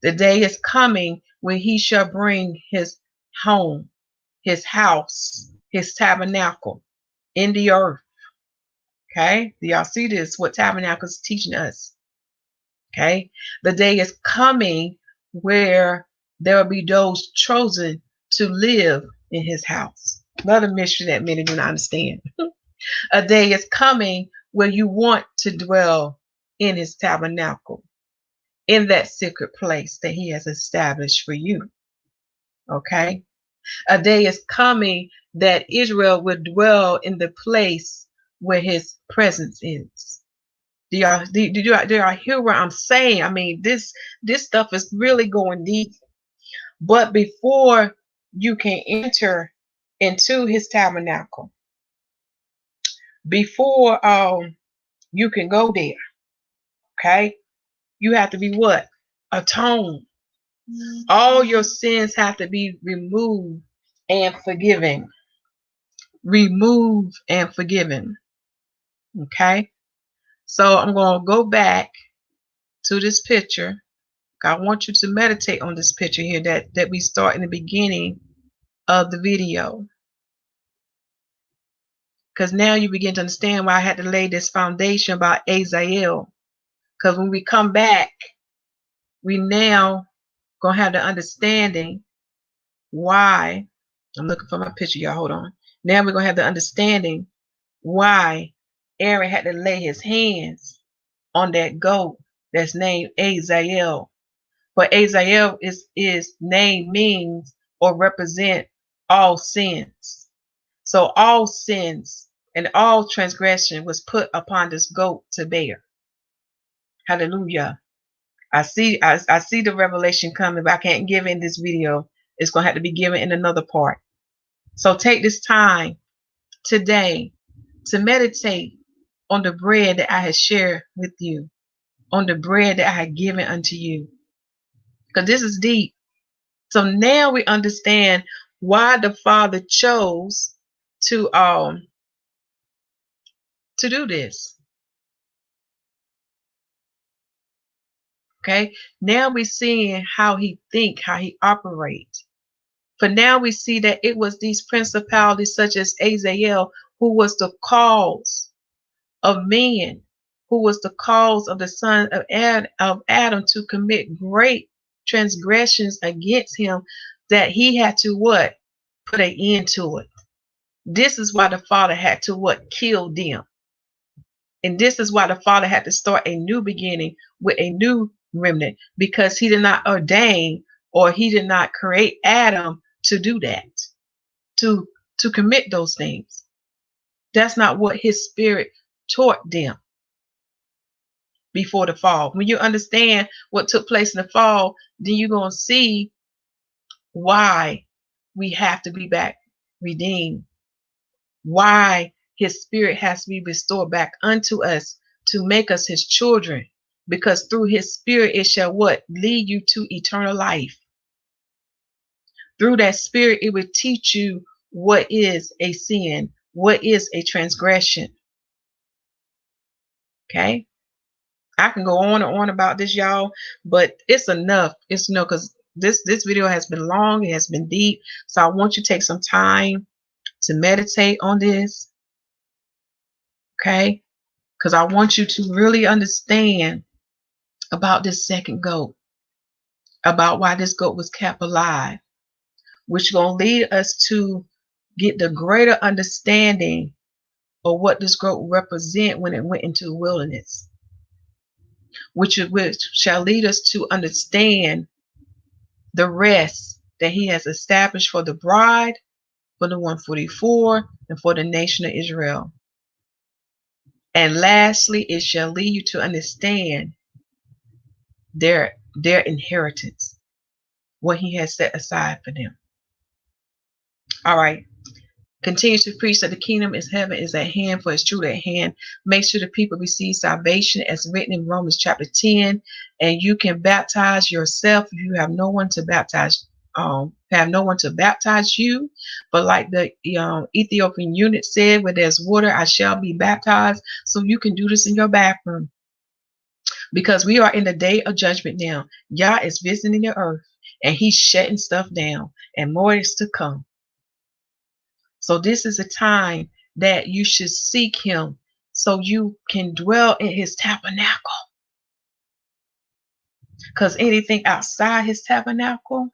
The day is coming when he shall bring his home, his house, his tabernacle in the earth. Okay, do y'all see this? What Tabernacles is teaching us. Okay, the day is coming where there will be those chosen to live in his house. Another mystery that many do not understand. A day is coming where you want to dwell in his tabernacle, in that secret place that he has established for you. Okay, a day is coming that Israel will dwell in the place where his presence is. Do y'all hear what I'm saying? I mean, this stuff is really going deep. But before you can enter into his tabernacle. Before you can go there, okay, you have to be what? Atoned. All your sins have to be removed and forgiven. Removed and forgiven. Okay, so I'm going to go back to this picture. I want you to meditate on this picture here that we start in the beginning of the video, because now you begin to understand why I had to lay this foundation about Azazel. Because when we come back, we now gonna have the understanding why. I'm looking for my picture, y'all. Hold on. Now we're gonna have the understanding why Aaron had to lay his hands on that goat that's named Azazel. But Azazel is name means or represent all sins. So all sins and all transgression was put upon this goat to bear. Hallelujah. I see the revelation coming, but I can't give it in this video. It's going to have to be given in another part. So take this time today to meditate on the bread that I have shared with you, on the bread that I have given unto you. Because this is deep. So now we understand why the Father chose to do this. Okay, now we're seeing how he think, how he operates. For now we see that it was these principalities such as Azazel who was the cause of man, who was the cause of the son of Adam to commit great transgressions against him, that he had to what? Put an end to it. This is why the Father had to what? Kill them. And this is why the Father had to start a new beginning with a new remnant, because he did not ordain or he did not create Adam to do that, to commit those things. That's not what his spirit taught them before the fall. When you understand what took place in the fall, then you're going to see why we have to be back redeemed, why his spirit has to be restored back unto us to make us his children, because through his spirit it shall what? Lead you to eternal life. Through that spirit it will teach you what is a sin, what is a transgression. Okay, I can go on and on about this, y'all, but it's enough. It's enough, because this video has been long, it has been deep. So I want you to take some time to meditate on this. Okay, because I want you to really understand about this second goat, about why this goat was kept alive, which is going to lead us to get the greater understanding of what this goat represent when it went into the wilderness, which shall lead us to understand the rest that he has established for the bride, for the 144, and for the nation of Israel. And lastly, it shall lead you to understand their inheritance, what he has set aside for them. All right. Continue to preach that the kingdom is heaven is at hand, for it's truly at hand. Make sure the people receive salvation as written in Romans chapter 10. And you can baptize yourself if you have no one to baptize. You. But like the Ethiopian eunuch said, where there's water, I shall be baptized. So you can do this in your bathroom. Because we are in the day of judgment now. Yah is visiting the earth and he's shutting stuff down, and more is to come. So this is a time that you should seek him so you can dwell in his tabernacle. Because anything outside his tabernacle,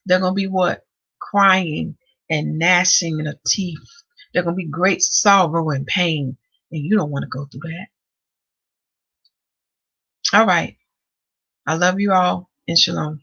they're going to be what? Crying and gnashing of teeth. They're going to be great sorrow and pain. And you don't want to go through that. All right. I love you all, and shalom.